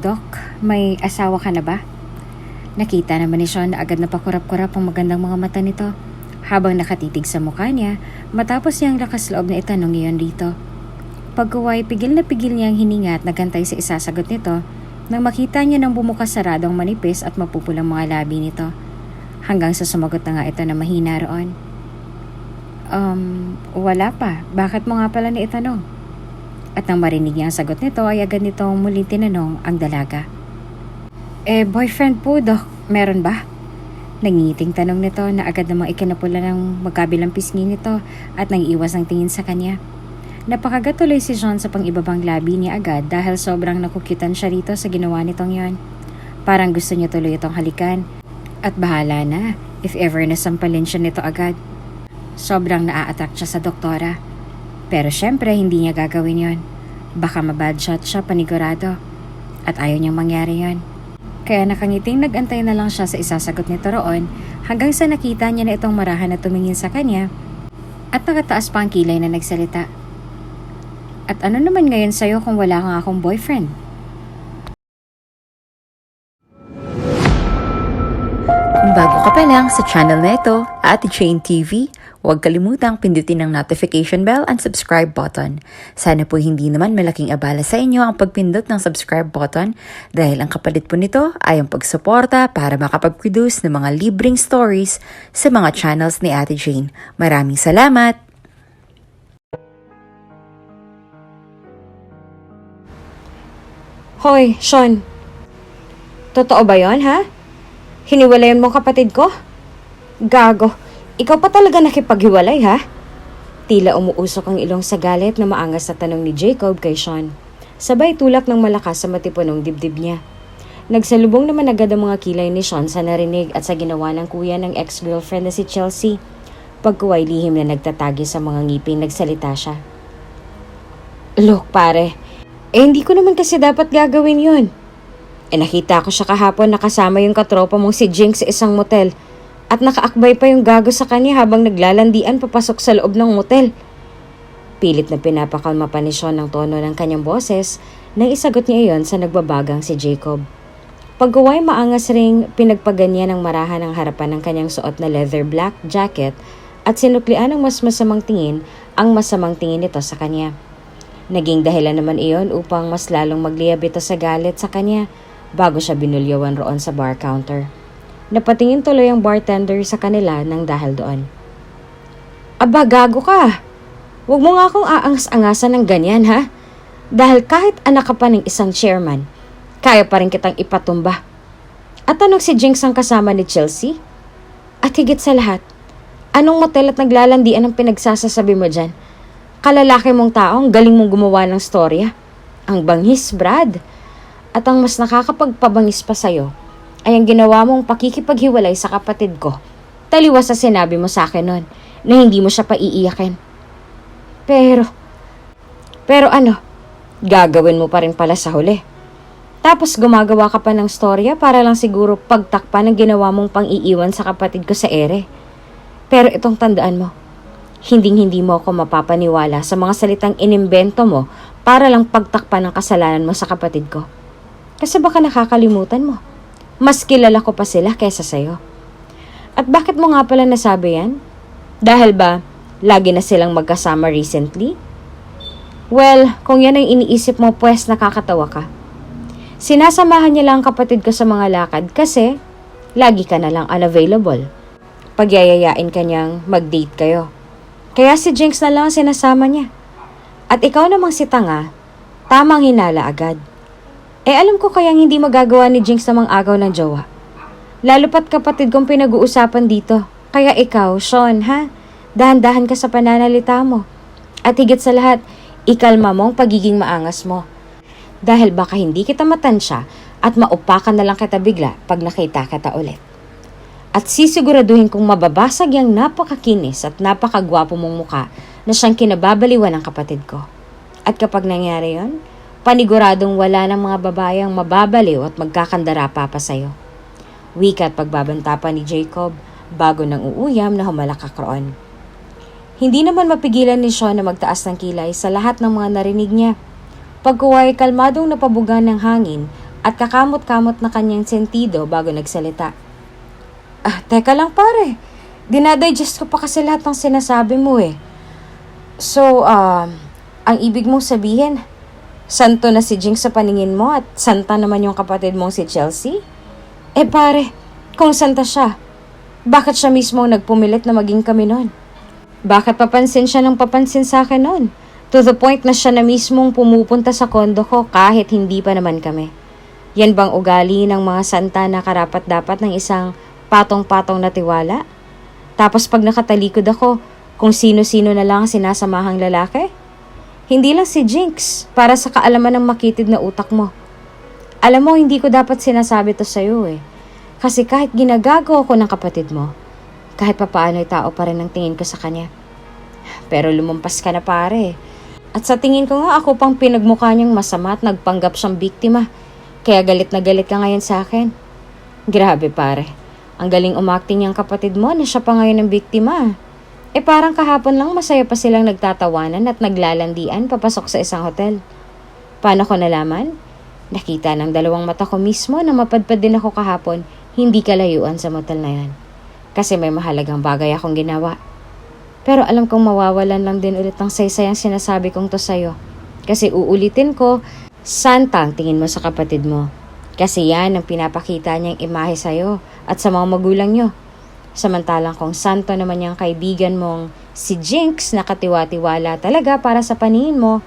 Doc, may asawa ka na ba? Nakita naman ni Sean na agad na pakurap-kurap ang magandang mga mata nito habang nakatitig sa mukha niya matapos niyang lakas loob na itanong iyon dito. Pagkuway, pigil na pigil niyang hininga at nagantay sa isasagot nito nang makita niya ng bumukas saradong manipis at mapupulang mga labi nito. Hanggang sa sumagot na nga ito na mahina roon. Wala pa. Bakit mo nga pala itanong? At nang marinig niya ang sagot nito ay agad nitong muling tinanong ang dalaga. Boyfriend po, Doc. Meron ba? Nangingiting tanong nito na agad namang ikinapula ng magkabilang pisngi nito at nang iwas ang tingin sa kanya. Napakagat tuloy si John sa pang-ibabang labi niya agad dahil sobrang nakukyutan siya rito sa ginawa nitong yon. Parang gusto niya tuloy itong halikan. At bahala na if ever nasampalin siya nito agad. Sobrang naa-attract siya sa doktora. Pero syempre hindi niya gagawin yon. Baka mabadshot siya panigurado. At ayaw niyang mangyari yon. Kaya nakangiting nag-antay na lang siya sa isasagot nito roon hanggang sa nakita niya na itong marahan na tumingin sa kanya at nakataas pa ang kilay na nagsalita. At ano naman ngayon sa'yo kung wala kang akong boyfriend? Kung bago ka pa lang sa channel na ito, Ate Jane TV, huwag kalimutang pindutin ang notification bell and subscribe button. Sana po hindi naman malaking abala sa inyo ang pagpindot ng subscribe button dahil ang kapalit po nito ay ang pagsuporta para makapag-produce ng mga libreng stories sa mga channels ni Ate Jane. Maraming salamat! Hoy, Sean. Totoo ba yon, ha? Hiniwalayan mo kapatid ko? Gago. Ikaw pa talaga nakipaghiwalay, ha? Tila umuusok ang ilong sa galit na maangas na tanong ni Jacob kay Sean. Sabay tulak ng malakas sa matipunong dibdib niya. Nagsalubong naman agad ang mga kilay ni Sean sa narinig at sa ginawa ng kuya ng ex-girlfriend na si Chelsea. Pagkuway lihim na nagtatagi sa mga ngipin, nagsalita siya. Look, pare. Hindi ko naman kasi dapat gagawin yun. Nakita ko siya kahapon nakasama yung katropa mong si Jinx sa isang motel at nakaakbay pa yung gago sa kanya habang naglalandian papasok sa loob ng motel. Pilit na pinapakalma pa ni Sean ng tono ng kanyang boses nang isagot niya iyon sa nagbabagang si Jacob. Pagkuway maangas ring pinagpaganyan ng marahan ang harapan ng kanyang suot na leather black jacket at sinuklian ng mas masamang tingin ang masamang tingin nito sa kanya. Naging dahilan naman iyon upang mas lalong magliyab ito sa galit sa kanya bago siya binulyawan roon sa bar counter. Napatingin tuloy ang bartender sa kanila nang dahil doon. Aba, gago ka! Huwag mo nga akong aangas-angasan ng ganyan, ha? Dahil kahit anak ka pa ng isang chairman, kaya pa rin kitang ipatumba. At anong si Jinx ang kasama ni Chelsea? At higit sa lahat, anong motel at naglalandian ang pinagsasasabi mo dyan? Kalalaki mong taong galing mong gumawa ng storya. Ang bangis, Brad. At ang mas nakakapagpabangis pa sa'yo ay ang ginawa mong pakikipaghiwalay sa kapatid ko. Taliwas sa sinabi mo sa akin nun na hindi mo siya paiiyakin. Pero ano, gagawin mo pa rin pala sa huli. Tapos gumagawa ka pa ng storya para lang siguro pagtakpan ng ginawa mong pang-iiwan sa kapatid ko sa ere. Pero itong tandaan mo, hindi mo ako mapapaniwala sa mga salitang inimbento mo para lang pagtakpan ng kasalanan mo sa kapatid ko. Kasi baka nakakalimutan mo. Mas kilala ko pa sila kaysa sa'yo. At bakit mo nga pala nasabi yan? Dahil ba, lagi na silang magkasama recently? Well, kung yan ang iniisip mo, pues nakakatawa ka. Sinasamahan niya lang ang kapatid ko sa mga lakad kasi lagi ka na lang unavailable. Pagyayayain ka niyang mag-date kayo. Kaya si Jinx na lang ang sinasama niya. At ikaw namang si Tanga, tamang hinala agad. Alam ko kayang hindi magagawa ni Jinx namang agaw ng jowa. Lalo pat kapatid kong pinag-uusapan dito. Kaya ikaw, Sean, ha? Dahan-dahan ka sa pananalita mo. At higit sa lahat, ikalma mo ang pagiging maangas mo. Dahil baka hindi kita matansya at maupakan na lang kita bigla pag nakita kita ulit. At sisiguraduhin kong mababasag yung napakakinis at napakagwapo mong muka na siyang kinababaliwan ng kapatid ko. At kapag nangyari yon, paniguradong wala ng mga babayang mababaliw at magkakandara pa sa'yo. Wika at pagbabanta pa ni Jacob bago nang uuyam na humalakak roon. Hindi naman mapigilan ni Sean na magtaas ng kilay sa lahat ng mga narinig niya. Pagkuway kalmadong napabuga ng hangin at kakamot-kamot na kanyang sentido bago nagsalita. Teka lang pare. Dinadigest ko pa kasi lahat ng sinasabi mo eh. So, ang ibig mong sabihin, santo na si Jinx sa paningin mo at santa naman yung kapatid mong si Chelsea? Pare, kung santa siya, bakit siya mismo nagpumilit na maging kami nun? Bakit papansin siya ng papansin sa akin nun? To the point na siya na mismong pumupunta sa kondo ko kahit hindi pa naman kami. Yan bang ugali ng mga santa na karapat-dapat ng isang patong-patong na tiwala? Tapos pag nakatalikod ako, kung sino-sino na lang ang sinasamahang lalaki? Hindi lang si Jinx, para sa kaalaman ng makitid na utak mo. Alam mo, hindi ko dapat sinasabi to sa'yo eh. Kasi kahit ginagago ako ng kapatid mo, kahit papaano ay tao pa rin ang tingin ko sa kanya. Pero lumampas ka na pare. At sa tingin ko nga ako pang pinagmukha niyang masama at nagpanggap siyang biktima. Kaya galit na galit ka ngayon sa akin. Grabe pare. Ang galing umakting niyang kapatid mo na siya pa ngayon ang biktima. Parang kahapon lang masaya pa silang nagtatawanan at naglalandian papasok sa isang hotel. Paano ko nalaman? Nakita ng dalawang mata ko mismo na mapadpad din ako kahapon, hindi kalayuan sa motel na yan. Kasi may mahalagang bagay akong ginawa. Pero alam kong mawawalan lang din ulit ng saysay ang sinasabi kong to sa'yo. Kasi uulitin ko, santa ang tingin mo sa kapatid mo. Kasi yan ang pinapakita niyang imahe sa'yo at sa mga magulang niyo. Samantalang kung santo naman yung kaibigan mong si Jinx na katiwa-tiwala talaga para sa paningin mo,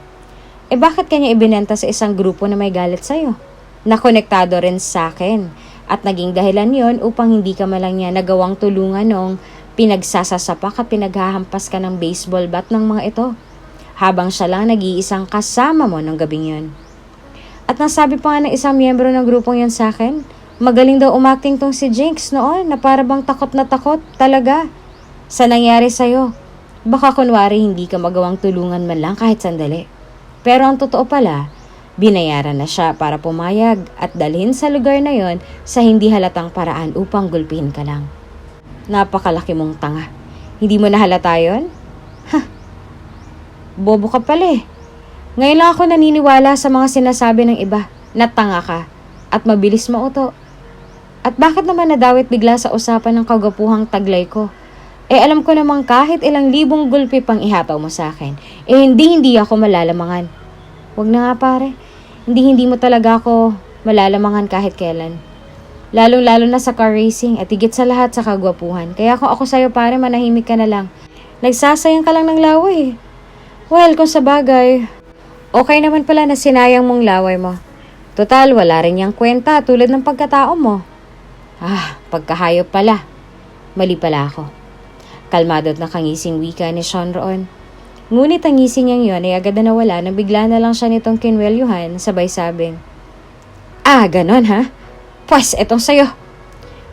bakit kanya ibinenta sa isang grupo na may galit sa'yo? Nakonektado rin sa akin at naging dahilan yon upang hindi ka malang niya nagawang tulungan nung pinagsasasapak at pinaghahampas ka ng baseball bat ng mga ito. Habang siya lang nag-iisang kasama mo ng gabing yon. At nasabi pa nga ng isang miyembro ng grupong yon sa akin, magaling daw umakting tong si Jinx noon na para bang takot na takot talaga sa nangyari sa'yo. Baka kunwari hindi ka magawang tulungan man lang kahit sandali. Pero ang totoo pala, binayaran na siya para pumayag at dalhin sa lugar na yon sa hindi halatang paraan upang gulpihin ka lang. Napakalaki mong tanga. Hindi mo nahalata yun? Bobo ka pala eh. Ngayon lang ako naniniwala sa mga sinasabi ng iba na tanga ka at mabilis mauto. At bakit naman nadawit bigla sa usapan ng kagapuhang taglay ko? Alam ko namang kahit ilang libong gulpi pang ihataw mo sa akin, hindi ako malalamangan. Wag na nga pare, hindi mo talaga ako malalamangan kahit kailan. Lalong-lalo na sa car racing at higit sa lahat sa kagwapuhan. Kaya kung ako sa'yo pare, manahimik ka na lang. Nagsasayang ka lang ng laway. Well, kung sa bagay, okay naman pala na sinayang mong laway mo. Total, wala rin niyang kwenta tulad ng pagkatao mo. Pagkahayop pala. Mali pala ako. Kalmado at nakangising wika ni Sean roon. Ngunit ang ngising niyang yun ay agad na nawala na bigla na lang siya nitong kinwelyuhan sabay sabing, ganon ha? Pwes, etong sayo.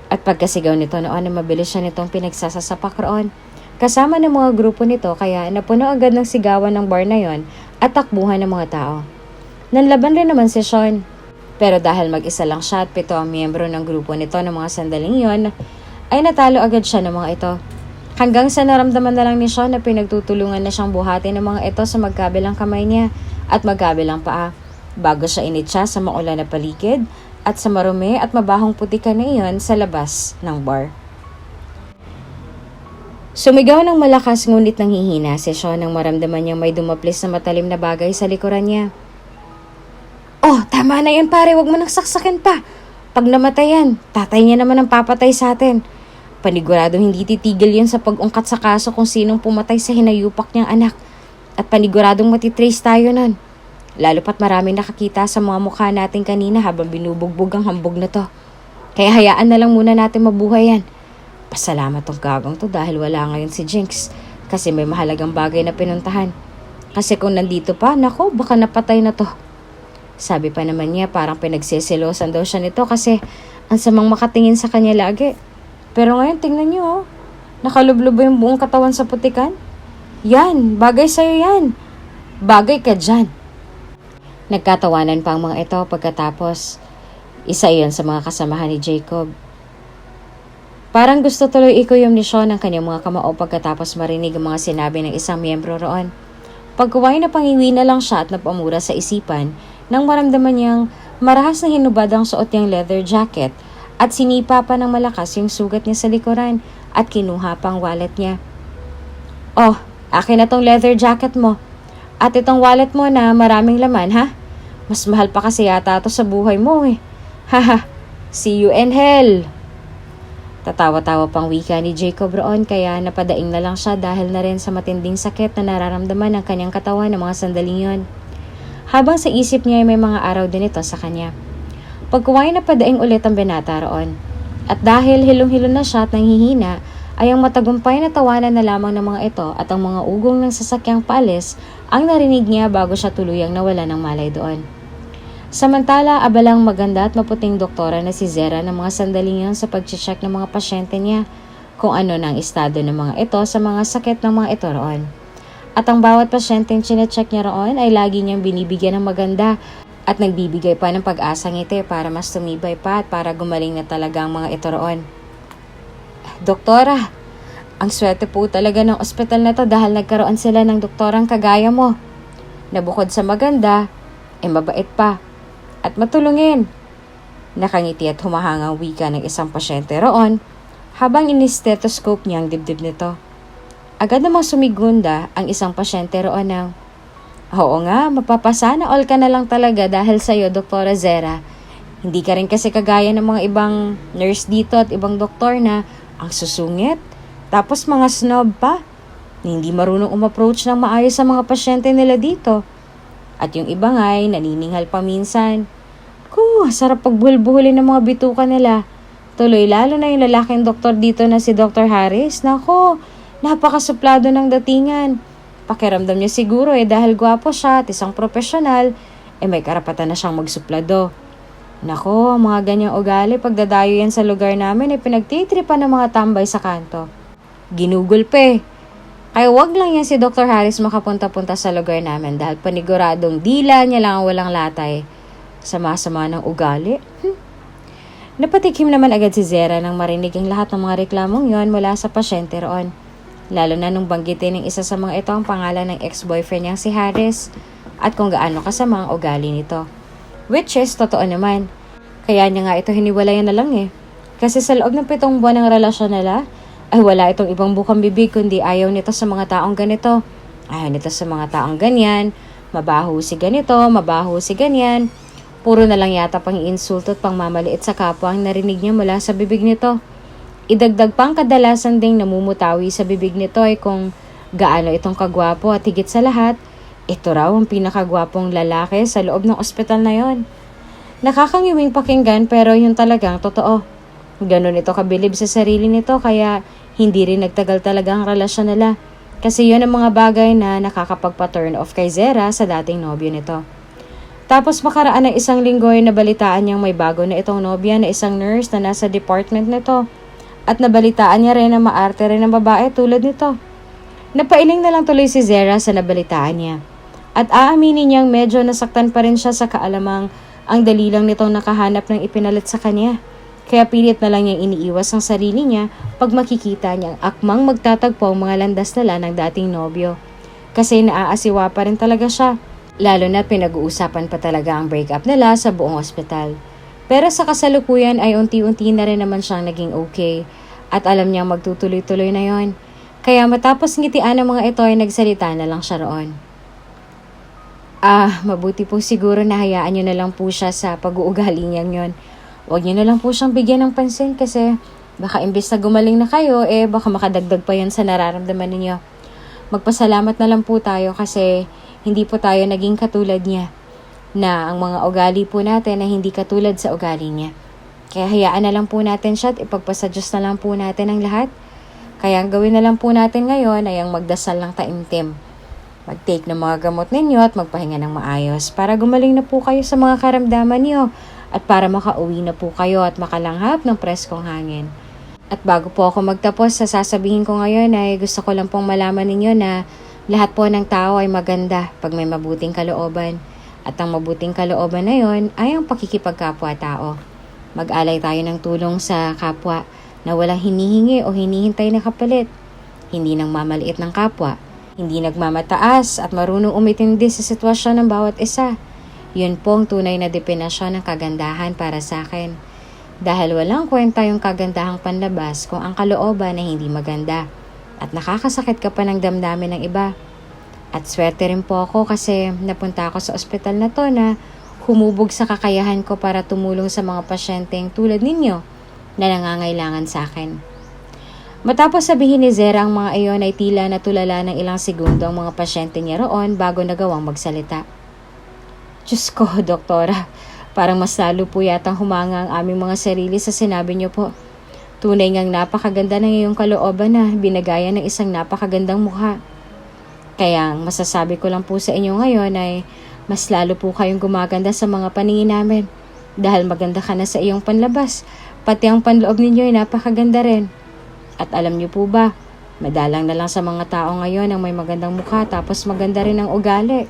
At pagkasigaw nito noon na mabilis siya nitong pinagsasasapak roon. Kasama ng mga grupo nito kaya napuno agad ng sigawan ng bar na yon at takbuhan ng mga tao. Nanlaban rin naman si Sean. Pero dahil mag-isa lang siya at 7 ang miyembro ng grupo nito ng mga sandaling yon, ay natalo agad siya ng mga ito. Hanggang sa naramdaman na lang ni Sean na pinagtutulungan na siyang buhatin ng mga ito sa magkabilang kamay niya at magkabilang paa bago siya initsa sa maulan na paligid at sa marumi at mabahong putika na iyon sa labas ng bar. Sumigaw ng malakas ngunit nanghihina si Sean nang maramdaman niyang may dumaplis na matalim na bagay sa likuran niya. Tama na yan pare, wag mo nang saksakin pa. Pag namatay yan, tatay niya naman ang papatay sa atin. Panigurado hindi titigil yan sa pag-ungkat sa kaso kung sinong pumatay sa hinayupak niyang anak. At paniguradong matitrace tayo nun. Lalo pat maraming nakakita sa mga mukha natin kanina habang binubugbog ang hambog na to. Kaya hayaan na lang muna natin mabuhay yan. Pasalamat tong gagong to dahil wala ngayon si Jinx. Kasi may mahalagang bagay na pinuntahan. Kasi kung nandito pa, nako, baka napatay na to. Sabi pa naman niya parang pinagsisilosan daw siya nito kasi ang samang makatingin sa kanya lagi. Pero ngayon tingnan niyo nakalublob yung buong katawan sa putikan. Yan, bagay sa'yo yan. Bagay ka dyan. Nagkatawanan pa ang mga ito pagkatapos isa iyon sa mga kasamahan ni Jacob. Parang gusto tuloy ikuyom ni Sean ang kanyang mga kamao pagkatapos marinig ang mga sinabi ng isang miyembro roon. Pagkuway na pangiwi na lang siya at napamura sa isipan nang maramdaman niyang marahas na hinubad ang suot niyang leather jacket at sinipa pa ng malakas yung sugat niya sa likuran at kinuha pang wallet niya. Oh, akin na tong leather jacket mo. At itong wallet mo na maraming laman, ha? Mas mahal pa kasi yata ito sa buhay mo eh. Haha, see you in hell. Tatawa-tawa pang wika ni Jacob roon kaya napadaing na lang siya dahil na rin sa matinding sakit na nararamdaman ng kanyang katawan ng mga sandaling yon. Habang sa isip niya ay may mga araw din ito sa kanya. Pagkuway na padaing ulit ang binata roon. At dahil hilong-hilo na siya at nanghihina, ay ang matagumpay na tawanan na lamang ng mga ito at ang mga ugong ng sasakyang paalis ang narinig niya bago siya tuluyang nawala ng malay doon. Samantala, abalang maganda at maputing doktora na si Zera ng mga sandaling yan sa pag-check ng mga pasyente niya kung ano na ang estado ng mga ito sa mga sakit ng mga ito roon. At ang bawat pasyenteng chinecheck niya roon ay lagi niyang binibigyan ng maganda at nagbibigay pa ng pag-asa ngiti para mas tumibay pa at para gumaling na talaga ang mga ito roon. Doktora, ang swerte po talaga ng ospital na to dahil nagkaroon sila ng doktorang kagaya mo. Nabukod sa maganda, mabait pa. At matulungin. Nakangiti at humahangang wika ng isang pasyente roon habang in-stethoscope niya ang dibdib nito. Agad namang sumigunda ang isang pasyente roon ng, oo nga, mapapasana all ka na lang talaga dahil sa'yo, Doktora Zera. Hindi ka rin kasi kagaya ng mga ibang nurse dito at ibang doktor na ang susungit. Tapos mga snob pa na hindi marunong umapproach ng maayos sa mga pasyente nila dito. At yung iba nga'y nanininghal pa minsan. Sarap pagbuhol-buhulin ng mga bituka nila. Tuloy lalo na yung lalaking doktor dito na si Dr. Harris. Napakasuplado ng datingan. Pakiramdam niya siguro dahil gwapo siya at isang profesional, may karapatan na siyang magsuplado. Ang mga ganyang ugali pagdadayo yan sa lugar namin pinagtitripan ng mga tambay sa kanto. Ginugulpe. Kaya wag lang yan si Dr. Harris makapunta-punta sa lugar namin dahil paniguradong dila niya lang ang walang latay. Sama-sama ng ugali. Napatikim naman agad si Zera nang marinig ang lahat ng mga reklamong yon mula sa pasyente roon. Lalo na nung banggitin ng isa sa mga ito ang pangalan ng ex-boyfriend niyang si Harris at kung gaano kasama ang ugali nito. Which is, totoo naman. Kaya niya nga ito hiniwalayan na lang Kasi sa loob ng 7 buwan ng relasyon nila, ay wala itong ibang bukang bibig kundi ayaw nito sa mga taong ganito. Ayaw nito sa mga taong ganyan. Mabaho si ganito, mabaho si ganyan. Puro na lang yata pang insulto at pang mamaliit sa kapwa ang narinig niya mula sa bibig nito. Idagdag pang kadalasan ding namumutawi sa bibig nito ay kung gaano itong kagwapo at higit sa lahat, ito raw ang pinakagwapong lalaki sa loob ng ospital na yon. Nakakangiwing pakinggan pero yun talagang totoo. Ganon ito kabilib sa sarili nito kaya hindi rin nagtagal talaga ang relasyon nila. Kasi yun ang mga bagay na nakakapagpa-turn off kay Zera sa dating nobyo nito. Tapos makaraan ng 1 linggo ay nabalitaan niyang may bago na itong nobya na isang nurse na nasa department nito. At nabalitaan niya rin na maarte rin ng babae tulad nito. Napailing na lang tuloy si Zera sa nabalitaan niya. At aaminin niyang medyo nasaktan pa rin siya sa kaalamang ang dali lang nitong nakahanap ng ipinalit sa kanya. Kaya pilit na lang niyang iniiwas ang sarili niya pag makikita niyang akmang magtatagpo ang mga landas nila ng dating nobyo. Kasi naaasiwa pa rin talaga siya. Lalo na pinag-uusapan pa talaga ang breakup nila sa buong ospital. Pero sa kasalukuyan ay unti-unti na rin naman siyang naging okay. At alam niyang magtutuloy-tuloy na yon. Kaya matapos ngitian ng mga ito ay nagsalita na lang siya roon. Mabuti po siguro na hayaan niyo na lang po siya sa pag-uugali niyan yon. Huwag niyo na lang po siyang bigyan ng pansin kasi baka imbes na gumaling na kayo, baka makadagdag pa yan sa nararamdaman ninyo. Magpasalamat na lang po tayo kasi hindi po tayo naging katulad niya. Na ang mga ugali po natin na hindi katulad sa ugali niya. Kaya hayaan na lang po natin siya at ipagpasa Diyos na lang po natin ang lahat. Kaya ang gawin na lang po natin ngayon ay ang magdasal ng taimtim. Mag-take ng mga gamot ninyo at magpahinga ng maayos para gumaling na po kayo sa mga karamdaman niyo. At para makauwi na po kayo at makalanghap ng preskong hangin. At bago po ako magtapos sa sasabihin ko ngayon ay gusto ko lang pong malaman ninyo na lahat po ng tao ay maganda pag may mabuting kalooban. At ang mabuting kalooban na yon ay ang pakikipagkapwa-tao. Mag-alay tayo ng tulong sa kapwa na walang hinihingi o hinihintay na kapalit. Hindi nang mamaliit ng kapwa, Hindi nagmamataas at marunong umitindi sa sitwasyon ng bawat isa. Yun po ang tunay na definasyon ng kagandahan para sa akin. Dahil walang kwenta yung kagandahang panlabas kung ang kalooban ay hindi maganda at nakakasakit ka pa ng damdamin ng iba. At swerte rin po ako kasi napunta ako sa ospital na to na humubog sa kakayahan ko para tumulong sa mga pasyenteng tulad ninyo na nangangailangan sa akin. Matapos sabihin ni Zera ang mga iyon ay tila natulala ng ilang segundo ang mga pasyente niya roon bago nagawang magsalita. Diyos ko, doktora, parang mas lalo po yatang humanga ang aming mga sarili sa sinabi niyo po. Tunay ngang napakaganda ng iyong kalooban na binagaya ng isang napakagandang mukha. Kaya ang masasabi ko lang po sa inyo ngayon ay mas lalo po kayong gumaganda sa mga paningin namin. Dahil maganda ka na sa iyong panlabas, pati ang panloob ninyo ay napakaganda rin. At alam niyo po ba, madalang na lang sa mga tao ngayon ang may magandang mukha tapos maganda rin ang ugali.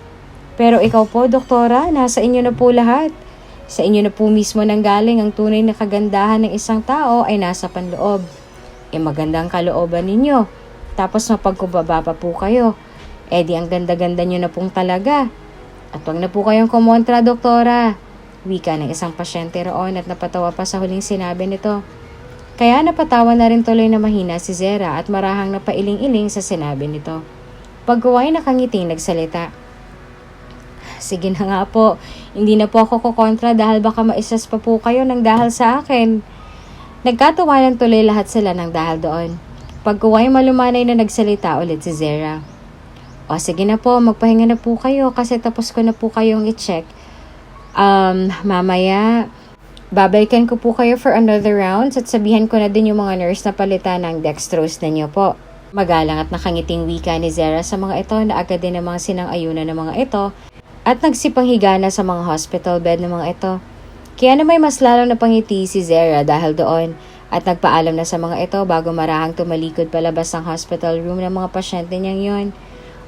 Pero ikaw po, doktora, nasa inyo na po lahat. Sa inyo na po mismo nanggaling ang tunay na kagandahan ng isang tao ay nasa panloob. Magandang kalooban ninyo. Tapos mapagkubaba pa po kayo. Di ang ganda-ganda nyo na pong talaga. At wag na po kayong kumontra, doktora. Wika ng isang pasyente roon at napatawa pa sa huling sinabi nito. Kaya napatawa na rin tuloy na mahina si Zera at marahang napailing-iling sa sinabi nito. Pagkuway nakangiting nagsalita. Sige na nga po, hindi na po ako kukontra dahil baka maisas pa po kayo ng dahil sa akin. Nagkatawanan tuloy lahat sila ng dahil doon. Pagkuway malumanay na nagsalita ulit si Zera. O sige na po, magpahinga na po kayo kasi tapos ko na po kayong i-check. Mamaya, babalikan ko po kayo for another round at sabihan ko na din yung mga nurse na palitan ng dextrose na niyo po. Magalang at nakangiting wika ni Zera sa mga ito na agad din namang sinang-ayunan ng mga ito at nagsipang higa na sa mga hospital bed ng mga ito. Kaya na may mas lalong napangiti si Zera dahil doon at nagpaalam na sa mga ito bago marahang tumalikod palabas ng hospital room ng mga pasyente niyang yon.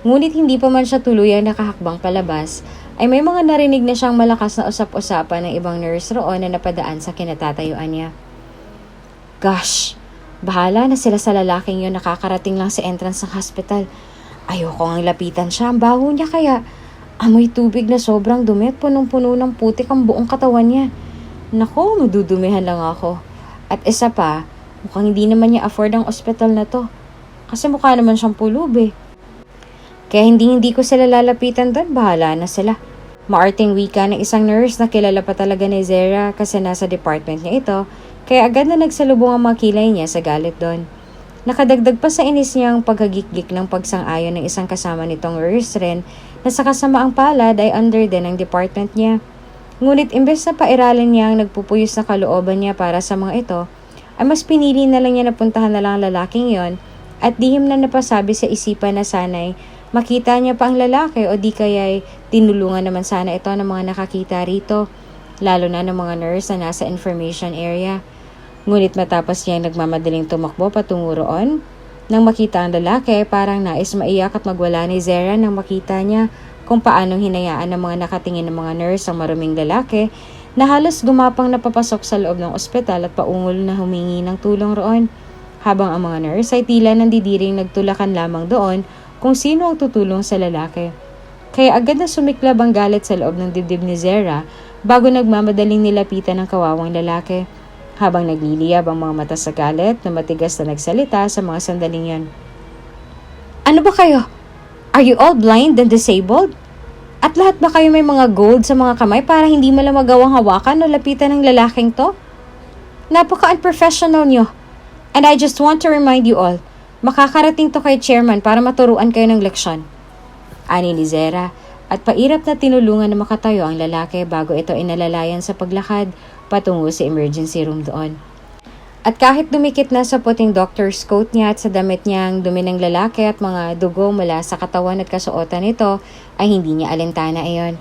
Ngunit hindi pa man siya tuluyang nakahakbang palabas, ay may mga narinig na siyang malakas na usap-usapan ng ibang nurse roon na napadaan sa kinatatayuan niya. Gosh, bahala na sila sa lalaking yun, nakakarating lang sa entrance ng hospital. Ayoko ngang lapitan siya, ang baho niya kaya. Amoy tubig na sobrang dumi at punong-puno ng putik ang buong katawan niya. Naku, madudumihan lang ako. At isa pa, mukhang hindi naman niya afford ang ospital na to. Kasi mukha naman siyang pulub eh. Kaya hindi ko sila lalapitan doon, bahala na sila. Maarting wika ng isang nurse na kilala pa talaga ni Zera kasi nasa department niya ito, kaya agad na nagsalubong ang mga kilay niya sa galit doon. Nakadagdag pa sa inis niya ang paghagikgik ng pagsang-ayon ng isang kasama nitong nurse rin na sa kasamaang palad ay under din ang department niya. Ngunit imbes na pairalin niya ang nagpupuyos na kalooban niya para sa mga ito, ay mas pinili na lang niya napuntahan na lang ang lalaking yon at dihim na napasabi sa isipan na sanay makita niya pa ang lalaki o di kaya'y tinulungan naman sana ito ng mga nakakita rito, lalo na ng mga nurse na nasa information area. Ngunit matapos niyang nagmamadaling tumakbo patungo roon, nang makita ang lalaki parang nais maiyak at magwala ni Zera nang makita niya kung paanong hinayaan ng mga nakatingin ng mga nurse ang maruming lalaki na halos gumapang napapasok sa loob ng ospital at paungol na humingi ng tulong roon, habang ang mga nurse ay tila nandidiring nagtulakan lamang doon kung sino ang tutulong sa lalaki. Kaya agad na sumiklab ang galit sa loob ng dibdib ni Zera bago nagmamadaling nilapitan ng kawawang lalaki, habang nagliliyab ang mga mata sa galit na matigas na nagsalita sa mga sandaling yan. Ano ba kayo? Are you all blind and disabled? At lahat ba kayo may mga gold sa mga kamay para hindi mo lang magawang hawakan o lapitan ng lalaking to? Napaka-unprofessional nyo. And I just want to remind you all, makakarating to kay chairman para maturuan kayo ng leksyon. Ani ni Zera at pairap na tinulungan na makatayo ang lalaki bago ito inalalayan sa paglakad patungo sa emergency room doon. At kahit dumikit na sa puting doctor's coat niya at sa damit niya ang dumi ng lalaki at mga dugo mula sa katawan at kasuotan nito, ay hindi niya alintana iyon.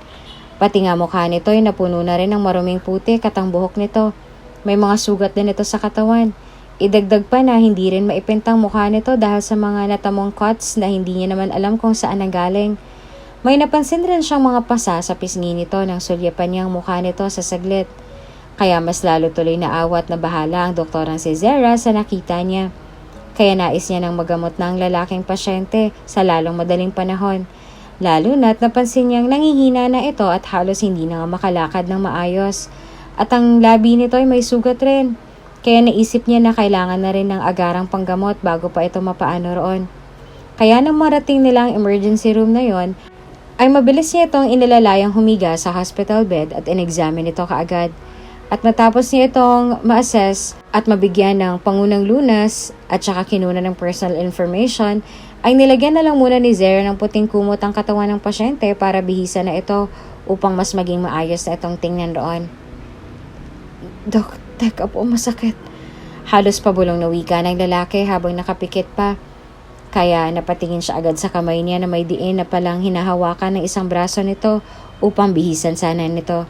Pati nga mukha nito ay napuno na rin ng maruming putik at ang buhok nito. May mga sugat din ito sa katawan. Idagdag pa na hindi rin maipintang mukha nito dahil sa mga natamong cuts na hindi niya naman alam kung saan nanggaling. May napansin rin siyang mga pasa sa pisngi nito nang sulyapan niya ang mukha nito sa saglit. Kaya mas lalo tuloy na awat na bahala ang doktorang si Zera sa nakita niya. Kaya nais niya nang magamot na ang lalaking pasyente sa lalong madaling panahon. Lalo na't napansin niyang nangihina na ito at halos hindi na nga makalakad ng maayos. At ang labi nito ay may sugat rin. Kaya naisip niya na kailangan na rin ng agarang panggamot bago pa ito mapaano roon. Kaya nang marating nila ang emergency room na yon, ay mabilis niya itong inilalayang humiga sa hospital bed at in-examine ito kaagad. At matapos niya itong ma-assess at mabigyan ng pangunang lunas at saka kinuna ng personal information, ay nilagyan na lang muna ni Zera ng puting kumot ang katawan ng pasyente para bihisa na ito upang mas maging maayos na itong tingnan roon. Dok, teka po, masakit. Halos pabulong na wika ng lalaki habang nakapikit pa. Kaya napatingin siya agad sa kamay niya na may diin na palang hinahawakan ng isang braso nito upang bihisan sana nito.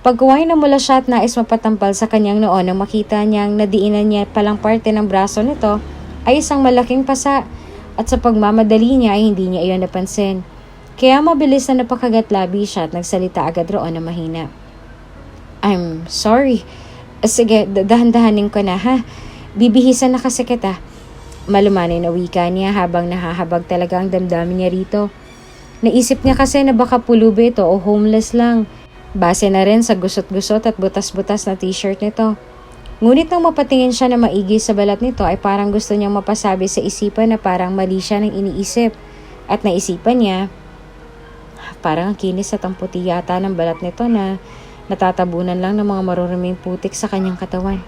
Pagkuway na mula siya at nais mapatampal sa kanyang noon nang makita niyang nadiinan niya palang parte ng braso nito ay isang malaking pasa at sa pagmamadali niya ay hindi niya iyon napansin. Kaya mabilis na napakagat-labi siya at nagsalita agad roon na mahina. I'm sorry. Sige, dahan-dahanin ko na ha. Bibihisan na kasi kita. Malumanay na wika niya habang nahahabag talaga ang damdamin niya rito. Naisip niya kasi na baka pulubi ito o homeless lang. Base na rin sa gusot-gusot at butas-butas na t-shirt nito. Ngunit nang mapatingin siya na maigi sa balat nito ay parang gusto niyang mapasabi sa isipan na parang mali siya ng iniisip. At naisipan niya, parang ang kinis at ang puti yata ng balat nito na natatabunan lang ng mga maruruming putik sa kanyang katawan.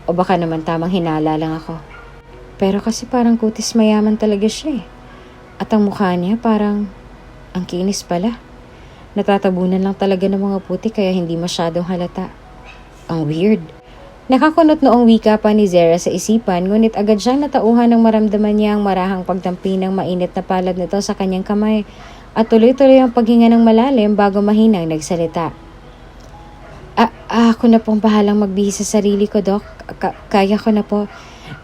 O baka naman tamang hinala lang ako. Pero kasi parang kutis mayaman talaga siya eh. At ang mukha niya parang ang kinis pala. Natatabunan lang talaga ng mga putik kaya hindi masyadong halata. Ang weird. Nakakunot noong wika pa ni Zera sa isipan, ngunit agad siyang natauhan ng maramdaman niya ang marahang pagdampi ng mainit na palad nito sa kanyang kamay at tuloy-tuloy ang paghinga ng malalim bago mahinang nagsalita. Ako na pong bahalang magbihis sa sarili ko, Dok. Kaya ko na po.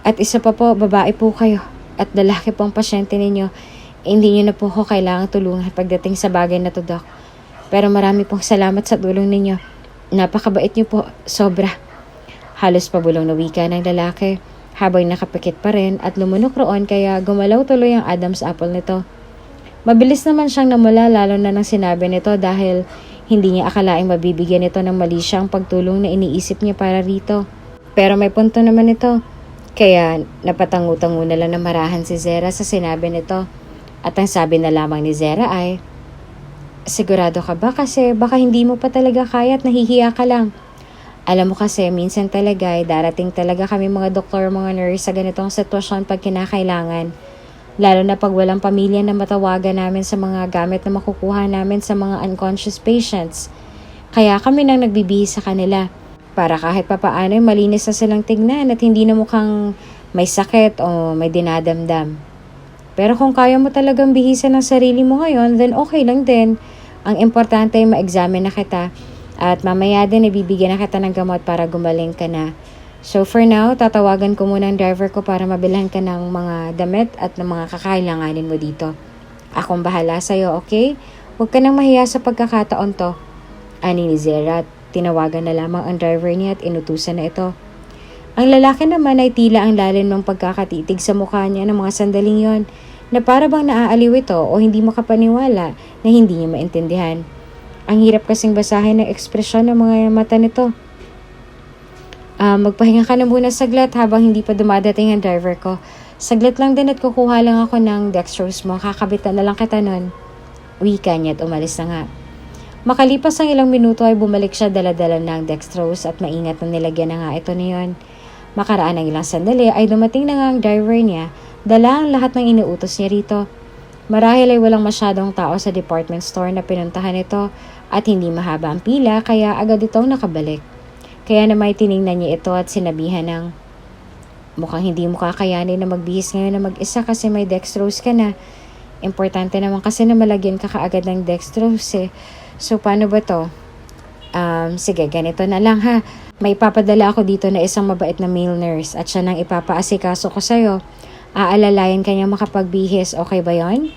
At isa pa po, babae po kayo. At lalaki pong pasyente ninyo. Hindi niyo na po ako kailangang tulungan pagdating sa bagay na to, Dok. Pero marami pong salamat sa tulong ninyo. Napakabait niyo po. Sobra. Halos pabulong na wika ng lalaki habang nakapikit pa rin at lumunok roon kaya gumalaw tuloy ang Adam's apple nito. Mabilis naman siyang namula lalo na nang sinabi nito dahil hindi niya akalaing mabibigyan ito ng mali siyang pagtulong na iniisip niya para rito. Pero may punto naman ito. Kaya napatangu-tangu na lang na marahan si Zera sa sinabi nito. At ang sabi na lamang ni Zera ay, sigurado ka ba kasi baka hindi mo pa talaga kaya at nahihiya ka lang. Alam mo kasi minsan talaga ay darating talaga kami mga doktor mga nurse sa ganitong sitwasyon pag kinakailangan. Lalo na pag walang pamilya na matawagan namin sa mga gamit na makukuha namin sa mga unconscious patients. Kaya kami nang nagbibihis sa kanila para kahit papaano ay malinis na silang tignan at hindi na mukhang may sakit o may dinadamdam. Pero kung kaya mo talagang bihisan ng sarili mo ngayon, then okay lang din. Ang importante ay ma-examine na kita at mamaya din ibibigyan na kita ng gamot para gumaling ka na. So for now, tatawagan ko muna ang driver ko para mabilhan ka ng mga damit at ng mga kakailanganin mo dito. Akong bahala sa'yo, okay? Huwag ka nang mahiya sa pagkakataon to. Ani ni Zera, tinawagan na lamang ang driver niya at inutusan na ito. Ang lalaki naman ay tila ang lalim ng pagkakatitig sa mukha niya ng mga sandaling yon na para bang naaaliw ito o hindi makapaniwala na hindi niya maintindihan. Ang hirap kasing basahin ng ekspresyon ng mga mata nito. Magpahinga ka na muna saglit habang hindi pa dumadating ang driver ko. Saglit lang din at kukuha lang ako ng dextrose mo. Kakabitan na lang kita nun. Wika niya at umalis na nga. Makalipas ang ilang minuto ay bumalik siya dala-dala ng dextrose at maingat na nilagyan na nga ito niyon. Makaraan ng ilang sandali ay dumating na nga ang driver niya. Dala ang lahat ng inuutos niya rito. Marahil ay walang masyadong tao sa department store na pinuntahan ito at hindi mahaba ang pila kaya agad itong nakabalik. Kaya naman tiningnan niya ito at sinabihan ng, mukhang hindi mo kakayanin na magbihis ngayon na mag-isa kasi may dextrose ka na. Importante naman kasi na malagyan ka kaagad ng dextrose eh. So paano ba to? Sige, ganito na lang ha. May ipapadala ako dito na isang mabait na male nurse at siya nang ipapaasikaso ko sa'yo. Aalalayan kanya makapagbihis, okay ba yon?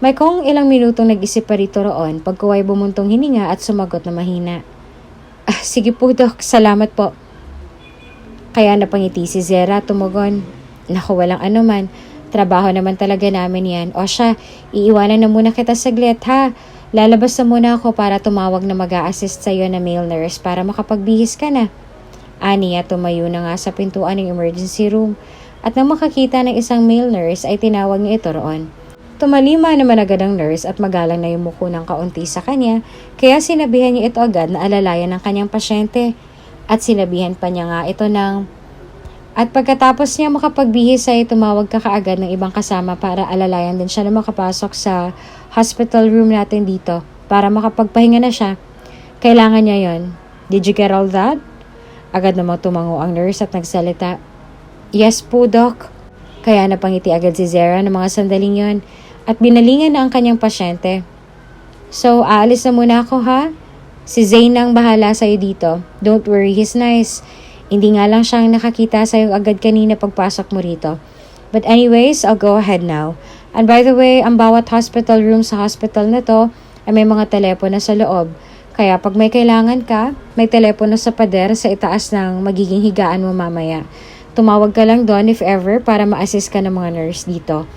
May kung ilang minutong nag-isip pa rito roon pagkuway bumuntong hininga at sumagot na mahina. Sige po, Dok. Salamat po. Kaya napangiti si Zera tumugon. Naku, walang anuman. Trabaho naman talaga namin yan. O siya, iiwanan na muna kita saglit ha. Lalabas na muna ako para tumawag na mag-a-assist sa'yo na male nurse para makapagbihis ka na. Aniya tumayo na nga sa pintuan ng emergency room at nang makakita ng isang male nurse ay tinawag niya ito roon. Tumalima naman agad ang nurse at magalang na yumuko ng kaunti sa kanya kaya sinabihan niya ito agad na alalayan ng kanyang pasyente at sinabihan pa niya nga ito ng at pagkatapos niya makapagbihis ay tumawag ka kaagad ng ibang kasama para alalayan din siya na makapasok sa hospital room natin dito para makapagpahinga na siya. Kailangan niya yon. Did you get all that? Agad namang tumango ang nurse at nagsalita. Yes po, Doc. Kaya napangiti agad si Zara ng mga sandaling yon at binalingan na ang kanyang pasyente. So, aalis na muna ako ha? Si Zane ang bahala sa'yo dito. Don't worry, he's nice. Hindi nga lang siyang nakakita sa'yo agad kanina pagpasok mo rito. But anyways, I'll go ahead now. And by the way, ang bawat hospital room sa hospital na to ay may mga telepono sa loob. Kaya pag may kailangan ka, may telepono sa pader sa itaas ng magiging higaan mo mamaya. Tumawag ka lang doon if ever para ma-assist ka ng mga nurse dito.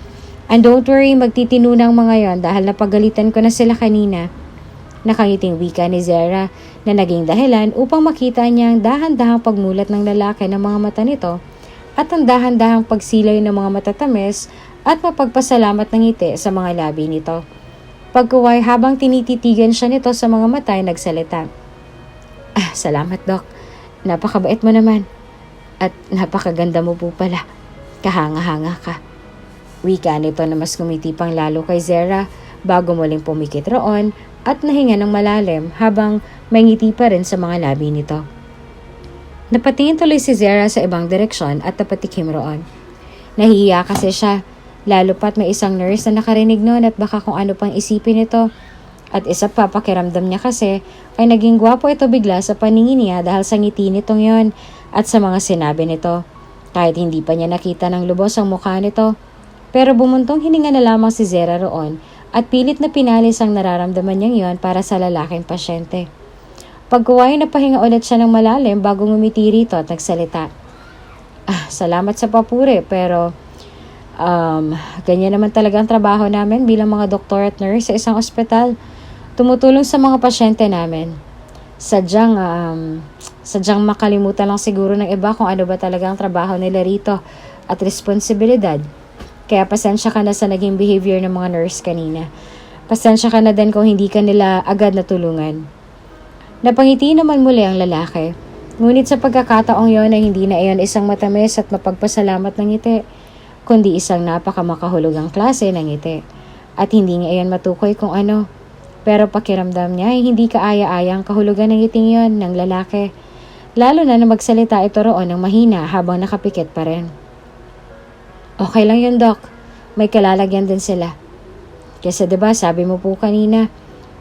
And don't worry, magtitinunang mga yon dahil napagalitan ko na sila kanina. Nakangiting wika ni Zara na naging dahilan upang makita niya ang dahan-dahang pagmulat ng lalaki ng mga mata nito at ang dahan-dahang pagsilay ng mga matatamis at mapagpasalamat ng ngiti sa mga labi nito. Pagkuway habang tinititigan siya nito sa mga mata ay nagsalita. Salamat, Doc. Napakabait mo naman. At napakaganda mo po pala. Kahanga-hanga ka. Wika nito na mas kumiti pang lalo kay Zara bago muling pumikit roon at nahinga ng malalim habang may ngiti pa rin sa mga labi nito. Napatingin tuloy si Zara sa ibang direksyon at napatikim roon. Nahihiya kasi siya, lalo pat may isang nurse na nakarinig noon at baka kung ano pang isipin nito. At isa pa pakiramdam niya kasi ay naging gwapo ito bigla sa paningin niya dahil sa ngiti nitong yon at sa mga sinabi nito. Kahit hindi pa niya nakita ng lubos ang mukha nito. Pero bumuntong hininga na lamang si Zara roon at pilit na pinalis ang nararamdaman niyang yon para sa lalaking pasyente. Pagkuway na pahinga ulit siya ng malalim bago ngumiti rito at nagsalita. Salamat sa papuri pero ganyan naman talaga ang trabaho namin bilang mga doktor at nurse sa isang ospital. Tumutulong sa mga pasyente namin. Sadyang makalimutan lang siguro ng iba kung ano ba talaga ang trabaho nila rito at responsibilidad. Kaya pasensya ka na sa naging behavior ng mga nurse kanina. Pasensya ka na din kung hindi ka nila agad natulungan. Napangiti naman muli ang lalaki. Ngunit sa pagkakataong yon ay hindi na iyon isang matamis at mapagpasalamat ng ngiti, kundi isang napakamakahulugang klase ng ngiti. At hindi niya iyon matukoy kung ano. Pero pakiramdam niya ay hindi kaaya-aya ang kahulugan ng ngiting yon ng lalaki. Lalo na magsalita ito roon ng mahina habang nakapikit pa rin. Okay lang yun, Doc. May kalalagyan din sila. Kasi diba, sabi mo po kanina,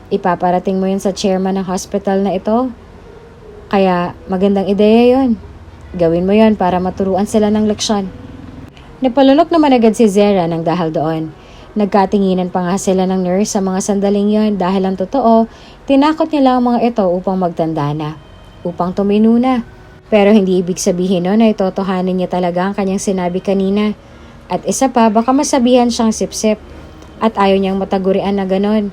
ipaparating mo yun sa chairman ng hospital na ito. Kaya magandang ideya yun. Gawin mo yun para maturuan sila ng leksyon. Napalunok naman agad si Zara ng dahil doon. Nagkatinginan pa nga sila ng nurse sa mga sandaling yon dahil ang totoo, tinakot niya lang ang mga ito upang magtanda na. Upang tumino na. Pero hindi ibig sabihin nun na itotohanin niya talaga ang kanyang sinabi kanina. At isa pa, baka masabihan siyang sip-sip. At ayaw niyang matagurian na ganon.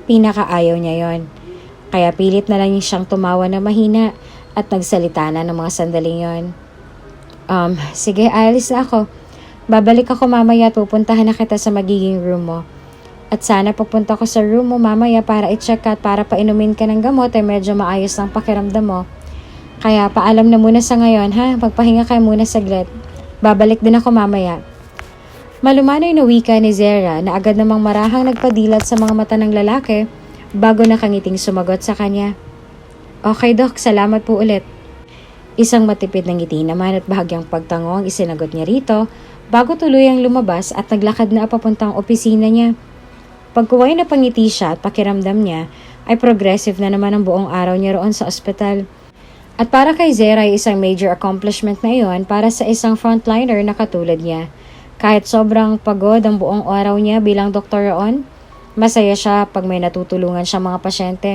Pinakaayaw niya yon. Kaya pilit na lang siyang tumawa na mahina at nagsalita na ng mga sandaling yon. Sige, alis na ako. Babalik ako mamaya at pupuntahan na kita sa magiging room mo. At sana pupunta ko sa room mo mamaya para i-check at para painumin ka ng gamot ay medyo maayos ang pakiramdam mo. Kaya paalam na muna sa ngayon ha, magpahinga kayo muna saglit. Babalik din ako mamaya. Malumanay na wika ni Zara na agad namang marahang nagpadilat sa mga mata ng lalaki bago nakangiting sumagot sa kanya. Okay, Doc, salamat po ulit. Isang matipid na ngiti naman at bahagyang pagtango ang isinagot niya rito bago tuluyang lumabas at naglakad na papuntang opisina niya. Pagkuway na pangiti siya at pakiramdam niya ay progressive na naman ang buong araw niya roon sa ospital. At para kay Zara ay isang major accomplishment na iyon para sa isang frontliner na katulad niya. Kahit sobrang pagod ang buong araw niya bilang doktor roon, masaya siya pag may natutulungan siyang mga pasyente.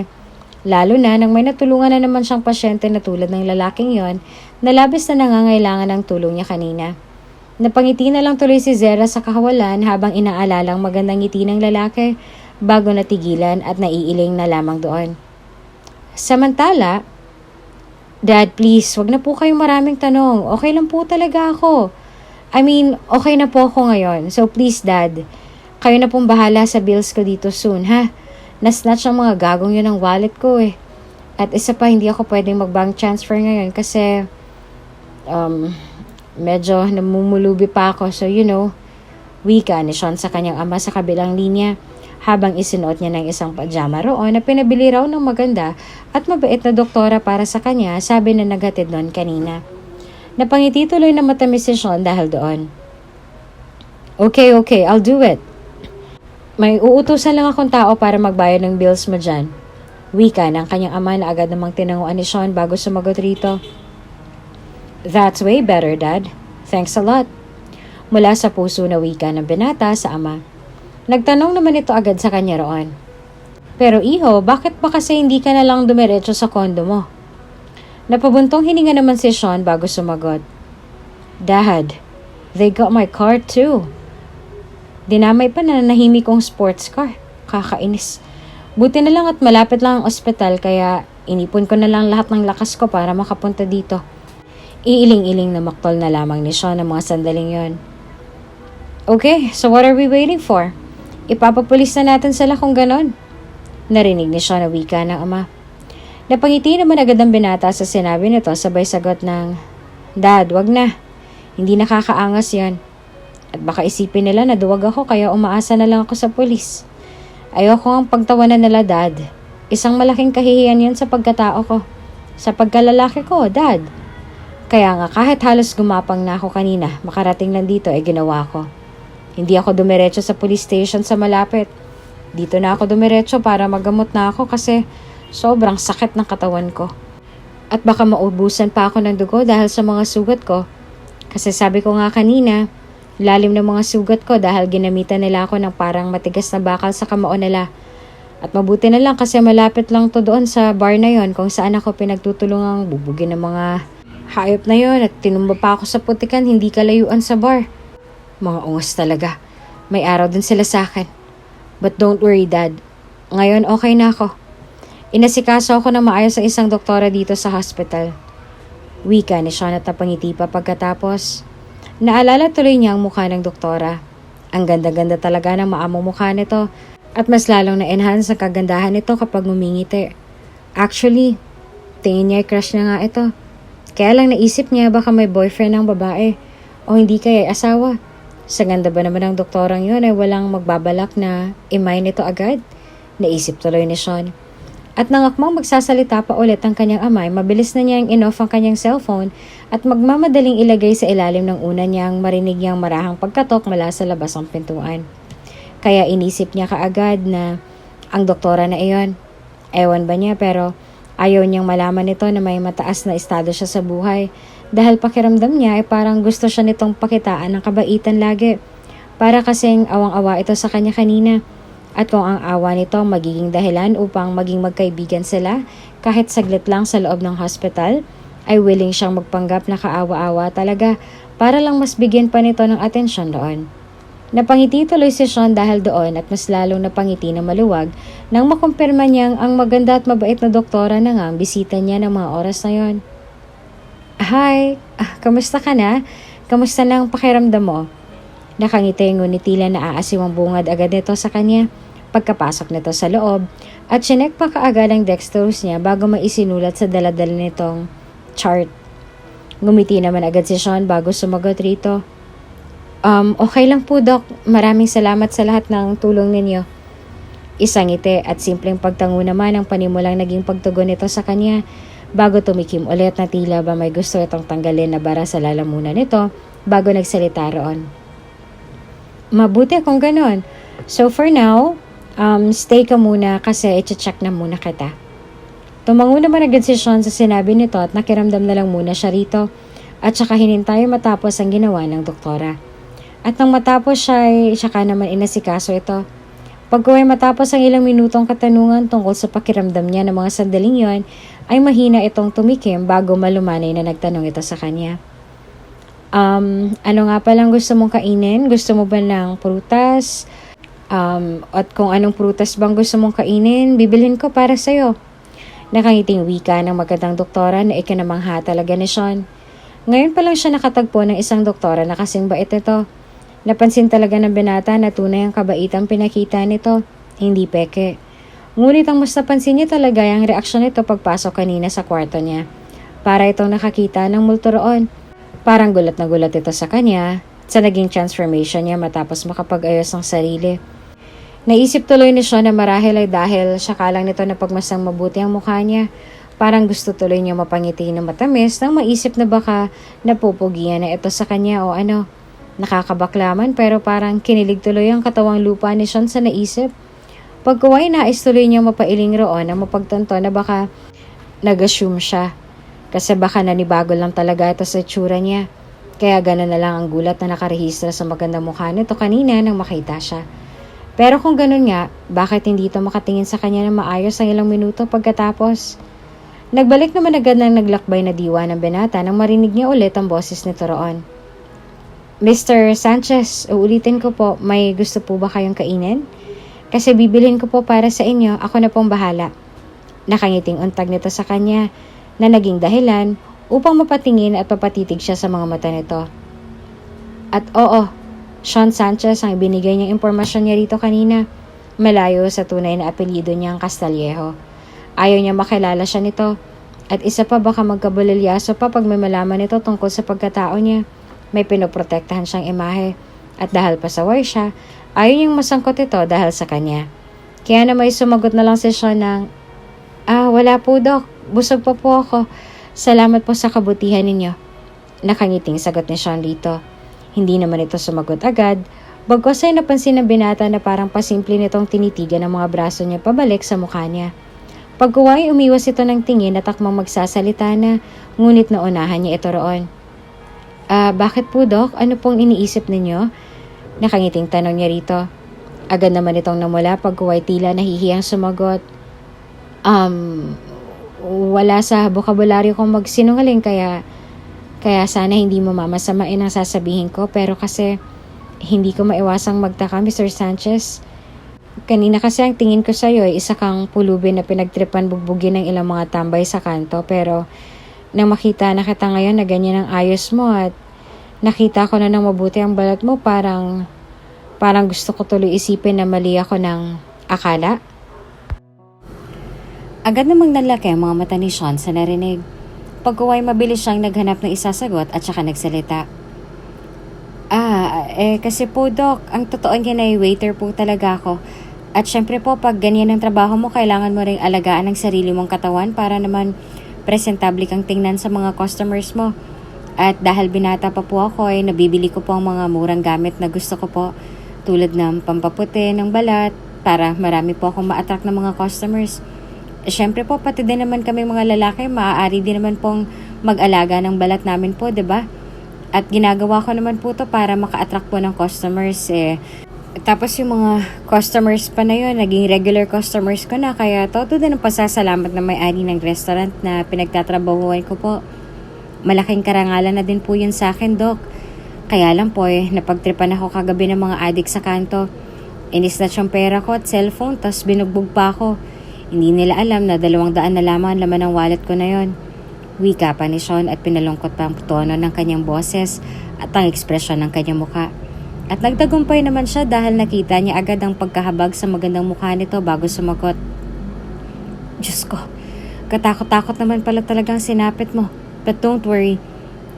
Lalo na nang may natulungan na naman siyang pasyente na tulad ng lalaking yon na labis na nangangailangan ng tulong niya kanina. Napangiti na lang tuloy si Zera sa kahawalan habang inaalalang magandang ngiti ng lalaki bago natigilan at naiiling na lamang doon. Samantala, Dad, please, wag na po kayong maraming tanong. Okay lang po talaga ako. Okay na po ako ngayon. So please, Dad, kayo na pong bahala sa bills ko dito soon, ha? Nasnatch ang mga gagong yun ng wallet ko eh. At isa pa, hindi ako pwedeng mag-bank transfer ngayon kasi medyo namumulubi pa ako. So wika ni Sean sa kanyang ama sa kabilang linya habang isinuot niya ng isang pajama roon na pinabili raw ng maganda at mabait na doktora para sa kanya, sabi na naghatid noon kanina. Napangiti tuloy na matamis si Sean dahil doon. Okay, I'll do it. May uutusan lang akong tao para magbayad ng bills mo dyan. Wika ng kanyang ama na agad namang tinanguan ni Sean bago sumagot rito. That's way better, Dad. Thanks a lot. Mula sa puso na wika ng binata sa ama. Nagtanong naman ito agad sa kanya roon. Pero iho, bakit ba kasi hindi ka na lang dumiretso sa kondo mo? Napabuntong hininga naman si Sean bago sumagot. Dad, they got my car too. Dinamay pa na nahimik kong sports car. Kakainis. Buti na lang at malapit lang ang ospital kaya inipon ko na lang lahat ng lakas ko para makapunta dito. Iiling-iling na maktol na lamang ni Sean ang mga sandaling yon. Okay, so what are we waiting for? Ipapapulis na natin sila kung ganon. Narinig ni Sean na wika ng ama. Napangiti naman agad ang binata sa sinabi nito sabay sagot ng, Dad, wag na. Hindi nakakaangas yan. At baka isipin nila na duwag ako kaya umaasa na lang ako sa pulis. Ayoko ang pagtawanan nila, Dad. Isang malaking kahihiyan yan sa pagkatao ko. Sa pagkalalaki ko, Dad. Kaya nga kahit halos gumapang na ako kanina, makarating lang dito ginawa ko. Hindi ako dumiretso sa police station sa malapit. Dito na ako dumiretso para magamot na ako kasi sobrang sakit ng katawan ko. At baka maubusan pa ako ng dugo dahil sa mga sugat ko. Kasi sabi ko nga kanina, lalim ng mga sugat ko dahil ginamitan nila ako ng parang matigas na bakal sa kamao nila. At mabuti na lang kasi malapit lang to doon sa bar na yon kung saan ako pinagtutulungang bubugin ng mga hayop na yon at tinumba pa ako sa putikan hindi kalayuan sa bar. Mga ungas talaga. May araw din sila sa akin. But don't worry, Dad. Ngayon okay na ako. Inasikaso ako na maayos sa isang doktora dito sa hospital. Wika ni Sean at napangiti pa pagkatapos. Naalala tuloy niya ang mukha ng doktora. Ang ganda-ganda talaga ng maamong mukha nito at mas lalong na-enhance ang kagandahan nito kapag ngumingiti. Actually, tingin niya crush na nga ito. Kaya lang naisip niya baka may boyfriend ng babae o hindi kaya asawa. Sa ganda ba naman ng doktorang yun ay walang magbabalak na imay nito agad? Naisip tuloy ni Sean. At nangakmang magsasalita pa ulit ang kanyang amay, mabilis na niyang in-off ang kanyang cellphone at magmamadaling ilagay sa ilalim ng una niyang marinig niyang marahang pagkatok mula sa labas ng pintuan. Kaya inisip niya kaagad na ang doktora na iyon. Ewan ba niya pero ayaw niyang malaman nito na may mataas na estado siya sa buhay dahil pakiramdam niya ay parang gusto siya nitong pakitaan ng kabaitan lagi. Para kasing awang-awa ito sa kanya kanina. At kung ang awa nito magiging dahilan upang maging magkaibigan sila kahit saglit lang sa loob ng hospital, ay willing siyang magpanggap na kaawa-awa talaga para lang mas bigyan pa nito ng atensyon doon. Napangiti tuloy si Sean dahil doon at mas lalong napangiti na maluwag nang makumpirma niyang ang maganda at mabait na doktora na nga ang bisita niya ng mga oras na yon. Hi, kamusta ka na? Kamusta na ang pakiramdam mo? Nakangiti ngunit tila naaasiwang bungad agad nito sa kanya pagkapasok nito sa loob at sinek pa kaagad ang dextrose niya bago maisinulat sa daladala nitong chart. Ngumiti naman agad si Sean bago sumagot rito. Okay lang po, Doc. Maraming salamat sa lahat ng tulong ninyo. Isang ngiti at simpleng pagtango naman ang panimulang naging pagtugon nito sa kanya bago tumikim ulit na tila ba may gusto itong tanggalin na bara sa lalamunan nito bago nagsalita roon. Mabuti kung ganon. So for now, stay ka muna kasi i-check na muna kita. Tumango naman agad si Sean sa sinabi nito at nakiramdam na lang muna siya rito at saka hinintay matapos ang ginawa ng doktora. At nang matapos siya ay saka naman inasikaso ito. Pagkuhay matapos ang ilang minutong katanungan tungkol sa pakiramdam niya ng mga sandaling yon, ay mahina itong tumikim bago malumanay na nagtanong ito sa kanya. Ano nga palang gusto mong kainin? Gusto mo ba ng prutas? At kung anong prutas bang gusto mong kainin, bibilhin ko para sa'yo. Nakangiting wika ng magandang doktora na ikinamangha talaga ni Sean. Ngayon pa lang siya nakatagpo ng isang doktora na kasing bait ito. Napansin talaga ng binata na tunay ang kabaitang pinakita nito, hindi peke. Ngunit ang mas napansin niya talaga ay ang reaksyon nito pagpasok kanina sa kwarto niya. Para itong nakakita ng multo roon. Parang gulat na gulat ito sa kanya sa naging transformation niya matapos makapag-ayos ng sarili. Naisip tuloy ni Sean na marahil ay dahil siya kalang nito na pagmasang mabuti ang mukha niya. Parang gusto tuloy niya mapangiti ng matamis nang maisip na baka napupugian na ito sa kanya o ano. Nakakabaklaman pero parang kinilig tuloy ang katawang lupa ni Sean sa naisip. Pagkuway nais tuloy niya mapailing roon ang mapagtanto na baka nag-assume siya. Kasi baka nanibago lang talaga ito sa itsura niya. Kaya gano'n na lang ang gulat na nakarehistro sa magandang mukha nito kanina nang makita siya. Pero kung gano'n nga, bakit hindi ito makatingin sa kanya ng maayos ang ilang minuto pagkatapos? Nagbalik naman agad ng naglakbay na diwa ng binata nang marinig niya ulit ang boses nito roon. Mr. Sanchez, uulitin ko po, may gusto po ba kayong kainin? Kasi bibilhin ko po para sa inyo, ako na pong bahala. Nakangiting untag nito sa kanya na naging dahilan upang mapatingin at mapatitig siya sa mga mata nito. At oo, Sean Sanchez ang ibinigay niyang impormasyon niya rito kanina, malayo sa tunay na apelyido niyang Castallejo. Ayaw niya makilala siya nito, at isa pa baka magkabulilyaso pa pag may malaman nito tungkol sa pagkatao niya. May pinoprotektahan siyang imahe, at dahil pasaway siya, ayaw niyang masangkot ito dahil sa kanya. Kaya na may sumagot na lang si Sean ng, wala po Dok, busog pa po ako. Salamat po sa kabutihan ninyo. Nakangiting sagot ni Sean rito. Hindi naman ito sumagot agad, bagkus ay napansin ng binata na parang pasimple nitong tinitigan ang mga braso niya pabalik sa mukha niya. Pagkuway umiwas ito ng tingin at akmang magsasalita na, ngunit naunahan niya ito roon. Bakit po Dok? Ano pong iniisip ninyo? Nakangiting tanong niya rito. Agad naman itong namula pagkuway tila nahihiyang sumagot. Wala sa bokabularyo kong magsinungaling kaya sana hindi mo mamasamain ang sasabihin ko pero kasi hindi ko maiwasang magtaka Mr. Sanchez. Kanina kasi ang tingin ko sa'yo ay isa kang pulubi na pinagtripan bugbugin ng ilang mga tambay sa kanto pero nang makita na kita ngayon na ganyan ang ayos mo at nakita ko na ng mabuti ang balat mo parang gusto ko tuloy isipin na mali ako ng akala. Agad namang nanlaki ang mga mata ni Sean sa narinig. Pagkuway mabilis siyang naghanap ng isasagot at saka nagsalita. Kasi po Dok, ang totoo niya na waiter po talaga ako. At syempre po pag ganyan ang trabaho mo, kailangan mo ring alagaan ang sarili mong katawan para naman presentable kang tingnan sa mga customers mo. At dahil binata pa po ako ay nabibili ko po ang mga murang gamit na gusto ko po. Tulad ng pampaputi ng balat para marami po akong ma-attract ng mga customers. Siyempre po, pati din naman kami mga lalaki, maaari din naman pong mag-alaga ng balat namin po, 'di ba? At ginagawa ko naman po to para maka-attract po ng customers Tapos yung mga customers pa na yun, naging regular customers ko na, kaya todo din ang pasasalamat na may-ari ng restaurant na pinagtatrabahuan ko po. Malaking karangalan na din po yun sa akin, Dok. Kaya lang po napagtripan ako kagabi ng mga adik sa kanto. Inisnatch yung pera ko at cellphone, tas binugbog pa ako. Hindi nila alam na 200 na lamang ang laman ng wallet ko na yon. Wika pa ni Sean at pinalungkot pa ang tono ng kanyang boses at ang ekspresyon ng kanyang mukha. At nagtagumpay naman siya dahil nakita niya agad ang pagkahabag sa magandang mukha nito bago sumagot. Diyos ko, katakot-takot naman pala talagang sinapit mo. But don't worry,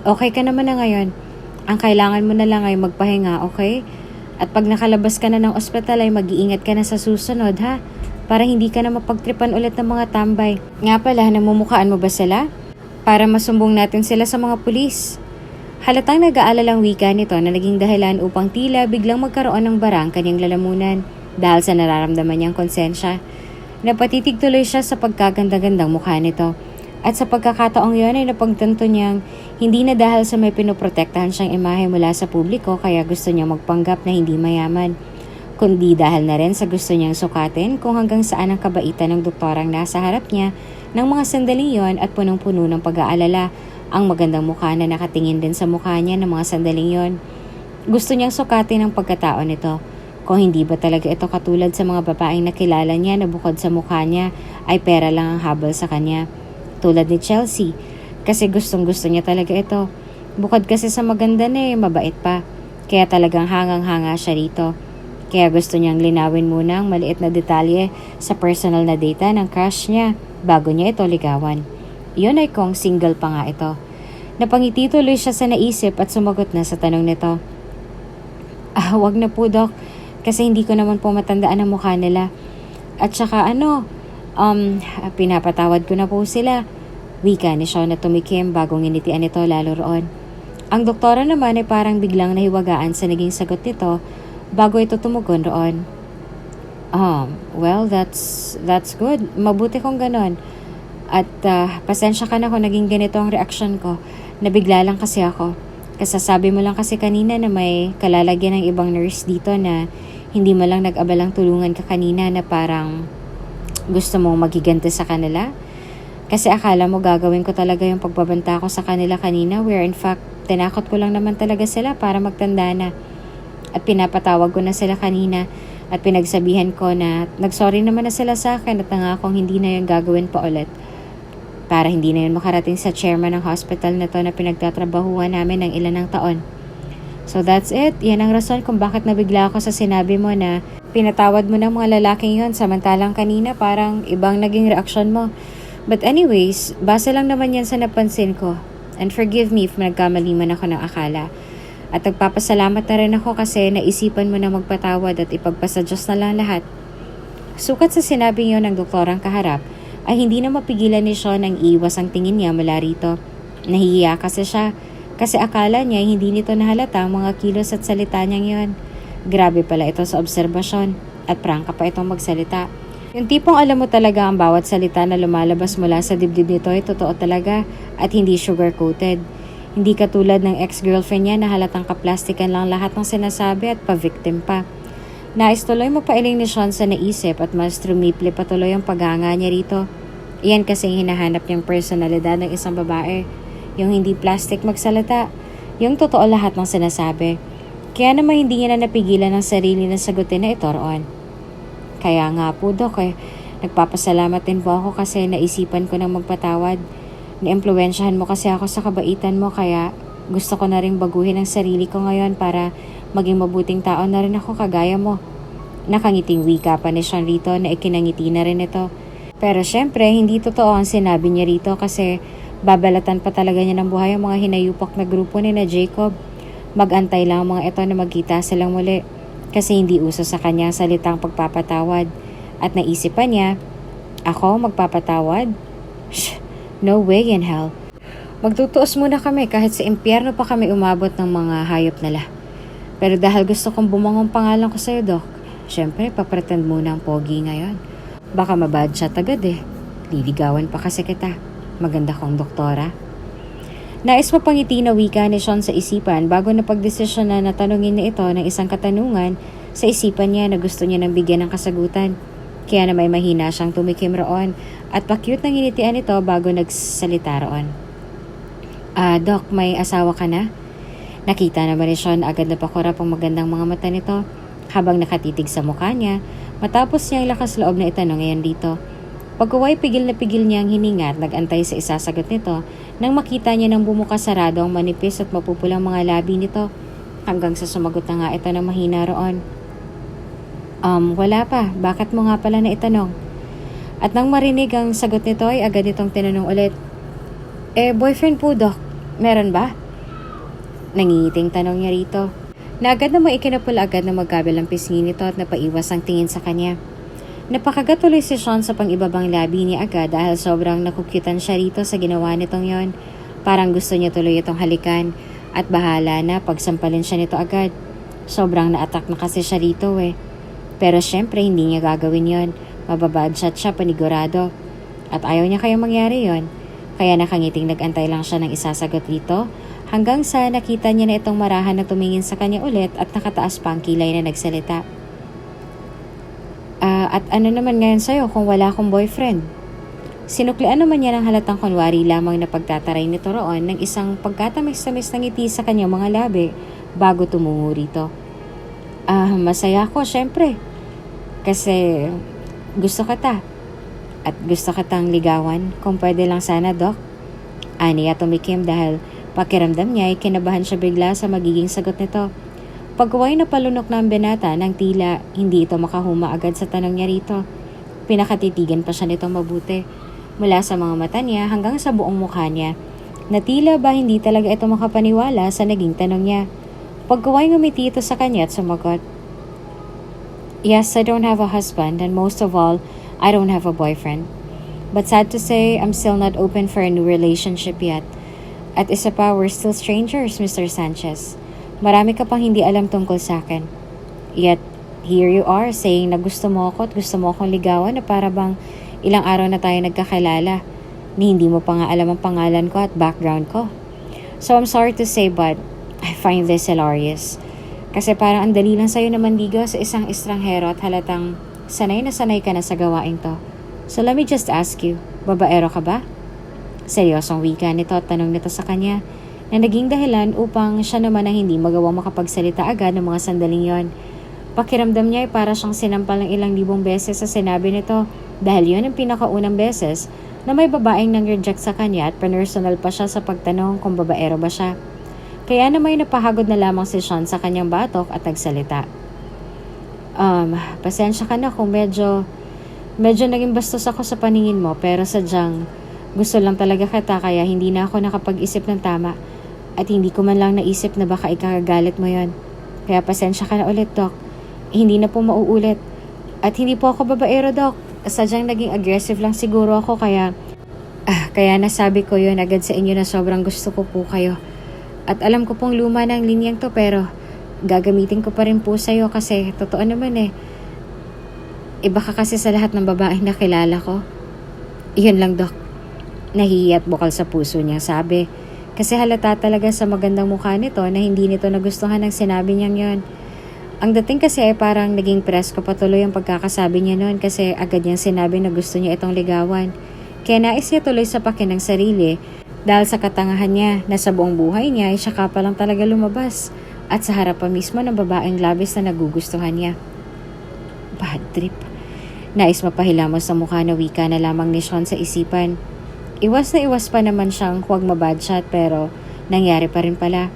okay ka naman na ngayon. Ang kailangan mo na lang ay magpahinga, okay? At pag nakalabas ka na ng ospital ay mag-iingat ka na sa susunod, ha? Para hindi ka na mapagtripan ulit ng mga tambay. Nga pala, namumukhaan mo ba sila? Para masumbong natin sila sa mga pulis. Halatang nag-aalalang wika nito na naging dahilan upang tila biglang magkaroon ng barang kanyang lalamunan dahil sa nararamdaman niyang konsensya. Napatitig tuloy siya sa pagkaganda-gandang mukha nito. At sa pagkakataong yun ay napagtanto niyang hindi na dahil sa may pinoprotektahan siyang imahe mula sa publiko kaya gusto niyang magpanggap na hindi mayaman. Kundi dahil na rin sa gusto niyang sukatin kung hanggang saan ang kabaitan ng doktorang nasa harap niya ng mga sandaling yon at punong-puno ng pag-aalala Ang magandang mukha na nakatingin din sa mukha niya ng mga sandaling yon. Gusto niyang sukatin ang pagkatao nito. Kung hindi ba talaga ito katulad sa mga babaeng nakilala niya na bukod sa mukha niya ay pera lang ang habol sa kanya. Tulad ni Chelsea, kasi gustong gusto niya talaga ito. Bukod kasi sa maganda na mabait pa. Kaya talagang hangang-hanga siya rito. Kaya gusto niyang linawin muna ang maliit na detalye sa personal na data ng crush niya bago niya ito ligawan. Iyon ay kung single pa nga ito. Napangiti tuloy siya sa naisip at sumagot na sa tanong nito. Wag na po, Doc. Kasi hindi ko naman po matandaan ang mukha nila. At saka pinapatawad ko na po sila. Wika ni Sean na tumikim bagong initian nito lalo roon. Ang doktora naman ay parang biglang nahiwagaan sa naging sagot nito bago ito tumugon roon. Well, that's good. Mabuti kung ganon. At pasensya ka na kung naging ganito ang reaksyon ko. Nabigla lang kasi ako. Kasasabi mo lang kasi kanina na may kalalagyan ng ibang nurse dito na hindi mo lang nag-abalang tulungan ka kanina na parang gusto mong magiganti sa kanila. Kasi akala mo gagawin ko talaga yung pagbabanta ko sa kanila kanina where in fact tinakot ko lang naman talaga sila para magtanda na. At pinapatawag ko na sila kanina at pinagsabihan ko na nagsorry naman na sila sa akin at nangakong hindi na yung gagawin pa ulit. Para hindi na yun makarating sa chairman ng hospital na to na pinagtatrabahuhan namin ng ilan ng taon. So that's it. Yan ang rason kung bakit nabigla ako sa sinabi mo na pinatawad mo ng mga lalaking yon samantalang kanina parang ibang naging reaksyon mo. But anyways, base lang naman yan sa napansin ko. And forgive me if nagkamali man ako ng akala. At nagpapasalamat na rin ako kasi naisipan mo na magpatawad at ipagpasa Diyos na lang lahat. Sukat sa sinabi yon ng doktorang kaharap, ay hindi na mapigilan ni Sean ang iwas ang tingin niya mula rito. Nahihiya kasi siya kasi akala niya hindi nito nahalata ang mga kilos at salita niyang yon. Grabe pala ito sa obserbasyon at prangka pa itong magsalita. Yung tipong alam mo talaga ang bawat salita na lumalabas mula sa dibdib nito ay totoo talaga at hindi sugar-coated. Hindi katulad ng ex-girlfriend niya na halatang kaplastikan lang lahat ng sinasabi at pa-victim pa. Nais tuloy mapailing ni Sean sa naisip at mas trumipli pa tuloy ang paghanga niya rito. Iyan kasi hinahanap niyang personalidad ng isang babae. Yung hindi plastic magsalita. Yung totoo lahat ng sinasabi. Kaya naman hindi niya na napigilan ang sarili na sagutin na ito roon. Kaya nga po, Dok, nagpapasalamat din po ako kasi naisipan ko nang magpatawad. Naimpluwensyahan mo kasi ako sa kabaitan mo kaya gusto ko na rin baguhin ang sarili ko ngayon para maging mabuting tao na rin ako kagaya mo. Nakangiting wika pa ni Sean rito na ikinangiti na rin ito. Pero syempre, hindi totoo ang sinabi niya rito kasi babalatan pa talaga niya ng buhay ang mga hinayupak na grupo ni na Jacob. Mag-antay lang ang mga ito na magkita silang muli kasi hindi uso sa kanya ang salitang pagpapatawad. At naisip pa niya, ako magpapatawad? No way in hell. Magtutuos muna kami kahit sa impyerno pa kami umabot ng mga hayop nila. Pero dahil gusto kong bumangong pangalan ko sa'yo, Doc, syempre papretend muna ang pogi ngayon. Baka mabad siya agad Liligawan pa kasi kita. Maganda kong doktora. Nais mapangiti na wika ni Sean sa isipan bago napagdesisyon na natanungin na ito ng isang katanungan sa isipan niya na gusto niya nang bigyan ng kasagutan. Kaya na may mahina siyang tumikim roon at pa-cute nang initian ito bago nagsalita roon. Doc, may asawa ka na? Nakita naman ni Sean agad na pakurap ang magandang mga mata nito habang nakatitig sa mukha niya matapos niyang lakas loob na itanong ngayon dito. Pagkaway pigil na pigil niya ang hininga at nag-antay sa isasagot nito nang makita niya ng bumukas sarado ang manipis at mapupulang mga labi nito hanggang sa sumagot na nga ito na mahina roon. Wala pa. Bakit mo nga pala na itanong? At nang marinig ang sagot nito ay agad itong tinanong ulit. Boyfriend po, Doc. Meron ba? Nangingiting tanong niya rito. Na agad namang ikinapul agad na magkabilang pisngi nito at napaiwas ang tingin sa kanya. Napakagat tuloy si Sean sa pang-ibabang labi niya agad dahil sobrang nakukyutan siya rito sa ginawa nitong yon. Parang gusto niya tuloy itong halikan at bahala na pagsampalin siya nito agad. Sobrang na-attack na kasi siya rito Pero syempre hindi niya gagawin yon. Mababad shot siya panigurado. At ayaw niya kayang mangyari yon. Kaya nakangiting nag-antay lang siya ng isasagot rito hanggang sa nakita niya na itong marahan na tumingin sa kanya ulit at nakataas pa ang kilay na nagsalita. At ano naman ngayon sa'yo kung wala akong boyfriend? Sinuklian naman niya ng halatang kunwari lamang na pagtataray nito roon ng isang pagkatamis-tamis ng ngiti sa kanyang mga labi bago tumungo rito. Masaya ako syempre. Kasi gusto kita. At gusto kitang ligawan kung pwede lang sana, Doc. Aniya tumikim dahil pakiramdam niya ay kinabahan siya bigla sa magiging sagot nito. Pagkaway na palunok ng binata nang tila hindi ito makahuma agad sa tanong niya rito. Pinakatitigan pa siya nito mabuti. Mula sa mga mata niya hanggang sa buong mukha niya. Na tila ba hindi talaga ito makapaniwala sa naging tanong niya. Pagkaway ngumiti ito sa kanya at sumagot. Yes, I don't have a husband and most of all, I don't have a boyfriend. But sad to say, I'm still not open for a new relationship yet. At isa pa, we're still strangers, Mr. Sanchez. Marami ka pang hindi alam tungkol sa akin. Yet, here you are saying na gusto mo ako at gusto mo akong ligawan na para bang ilang araw na tayo nagkakilala ni hindi mo pa nga alam ang pangalan ko at background ko. So I'm sorry to say but I find this hilarious. Kasi parang ang dali lang sa'yo na mandigo sa isang estranghero at halatang sanay na sanay ka na sa gawain to. So let me just ask you, babaero ka ba? Seryosong wika nito at tanong nito sa kanya na naging dahilan upang siya naman ang hindi magawang makapagsalita agad ng mga sandaling yon. Pakiramdam niya ay para siyang sinampal ng ilang libong beses sa sinabi nito dahil yun ang pinakaunang beses na may babaeng nang-reject sa kanya at personal pa siya sa pagtanong kung babaero ba siya. Kaya na may napahagod na lamang si Sean sa kanyang batok at nagsalita. Pasensya ka na kung medyo naging bastos ako sa paningin mo pero sadyang gusto lang talaga kita kaya hindi na ako nakapag-isip ng tama at hindi ko man lang naisip na baka ikakagalit mo yon. Kaya pasensya ka na ulit, Doc. Hindi na po mauulit. At hindi po ako babaero, Doc. Sadyang naging aggressive lang siguro ako kaya nasabi ko yun agad sa inyo na sobrang gusto ko po kayo. At alam ko pong luma ng linyang to pero gagamitin ko pa rin po sa'yo kasi totoo naman iba ka kasi sa lahat ng babaeng nakilala ko. Iyon lang, Doc. Nahihiya at bukal sa puso niyang sabi. Kasi halata talaga sa magandang mukha nito na hindi nito nagustuhan ang sinabi niyang yon. Ang dating kasi ay parang naging presko patuloy ang pagkakasabi niya noon kasi agad niyang sinabi na gusto niya itong ligawan. Kaya nais niya tuloy sa pakin ng sarili dahil sa katangahan niya na sa buong buhay niya ay siya ka pa lang talaga lumabas at sa harap pa mismo ng babaeng labis na nagugustuhan niya. Bad trip. Nais mapahilamos sa mukha na wika na lamang ni Sean sa isipan. Iwas na iwas pa naman siyang huwag mabadshot pero nangyari pa rin pala.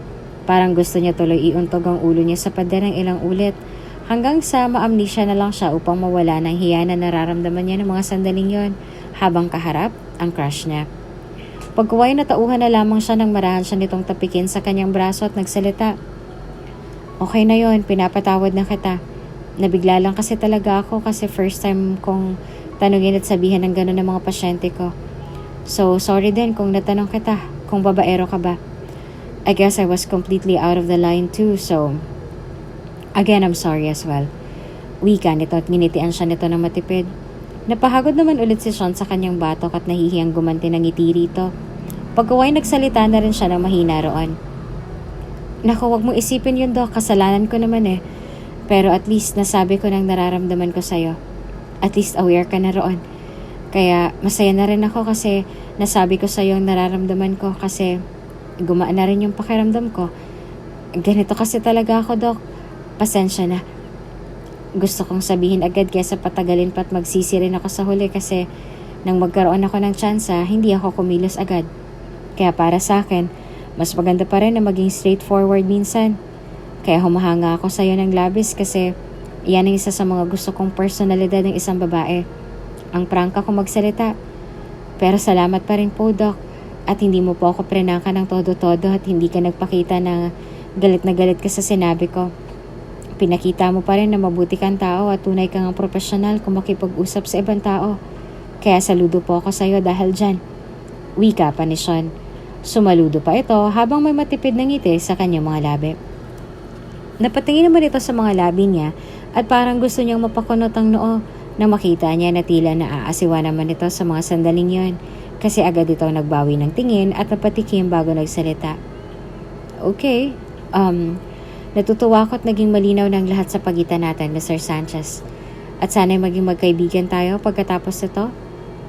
Parang gusto niya tuloy iuntog ang ulo niya sa pader ng ilang ulit hanggang sa ma-amnesia na lang siya upang mawala ng hiya na nararamdaman niya ng mga sandaling yon habang kaharap ang crush niya. Pagkuway na tauhan na lamang siya nang marahan siya nitong tapikin sa kanyang braso at nagsalita. Okay na yon, pinapatawad na kita. Nabigla lang kasi talaga ako kasi first time kong tanungin at sabihan ng gano'n ng mga pasyente ko. So sorry din kung natanong kita kung babaero ka ba. I guess I was completely out of the line too, so again, I'm sorry as well. Wika nito at nginitian siya nito ng matipid. Napahagod naman ulit si Sean sa kanyang batok at nahihiyang gumanti ng ngiti rito. Pagkaway nagsalita na rin siya ng mahina roon. Naku, wag mong isipin yun, Doc. Kasalanan ko naman Pero at least nasabi ko ng nararamdaman ko sa'yo. At least aware ka na roon. Kaya masaya na rin ako kasi nasabi ko sa'yo ang nararamdaman ko kasi gumaan na rin yung pakiramdam ko. Ganito kasi talaga ako, Doc. Pasensya na. Gusto kong sabihin agad kaysa patagalin pa at magsisi rin ako sa huli kasi nang magkaroon ako ng tsansa, hindi ako kumilos agad. Kaya para sa akin, mas maganda pa rin na maging straightforward minsan. Kaya humahanga ako sa'yo ng labis kasi yan ang isa sa mga gusto kong personalidad ng isang babae. Ang prangka kong magsalita. Pero salamat pa rin po, Doc. At hindi mo po ako prenangka ng todo-todo at hindi ka nagpakita na galit ka sa sinabi ko. Pinakita mo pa rin na mabuti kang tao at tunay kang profesional kung makipag-usap sa ibang tao. Kaya saludo po ako sa iyo dahil dyan. Wika pa ni Sean. Sumaludo pa ito habang may matipid na ngiti sa kanyang mga labi. Napatingin naman ito sa mga labi niya at parang gusto niyang mapakunot ang noo nang makita niya na tila naaasiwa naman ito sa mga sandaling yon. Kasi agad ito nagbawi ng tingin at napatikim bago nagsalita. Okay, natutuwa ko at naging malinaw ng lahat sa pagitan natin, Mr. Sanchez. At sana'y maging magkaibigan tayo pagkatapos nito.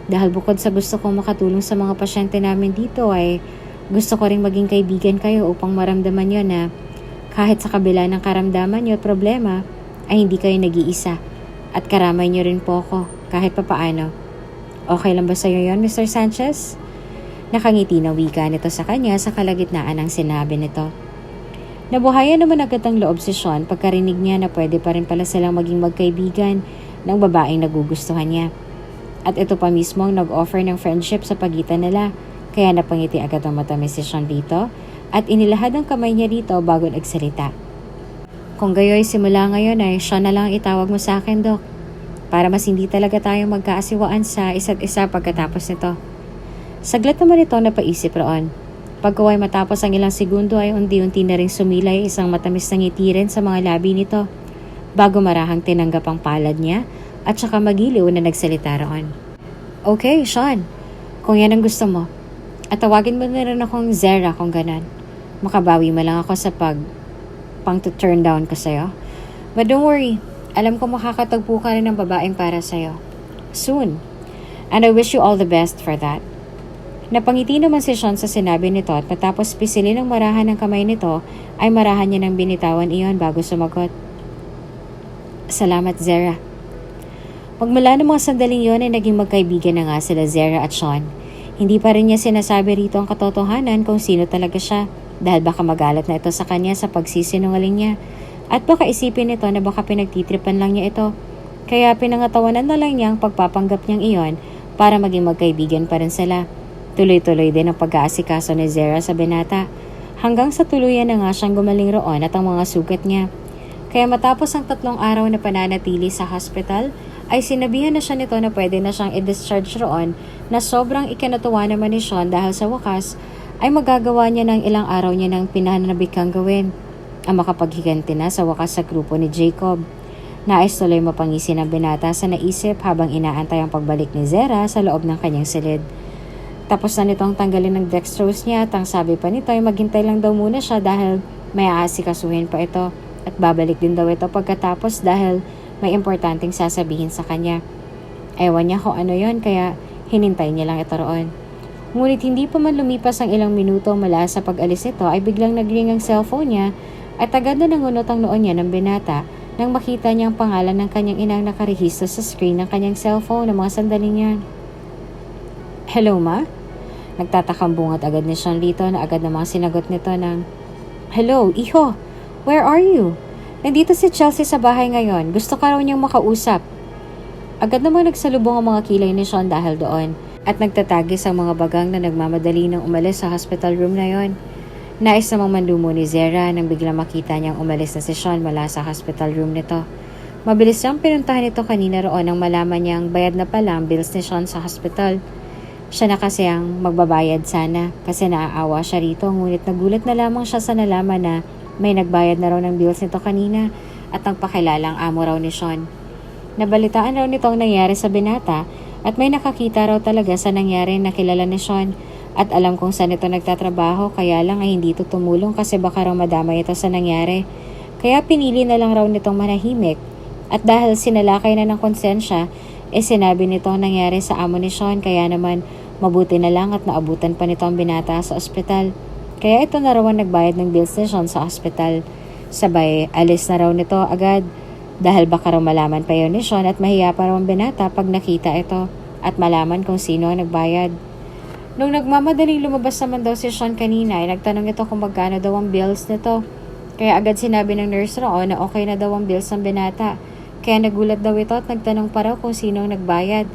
Dahil bukod sa gusto kong makatulong sa mga pasyente namin dito ay gusto ko ring maging kaibigan kayo upang maramdaman nyo na kahit sa kabila ng karamdaman nyo at problema ay hindi kayo nag-iisa at karamay nyo rin po ako kahit papaano. Okay lang ba sa'yo yon, Mr. Sanchez? Nakangiti na wika nito sa kanya sa kalagitnaan ng sinabi nito. Nabuhayan naman agad ang loob si Sean pagkarinig niya na pwede pa rin pala silang maging magkaibigan ng babaeng nagugustuhan niya. At ito pa mismo ang nag-offer ng friendship sa pagitan nila, kaya napangiti agad ang matamis si Sean dito at inilahad ang kamay niya dito bago nagsalita. Kung gayo'y simula ngayon ay Sean na lang itawag mo sa akin, Doc, para mas hindi talaga tayo magkaasiwaan sa isa't isa pagkatapos nito. Saglit naman ito napaisip roon. Pagkaway matapos ang ilang segundo ay unti-unti na rin sumilay isang matamis na ngiti rin sa mga labi nito bago marahang tinanggap ang palad niya at saka magiliw na nagsalita roon. Okay, Sean, kung yan ang gusto mo. At tawagin mo na rin akong Zara kung ganon. Makabawi mo lang ako sa pang-turn down ko sa'yo. But don't worry, alam ko makakatagpo ka rin ng babaeng para sa'yo. Soon. And I wish you all the best for that. Napangiti naman si Sean sa sinabi nito at matapos pisilin ang marahan ng kamay nito ay marahan niya ng binitawan iyon bago sumagot. Salamat, Zara. Magmula ng mga sandaling yon ay naging magkaibigan na nga sila Zara at Sean. Hindi pa rin niya sinasabi rito ang katotohanan kung sino talaga siya dahil baka magalit na ito sa kanya sa pagsisinungaling niya at baka isipin nito na baka pinagtitripan lang niya ito. Kaya pinangatawanan na lang niya ang pagpapanggap niyang iyon para maging magkaibigan pa rin sila. Tuloy-tuloy din ang pag-aasikaso ni Zara sa binata hanggang sa tuluyan na nga siyang gumaling roon at ang mga sugat niya. Kaya matapos ang 3 araw na pananatili sa hospital, ay sinabihan na siya nito na pwede na siyang i-discharge roon na sobrang ikinatuwa naman ni Sean dahil sa wakas ay magagawa niya ng ilang araw niya ng pinanabikang gawin ang makapaghiganti na sa wakas sa grupo ni Jacob. Nais tuloy mapangisin ang binata sa naisip habang inaantay ang pagbalik ni Zara sa loob ng kanyang silid. Tapos na nitong tanggalin ng dextrose niya at ang sabi pa nito ay maghintay lang daw muna siya dahil may aasikasuhin pa ito at babalik din daw ito pagkatapos dahil may importanteng sasabihin sa kanya. Ewan niya kung ano yon kaya hinintay niya lang ito roon. Ngunit hindi pa man lumipas ang ilang minuto mula sa pag-alis nito ay biglang nagring ang cellphone niya at agad na nangunot ang noon niya ng binata nang makita niya ang pangalan ng kanyang inang nakarehistro sa screen ng kanyang cellphone ng mga sandaling yan. Hello, Ma? Nagtatakang bungat agad ni Sean dito na agad namang sinagot nito ng, Hello, Iho! Where are you? Nandito si Chelsea sa bahay ngayon. Gusto ka raw niyang makausap. Agad namang nagsalubong ang mga kilay ni Sean dahil doon at nagtatagis ang mga bagang na nagmamadali ng umalis sa hospital room na yon. Nais namang mandumo ni Zara nang bigla makita niyang umalis na si Sean mula sa hospital room nito. Mabilis siyang pinuntahan ito kanina roon nang malaman niyang bayad na pala ang bills ni Sean sa hospital. Siya na kasi ang magbabayad sana kasi naaawa siya rito ngunit nagulat na lamang siya sa nalaman na may nagbayad na raw ng bills nito kanina at ang pakilalang amo raw ni Sean. Nabalitaan raw nito ang nangyari sa binata at may nakakita raw talaga sa nangyari na kilala ni Sean at alam kung saan ito nagtatrabaho kaya lang ay hindi ito tumulong kasi baka raw madamay ito sa nangyari. Kaya pinili na lang raw nitong manahimik at dahil sinalakay na ng konsensya, sinabi nito ang nangyari sa amo ni Sean kaya naman mabuti na lang at naabutan pa nito ang binata sa ospital. Kaya ito na raw ang nagbayad ng bills ni Sean sa hospital. Sabay, alis na raw nito agad dahil baka raw malaman pa yun ni Sean at mahiya pa raw ang binata pag nakita ito at malaman kung sino ang nagbayad. Nung nagmamadaling lumabas naman daw si Sean kanina ay nagtanong ito kung magkano daw ang bills nito. Kaya agad sinabi ng nurse roon na okay na daw ang bills ng binata. Kaya nagulat daw ito at nagtanong pa raw kung sino ang nagbayad.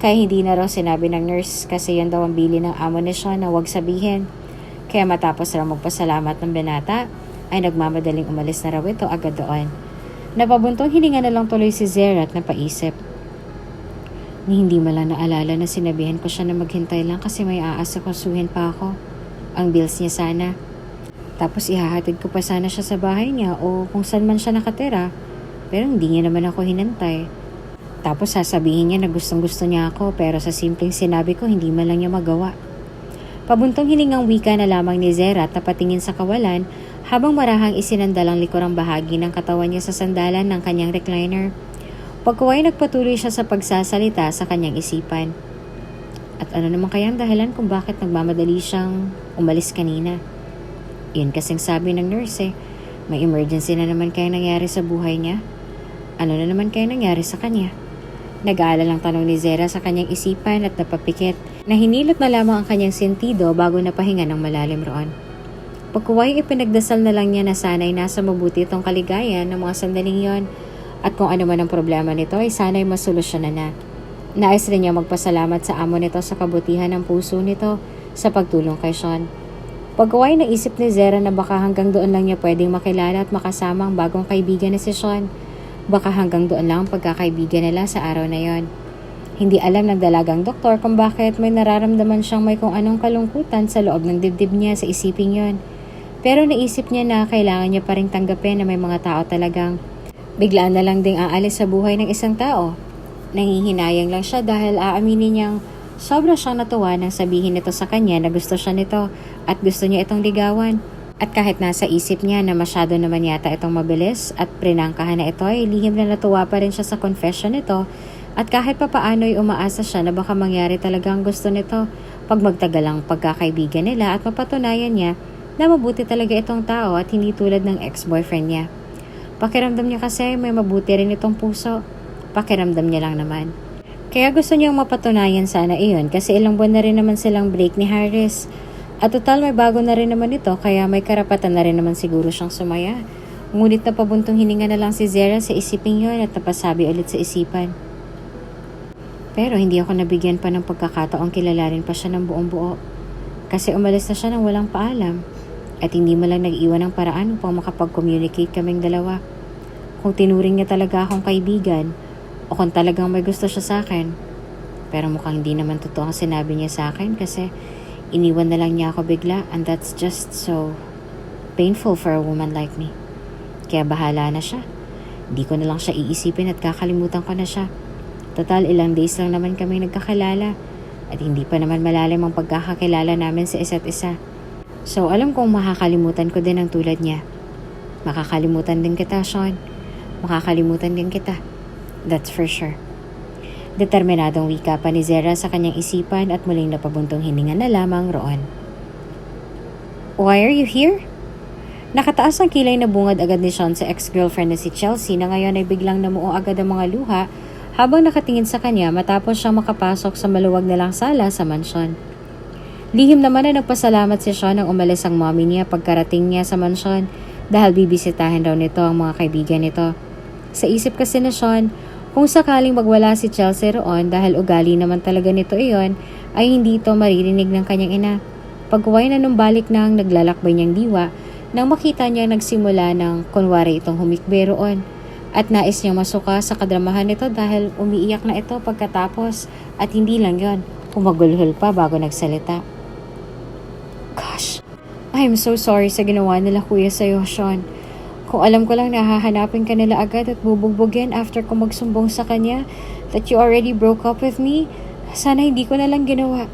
Kaya hindi na raw sinabi ng nurse kasi yan daw ang bili ng amo ni Sean na huwag sabihin. Kaya matapos raw magpasalamat ng binata, ay nagmamadaling umalis na raw ito agad doon. Napabuntong hininga na lang tuloy si Zara at napaisip. Ni hindi mo lang naalala na sinabihan ko siya na maghintay lang kasi may aasikasuhin pa ako. Ang bills niya sana. Tapos ihahatid ko pa sana siya sa bahay niya o kung saan man siya nakatira. Pero hindi niya naman ako hinantay. Tapos sasabihin niya na gustong-gusto niya ako pero sa simpleng sinabi ko hindi man lang niya magawa. Pabuntong hiningang wika na lamang ni Zara at napatingin sa kawalan habang marahang isinandal ang likurang bahagi ng katawan niya sa sandalan ng kanyang recliner. Pagkaway nagpatuloy siya sa pagsasalita sa kanyang isipan. At ano naman kaya ang dahilan kung bakit nagmamadali siyang umalis kanina? Yun kasing sabi ng nurse may emergency na naman kaya nangyari sa buhay niya. Ano na naman kaya nangyari sa kanya? Nag-aalalang tanong ni Zera sa kanyang isipan at napapikit na hinilot na lamang ang kanyang sentido bago napahinga ng malalim roon. Pagkuway ipinagdasal na lang niya na sana'y nasa mabuti itong kaligayan ng mga sandaling yon at kung ano man ang problema nito ay sana'y masolusyonan na. Nais rin niya magpasalamat sa amo nito sa kabutihan ng puso nito sa pagtulong kay Sean. Pagkuway naisip ni Zera na baka hanggang doon lang niya pwedeng makilala at makasama ang bagong kaibigan na si Sean. Baka hanggang doon lang ang pagkakaibigan nila sa araw na yon. Hindi alam ng dalagang doktor kung bakit may nararamdaman siyang may kung anong kalungkutan sa loob ng dibdib niya sa isiping yon. Pero naisip niya na kailangan niya pa rin tanggapin na may mga tao talagang biglaan na lang ding aalis sa buhay ng isang tao. Nangihinayang lang siya dahil aaminin niyang sobra siyang natuwa nang sabihin nito sa kanya na gusto siya nito at gusto niya itong ligawan. At kahit nasa isip niya na masyado naman yata itong mabilis at prinangkahan na ito ay lihim na natuwa pa rin siya sa confession nito at kahit papaano ay umaasa siya na baka mangyari talagang gusto nito pag magtagal ang pagkakaibigan nila at mapatunayan niya na mabuti talaga itong tao at hindi tulad ng ex-boyfriend niya. Pakiramdam niya kasi may mabuti rin itong puso. Pakiramdam niya lang naman. Kaya gusto niyang mapatunayan sana iyon kasi ilang buwan na rin naman silang break ni Harris. At total may bago na rin naman ito kaya may karapatan na rin naman siguro siyang sumaya. Ngunit napabuntong hininga na lang si Zera sa isiping yon at napasabi ulit sa isipan. Pero hindi ako nabigyan pa ng pagkakataong kilalanin pa siya ng buong buo. Kasi umalis na siya ng walang paalam at hindi mo lang nag-iwan ng paraan upang makapag-communicate kaming dalawa. Kung tinuring niya talaga akong kaibigan o kung talagang may gusto siya sa akin. Pero mukhang hindi naman totoo ang sinabi niya sa akin kasi iniwan na lang niya ako bigla and that's just so painful for a woman like me. Kaya bahala na siya. Hindi ko na lang siya iisipin at kakalimutan ko na siya. Total ilang days lang naman kami nagkakilala at hindi pa naman malalim ang pagkakakilala namin sa isa't isa. So alam kong makakalimutan ko din ang tulad niya. Makakalimutan din kita, Sean. Makakalimutan din kita. That's for sure. Determinadong wika pa ni Zera sa kanyang isipan at muling napabuntong hininga na lamang roon. Why are you here? Nakataas ang kilay na bungad agad ni Sean sa ex-girlfriend na si Chelsea na ngayon ay biglang namuo agad ang mga luha habang nakatingin sa kanya matapos siyang makapasok sa maluwag na lang sala sa mansyon. Lihim naman na nagpasalamat si Sean nang umalis ang mommy niya pagkarating niya sa mansyon dahil bibisitahin daw nito ang mga kaibigan nito. Sa isip kasi na Sean, kung sakaling magwala si Chelsea roon dahil ugali naman talaga nito iyon, ay hindi ito maririnig ng kanyang ina. Pagkuway na numbalik na ang naglalakbay niyang diwa nang makita niya nagsimula ng kunwari itong humikbe roon at nais niyang masuka sa kadramahan nito dahil umiiyak na ito pagkatapos at hindi lang yon, humagulhol pa bago nagsalita. Gosh, I am so sorry sa ginawa nila kuya sa'yo, Sean. Kung alam ko lang na hahanapin ka nila agad at bubugbugin after ko magsumbong sa kanya that you already broke up with me, sana hindi ko na lang ginawa.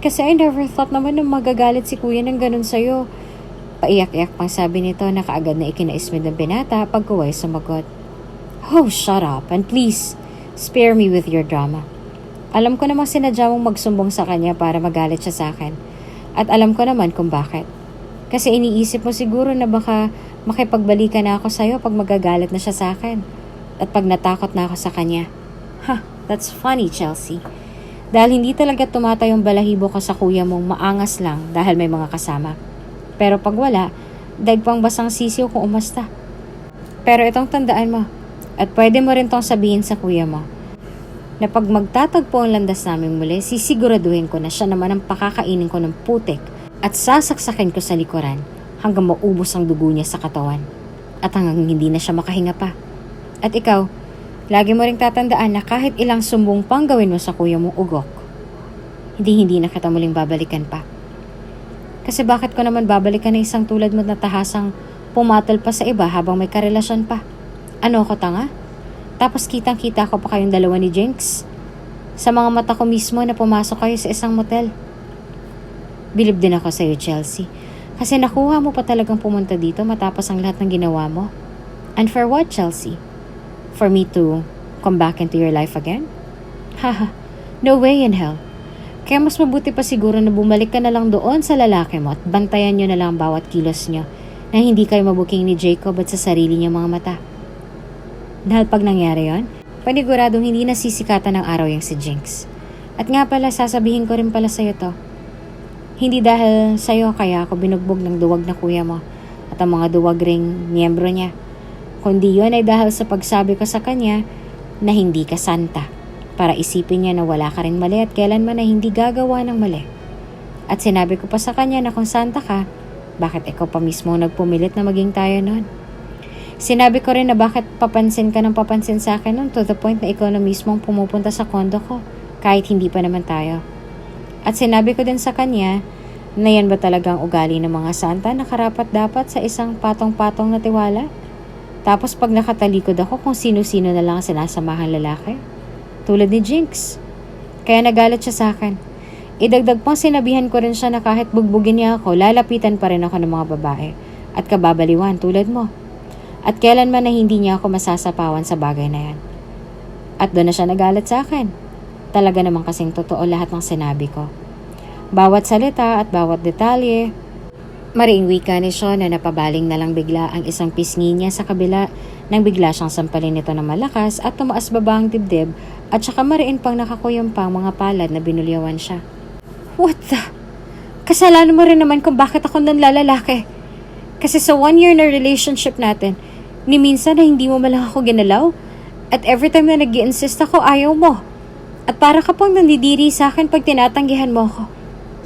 Kasi I never thought naman na magagalit si kuya ng ganun sa'yo. Paiyak-iyak pang sabi nito na kaagad na ikinaismid ng binata pagkuway sumagot. Oh, shut up and please, spare me with your drama. Alam ko namang sinadya mong magsumbong sa kanya para magalit siya sa akin. At alam ko naman kung bakit. Kasi iniisip mo siguro na baka makipagbalikan na ako sa'yo pag magagalit na siya sa akin. At pag natakot na ako sa kanya. That's funny, Chelsea. Dahil hindi talaga tumatay yung balahibo ko sa kuya mong maangas lang dahil may mga kasama. Pero pag wala, daig pang basang sisiw kung umasta. Pero itong tandaan mo, at pwede mo rin tong sabihin sa kuya mo, na pag magtatagpo ang landas namin muli, sisiguraduhin ko na siya naman ang pakakainin ko ng putik at sasaksakin ko sa likuran hanggang maubos ang dugo niya sa katawan at hanggang hindi na siya makahinga pa. At ikaw, lagi mo ring tatandaan na kahit ilang sumbong pang gawin mo sa kuya mong ugok, hindi na kita muling babalikan pa. Kasi bakit ko naman babalikan na isang tulad mo na tahasang pumatol pa sa iba habang may karelasyon pa? Ano ako, tanga? Tapos kitang-kita ko pa kayong dalawa ni Jinx. Sa mga mata ko mismo na pumasok kayo sa isang motel. Bilib din ako sa'yo, Chelsea. Kasi nakuha mo pa talagang pumunta dito matapos ang lahat ng ginawa mo. And for what, Chelsea? For me to come back into your life again? Haha, no way in hell. Kaya mas mabuti pa siguro na bumalik ka na lang doon sa lalaki mo at bantayan nyo na lang bawat kilos nyo na hindi kayo mabuking ni Jacob at sa sarili niyang mga mata. Dahil pag nangyari yon, paniguradong hindi nasisikatan ng araw yung si Jinx. At nga pala, sasabihin ko rin pala sa'yo to. Hindi dahil sa'yo kaya ako binugbog ng duwag na kuya mo at ang mga duwag ring miyembro niya. Kundi yun ay dahil sa pagsabi ko sa kanya na hindi ka santa. Para isipin niya na wala ka rin mali at kailanman na hindi gagawa ng mali. At sinabi ko pa sa kanya na kung santa ka, bakit ikaw pa mismo nagpumilit na maging tayo nun? Sinabi ko rin na bakit papansin ka ng papansin sa akin nun to the point na ikaw na mismo pumupunta sa kondo ko kahit hindi pa naman tayo. At sinabi ko din sa kanya na yan ba talagang ugali ng mga santa na karapat dapat sa isang patong-patong na tiwala? Tapos pag nakatalikod ako kung sino-sino na lang sinasamahan lalaki. Tulad ni Jinx. Kaya nagalit siya sa akin. Idagdag pang sinabihan ko rin siya na kahit bugbugin niya ako, lalapitan pa rin ako ng mga babae at kababaliwan tulad mo. At kailanman na hindi niya ako masasapawan sa bagay na yan. At doon na siya nagalit sa akin. Talaga naman kasing totoo lahat ng sinabi ko. Bawat salita at bawat detalye, mariing wika ni Sean na napabaling na lang bigla ang isang pisngi niya sa kabila nang bigla siyang sampalin nito ng malakas at tumaas baba ang dibdib at saka mariin pang nakakuyong pang mga palad na binulyawan siya. What the? Kasalanan mo rin naman kung bakit ako nanlalalaki. Kasi sa 1 year na relationship natin, ni minsan na hindi mo malang ako ginalaw at every time na nag-i-insist ako ayaw mo. At para ka pang nandidiri sa akin pag tinatanggihan mo ako.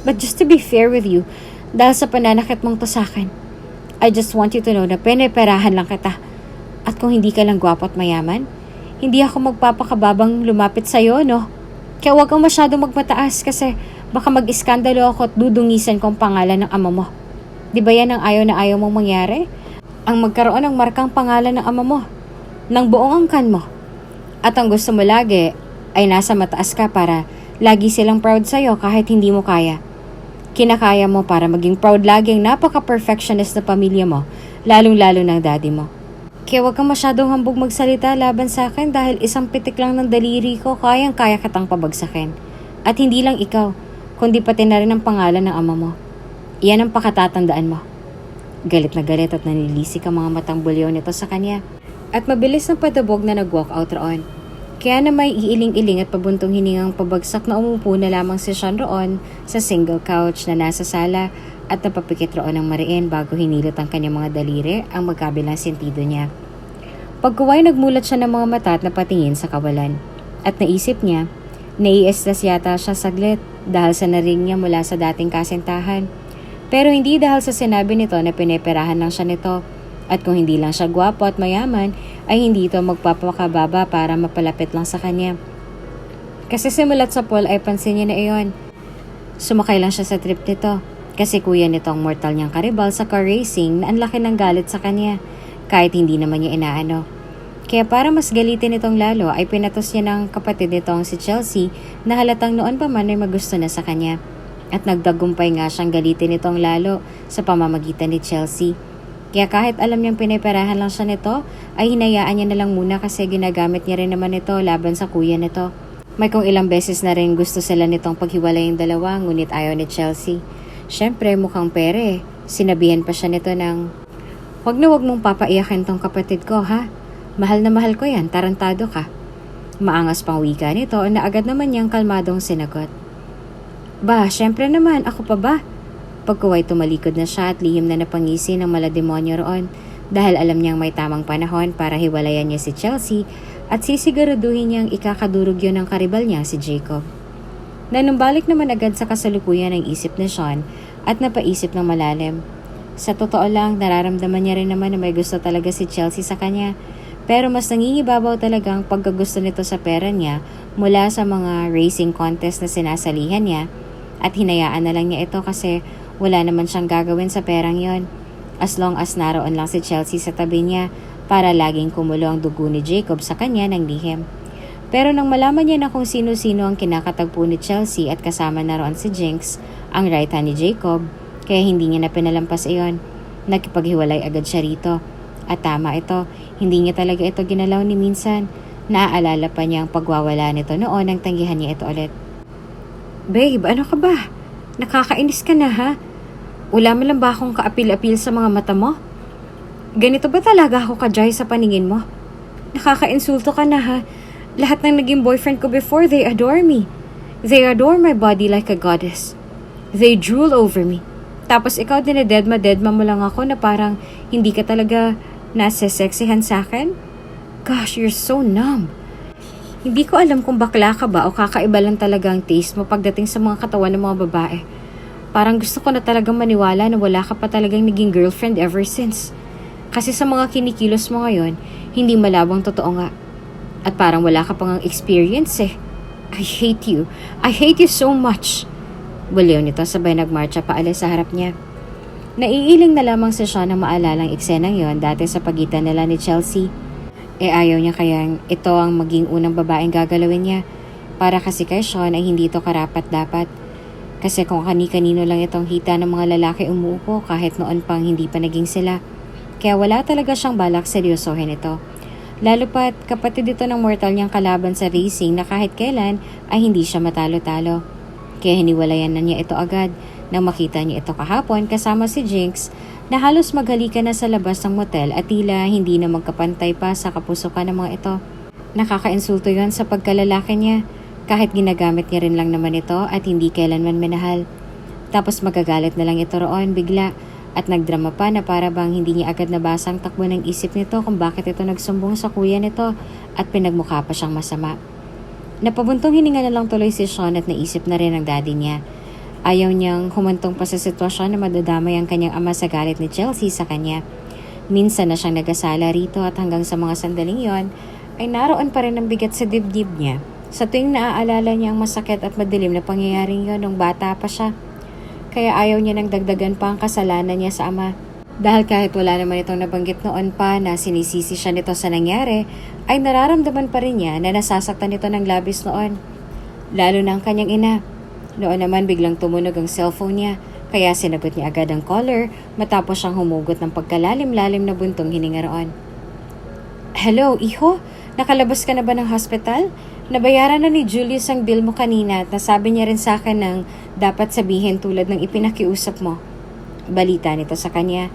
But just to be fair with you, dahil sa pananakit mong to sa akin, I just want you to know na pineperahan lang kita. At kung hindi ka lang gwapo at mayaman, hindi ako magpapakababang lumapit sa'yo, no? Kaya huwag kang masyadong magmataas kasi baka mag-iskandalo ako at dudungisan ko ang pangalan ng ama mo. Di ba yan ang ayaw na ayaw mong mangyari? Ang magkaroon ng markang pangalan ng ama mo, ng buong angkan mo. At ang gusto mo lagi ay nasa mataas ka para lagi silang proud sa'yo kahit hindi mo kaya. Kinakaya mo para maging proud lagi ang napaka-perfectionist na pamilya mo, lalong-lalo ng daddy mo. Kaya huwag kang masyadong hambog magsalita laban sa akin dahil isang pitik lang ng daliri ko kayang-kaya kitang pabagsakin. At hindi lang ikaw, kundi pati na rin ang pangalan ng ama mo. Iyan ang pakatatandaan mo. Galit na galit at nanilisik ang mga matang bulyo nito sa kanya. At mabilis ng padabog na nag-walk out roon. Kaya na may iiling-iling at pabuntong hiningang pabagsak na umupo na lamang si Sean roon sa single couch na nasa sala at napapikit roon ng mariin bago hinilot ang kanyang mga daliri ang magkabilang sentido niya. Pagkuway nagmulat siya ng mga mata at napatingin sa kawalan. At naisip niya, nai-stress yata siya saglit dahil sa naring niya mula sa dating kasintahan. Pero hindi dahil sa sinabi nito na pineperahan lang siya nito. At kung hindi lang siya gwapo at mayaman, ay hindi ito magpapakababa para mapalapit lang sa kanya. Kasi simulat sa pool ay pansin niya na iyon. Sumakay lang siya sa trip nito. Kasi kuya nito ang mortal niyang karibal sa car racing na ang laki ng galit sa kanya. Kahit hindi naman niya inaano. Kaya para mas galitin itong lalo ay pinatos niya ng kapatid nitong si Chelsea na halatang noon pa man ay magusto na sa kanya. At nagdagumpay nga siyang galitin itong lalo sa pamamagitan ni Chelsea. Kaya kahit alam niyang pineperahan lang siya nito, ay hinayaan niya na lang muna kasi ginagamit niya rin naman ito laban sa kuya nito. May kung ilang beses na rin gusto sila nitong paghiwalay yung dalawa, ngunit ayaw ni Chelsea. Siyempre mukhang pere, sinabihan pa siya nito ng, "Wag na wag mong papaiyakin tong kapatid ko ha, mahal na mahal ko yan, tarantado ka." Maangas pang wika nito na agad naman niyang kalmadong sinagot. "Ba, siyempre naman, ako pa ba?" Pagkuway tumalikod na siya at lihim na napangisi ng malademonyo roon dahil alam niyang may tamang panahon para hiwalayan niya si Chelsea at sisiguraduhin niyang ikakadurog yun ng karibal niya si Jacob. Nanumbalik naman agad sa kasalukuyan ng isip ni Sean at napaisip ng malalim. Sa totoo lang, nararamdaman niya rin naman na may gusto talaga si Chelsea sa kanya, pero mas nangingibabaw talagang pagkagusto nito sa pera niya mula sa mga racing contest na sinasalihan niya at hinayaan na lang niya ito kasi wala naman siyang gagawin sa perang yon. As long as naroon lang si Chelsea sa tabi niya para laging kumulo ang dugo ni Jacob sa kanya ng lihim. Pero nang malaman niya na kung sino-sino ang kinakatagpo ni Chelsea at kasama na roon si Jinx, ang right hand ni Jacob, kaya hindi niya na pinalampas iyon. Nakipaghiwalay agad siya rito. At tama ito, hindi niya talaga ito ginalaw ni minsan. Naaalala pa niya ang pagwawala nito noon nang tanggihan niya ito ulit. Babe, ano ka ba? Nakakainis ka na ha? Wala mo lang ba akong kaapil-apil sa mga mata mo? Ganito ba talaga ako ka-Jai sa paningin mo? Nakakainsulto ka na ha? Lahat ng naging boyfriend ko before, they adore me. They adore my body like a goddess. They drool over me. Tapos ikaw dinededma-dedma mo lang ako na parang hindi ka talaga nasa-sexihan sa akin? Gosh, you're so numb. Hindi ko alam kung bakla ka ba o kakaiba lang talaga ang taste mo pagdating sa mga katawan ng mga babae. Parang gusto ko na talagang maniwala na wala ka pa talagang naging girlfriend ever since. Kasi sa mga kinikilos mo ngayon, hindi malabang totoo nga. At parang wala ka pang experience eh. I hate you. I hate you so much. Buliw nito sabay nagmarcha paalis sa harap niya. Naiiling na lamang si Sean na maalalang eksenang yon dati sa pagitan nila ni Chelsea. Ayaw niya kayang ito ang maging unang babaeng gagalawin niya. Para kasi kay Sean ay hindi ito karapat-dapat. Kasi kung kani-kanino lang itong hita ng mga lalaki umuupo kahit noon pang hindi pa naging sila. Kaya wala talaga siyang balak seryosohin ito. Lalo pat kapatid ito ng mortal niyang kalaban sa racing na kahit kailan ay hindi siya matalo-talo. Kaya hiniwalayan na niya ito agad nang makita niya ito kahapon kasama si Jinx na halos maghalikan na sa labas ng motel at tila hindi na magkapantay pa sa kapusukan ng mga ito. Nakakainsulto yon sa pagkalalaki niya kahit ginagamit niya rin lang naman ito at hindi kailanman minahal. Tapos magagalit na lang ito roon bigla at nagdrama pa na para bang hindi niya agad nabasa ang takbo ng isip nito kung bakit ito nagsumbong sa kuya nito at pinagmukha pa siyang masama. Napabuntong hininga na lang tuloy si Sean at naisip na rin ang daddy niya. Ayaw niyang humantong pa sa sitwasyon na madadamay ang kanyang ama sa galit ni Chelsea sa kanya. Minsan na siyang nagasala rito at hanggang sa mga sandaling yon ay naroon pa rin ang bigat sa dibdib niya. Sa tuwing naaalala niya ang masakit at madilim na pangyayaring yon nung bata pa siya. Kaya ayaw niya nang dagdagan pa ang kasalanan niya sa ama. Dahil kahit wala naman itong nabanggit noon pa na sinisisi siya nito sa nangyari, ay nararamdaman pa rin niya na nasasaktan ito ng labis noon. Lalo na ang kanyang ina. Noon naman biglang tumunog ang cellphone niya, kaya sinagot niya agad ang caller matapos siyang humugot ng pagkalalim-lalim na buntong hininga roon. Hello, iho? Nakalabas ka na ba ng hospital? Nabayaran na ni Julius ang bill mo kanina at nasabi niya rin sa akin ng dapat sabihin tulad ng ipinakiusap mo. Balita nito sa kanya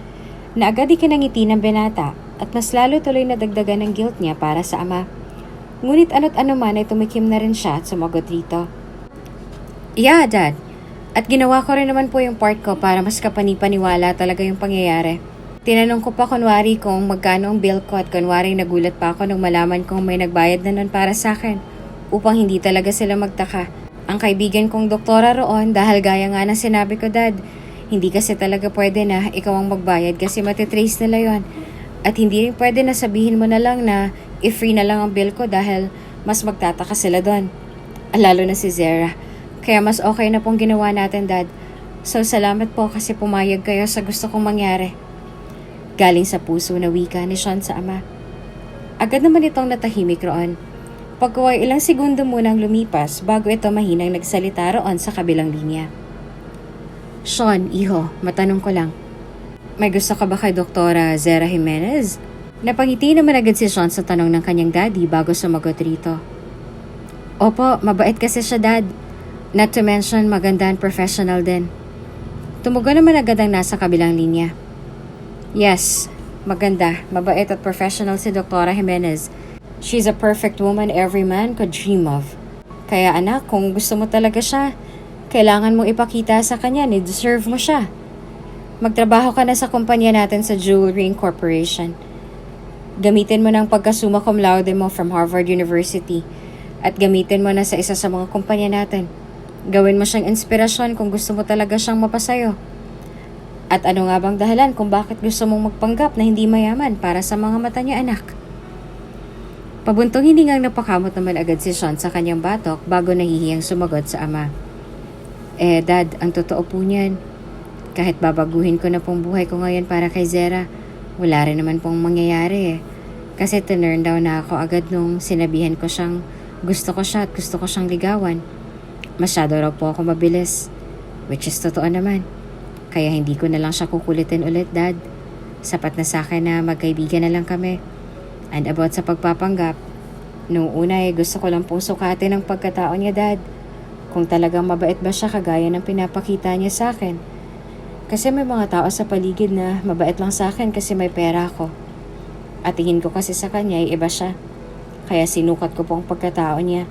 na agad ikinangiti ng binata at mas lalo tuloy na dagdagan ng guilt niya para sa ama. Ngunit ano't ano man ay tumikim na rin siya at sumagot rito. Yeah, Dad. At ginawa ko rin naman po yung part ko para mas kapanipaniwala talaga yung pangyayari. Tinanong ko pa kunwari kung magkano ang bill ko at kunwari nagulat pa ako nung malaman kong may nagbayad na nun para sa akin upang hindi talaga sila magtaka. Ang kaibigan kong doktora roon dahil gaya nga ng sinabi ko, Dad, hindi kasi talaga pwede na ikaw ang magbayad kasi matitrace nila yon. At hindi rin pwede na sabihin mo na lang na i-free na lang ang bill ko dahil mas magtataka sila doon. Lalo na si Zara. Kaya mas okay na pong ginawa natin, Dad. So salamat po kasi pumayag kayo sa gusto kong mangyari. Galing sa puso na wika ni Sean sa ama. Agad naman itong natahimik roon. Pagkaway ilang segundo munang lumipas bago ito mahinang nagsalita roon sa kabilang linya. Sean, iho, matanong ko lang. May gusto ka ba kay Doktora Zara Jimenez? Napangiti naman agad si Sean sa tanong ng kanyang daddy bago sumagot rito. Opo, mabait kasi siya, Dad. Not to mention, maganda and professional din. Tumugon naman agad ang nasa kabilang linya. Yes, maganda, mabait at professional si Doktora Jimenez. She's a perfect woman every man could dream of. Kaya anak, kung gusto mo talaga siya, kailangan mong ipakita sa kanya ni deserve mo siya. Magtrabaho ka na sa kumpanya natin sa Jewelry Incorporation. Gamitin mo ng pagkasumma cum laude mo from Harvard University at gamitin mo na sa isa sa mga kumpanya natin. Gawin mo siyang inspirasyon kung gusto mo talaga siyang mapasayo. At ano nga bang dahilan kung bakit gusto mong magpanggap na hindi mayaman para sa mga mata niya, anak? Pabuntong hiningang napakamot naman agad si Sean sa kanyang batok bago nahihiyang sumagot sa ama. Dad, ang totoo po niyan. Kahit babaguhin ko na pong buhay ko ngayon para kay Zara, wala rin naman pong mangyayari eh. Kasi tinurn down na ako agad nung sinabihan ko siyang gusto ko siya at gusto ko siyang ligawan. Masyado raw po ako mabilis, which is totoo naman. Kaya hindi ko na lang siya kukulitin ulit, Dad. Sapat na sa akin na magkaibigan na lang kami. And about sa pagpapanggap, noong una gusto ko lang pong sukatin ang pagkatao niya, Dad. Kung talagang mabait ba siya kagaya ng pinapakita niya sa akin. Kasi may mga tao sa paligid na mabait lang sa akin kasi may pera ako. At tingin ko kasi sa kanya ay iba siya. Kaya sinukat ko po ang pagkatao niya.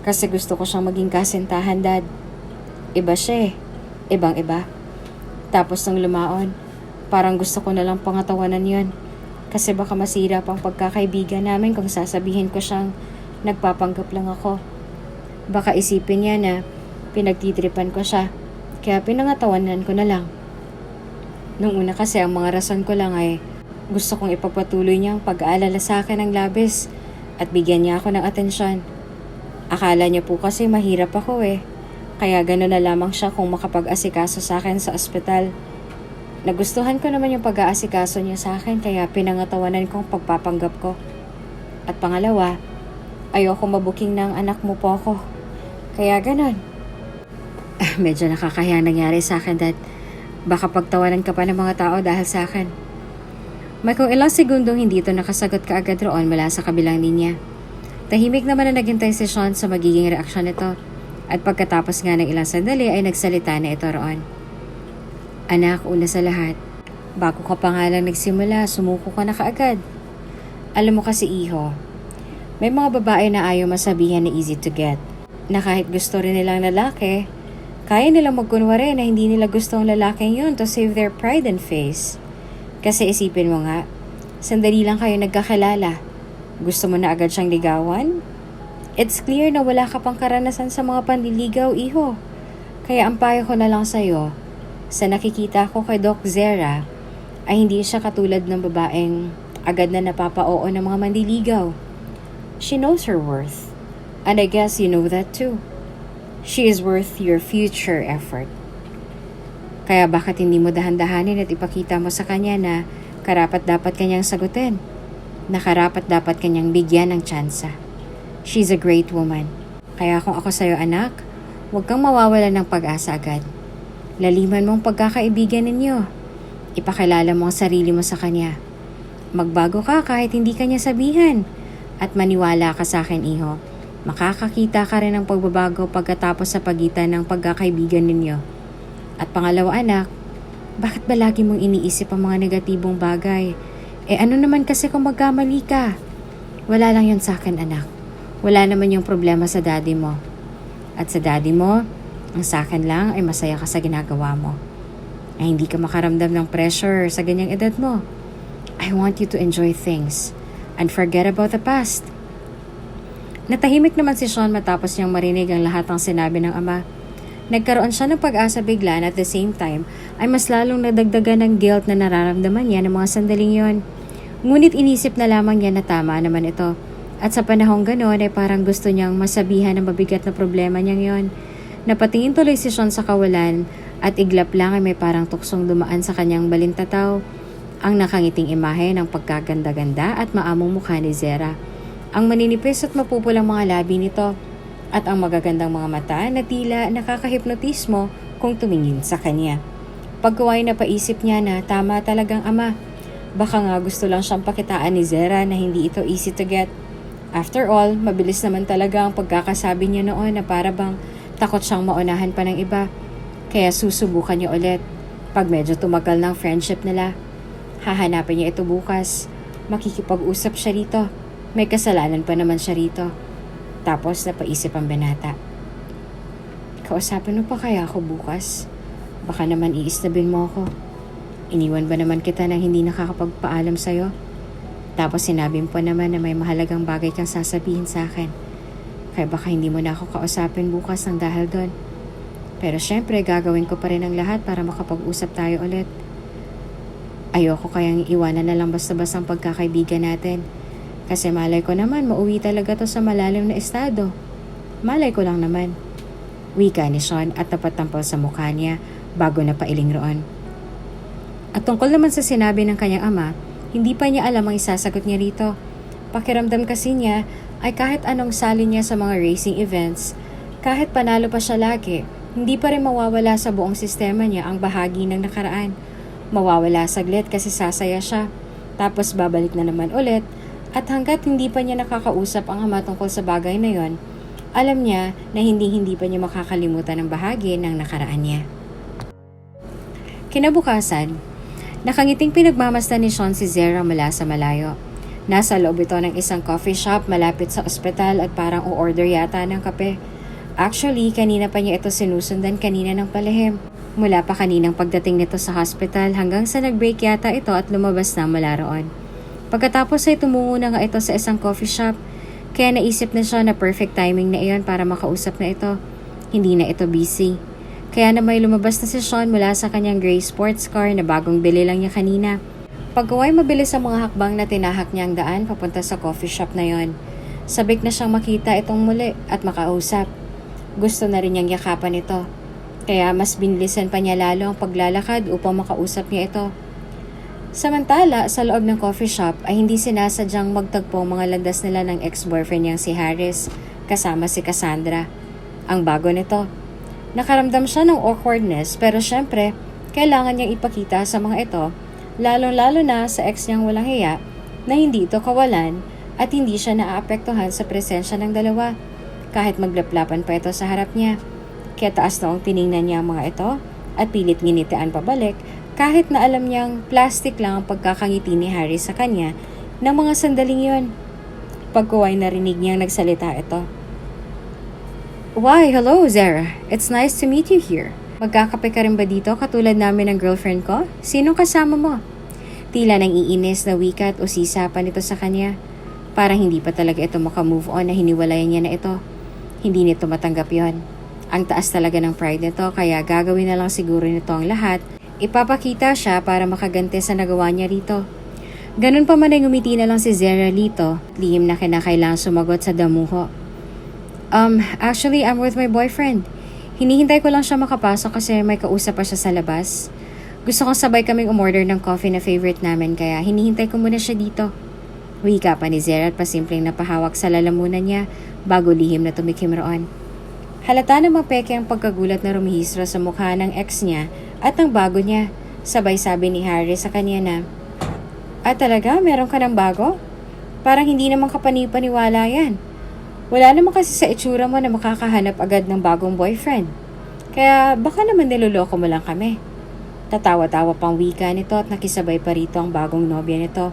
Kasi gusto ko siyang maging kasintahan, Dad. Iba siya eh. Ibang-iba. Tapos nung lumaon, parang gusto ko na lang pangatawanan yun. Kasi baka masira pang pagkakaibigan namin kung sasabihin ko siyang nagpapanggap lang ako. Baka isipin niya na pinagtitripan ko siya. Kaya pinangatawanan ko na lang. Nung una kasi ang mga rason ko lang ay gusto kong ipagpatuloy niya ang pag-aalala sa akin ng labis at bigyan niya ako ng atensyon. Akala niya po kasi mahirap ako eh. Kaya gano'n na lamang siya kung makapag-asikaso sa akin sa ospital. Nagustuhan ko naman yung pag-aasikaso niya sa akin kaya pinangatawanan kong pagpapanggap ko. At pangalawa, ayoko mabuking ng anak mo po ako. Kaya gano'n. Medyo nakakahiyang nangyari sa akin, Dad. Baka pagtawanan ka pa ng mga tao dahil sa akin. May kung ilang segundong hindi ito nakasagot ka agad roon mula sa kabilang linya. Tahimik naman na naghintay si Sean sa magiging reaksyon nito. At pagkatapos nga ng ilang sandali ay nagsalita na ito roon. Anak, una sa lahat, bago ka pa nga lang nagsimula, sumuko ka na kaagad. Alam mo kasi iho, may mga babae na ayaw masabihan na easy to get. Na kahit gusto rin nilang lalaki, kaya nilang magkunwari na hindi nila gusto ang lalaking yun to save their pride and face. Kasi isipin mo nga, sandali lang kayo nagkakilala. Gusto mo na agad siyang ligawan? It's clear na wala ka pang karanasan sa mga panliligaw, iho. Kaya ang payo ko na lang sa'yo, sa nakikita ko kay Doc Zera, ay hindi siya katulad ng babaeng agad na napapa-oo ng mga manliligaw. She knows her worth. And I guess you know that too. She is worth your future effort. Kaya bakit hindi mo dahan-dahanin at ipakita mo sa kanya na karapat-dapat kanyang sagutin, na karapat-dapat kanyang bigyan ng tsansa. She's a great woman. Kaya kung ako sa'yo, anak, huwag kang mawawalan ng pag-asa agad. Laliman mo ang pagkakaibigan ninyo. Ipakilala mo ang sarili mo sa kanya. Magbago ka kahit hindi kanya sabihan. At maniwala ka sa akin, iho. Makakakita ka rin ng pagbabago pagkatapos sa pagitan ng pagkakaibigan ninyo. At pangalawa, anak, bakit ba lagi mong iniisip ang mga negatibong bagay? Ano naman kasi kung magkamali ka? Wala lang yun sa akin, anak. Wala naman yung problema sa daddy mo. At sa daddy mo, ang sa akin lang ay masaya ka sa ginagawa mo. Ay hindi ka makaramdam ng pressure sa ganyang edad mo. I want you to enjoy things and forget about the past. Natahimik naman si Sean matapos niyang marinig ang lahat ng sinabi ng ama. Nagkaroon siya ng pag-asa bigla at at the same time ay mas lalong nadagdagan ng guilt na nararamdaman niya ng mga sandaling yon. Ngunit inisip na lamang niya na tama naman ito. At sa panahong ganoon ay parang gusto niyang masabihan ang mabigat na problema niyang yon. Napatingin tuloy si Sean sa kawalan at iglap lang ay may parang tuksong dumaan sa kanyang balintataw. Ang nakangiting imahe ng pagkaganda-ganda at maamong mukha ni Zera. Ang maninipis at mapupulang mga labi nito at ang magagandang mga mata na tila nakakahipnotismo kung tumingin sa kanya. Pagkaway na paisip niya na tama talagang ama. Baka nga gusto lang siyang pakitaan ni Zera na hindi ito easy to get. After all, mabilis naman talaga ang pagkakasabi niya noon na para bang takot siyang maunahan pa ng iba. Kaya susubukan niya ulit. Pag medyo tumagal ng friendship nila, hahanapin niya ito bukas. Makikipag-usap siya rito. May kasalanan pa naman siya rito. Tapos napaisip ang binata. Kausapin mo pa kaya ako bukas? Baka naman iisnabin mo ako. Iniwan ba naman kita nang hindi nakakapagpaalam sa'yo? Tapos sinabi mo pa naman na may mahalagang bagay kang sasabihin sa akin. Kaya baka hindi mo na ako kausapin bukas ng dahil doon. Pero syempre gagawin ko pa rin ang lahat para makapag-usap tayo ulit. Ayoko kayang iwanan na lang basta-basta ang pagkakaibigan natin. Kasi malay ko naman mauwi talaga to sa malalim na estado. Malay ko lang naman. Wika ni Sean at napatampal sa mukha niya bago na pailing roon. At tungkol naman sa sinabi ng kanyang ama, hindi pa niya alam ang isasagot niya rito. Pakiramdam kasi niya ay kahit anong sali niya sa mga racing events, kahit panalo pa siya lagi, hindi pa rin mawawala sa buong sistema niya ang bahagi ng nakaraan. Mawawala saglit kasi sasaya siya. Tapos babalik na naman ulit. At hanggat hindi pa niya nakakausap ang ama tungkol sa bagay na yon, Alam niya na hindi pa niya makakalimutan ang bahagi ng nakaraan niya. Kinabukasan, nakangiting pinagmamasdan ni Sean si Zara mula sa malayo. Nasa loob ito ng isang coffee shop malapit sa ospital at parang o-order yata ng kape. Actually, kanina pa niya ito sinusundan kanina ng palihim. Mula pa kaninang pagdating nito sa hospital hanggang sa nag-break yata ito at lumabas na mula roon. Pagkatapos ay tumungo na nga ito sa isang coffee shop, kaya naisip na siya na perfect timing na iyon para makausap na ito. Hindi na ito busy. Kaya na may lumabas na si Sean mula sa kanyang gray sports car na bagong bili lang niya kanina. Pagkaway mabilis ang mga hakbang na tinahak niya ang daan papunta sa coffee shop na yon. Sabik na siyang makita itong muli at makausap. Gusto na rin niyang yakapan ito. Kaya mas binilisan pa niya lalo ang paglalakad upang makausap niya ito. Samantala, sa loob ng coffee shop ay hindi sinasadyang magtagpo ang mga landas nila ng ex-boyfriend niyang si Harris kasama si Cassandra. Ang bago nito. Nakaramdam siya ng awkwardness pero syempre, kailangan niyang ipakita sa mga ito, lalong-lalo na sa ex niyang walang hiya, na hindi ito kawalan at hindi siya naaapektuhan sa presensya ng dalawa kahit maglaplapan pa ito sa harap niya. Kaya taas noong tiningnan niya ang mga ito at pilit nginitian pabalik kahit na alam niyang plastic lang ang pagkakangiti ni Harry sa kanya ng mga sandaling yon. Pagkuway narinig niyang nagsalita ito. Why, hello Zara. It's nice to meet you here. Magkakape ka rin ba dito katulad namin ng girlfriend ko? Sinong kasama mo? Tila nang iinis na wika at usisapan ito sa kanya. Parang hindi pa talaga ito makamove on na hiniwalayan niya na ito. Hindi nito matanggap yon. Ang taas talaga ng pride nito kaya gagawin na lang siguro nito ang lahat. Ipapakita siya para makaganti sa nagawa niya rito. Ganun pa man ay ngumiti na lang si Zara Lito. Lihim na kinakailangan sumagot sa damuho. Actually, I'm with my boyfriend. Hinihintay ko lang siya makapasok kasi may kausap pa siya sa labas. Gusto kong sabay kaming umorder ng coffee na favorite namin kaya hinihintay ko muna siya dito. Wika pa ni Zara at pasimpleng napahawak sa lalamunan niya bago lihim na tumikim roon. Halata namang peke ang pagkagulat na rumihistro sa mukha ng ex niya at ng bago niya. Sabay sabi ni Harry sa kanya na, talaga? Meron ka ng bago? Parang hindi naman kapani-paniwala yan. Wala naman kasi sa itsura mo na makakahanap agad ng bagong boyfriend. Kaya baka naman niloloko mo lang kami. Tatawa-tawa pang wika nito at nakisabay pa rito ang bagong nobya nito.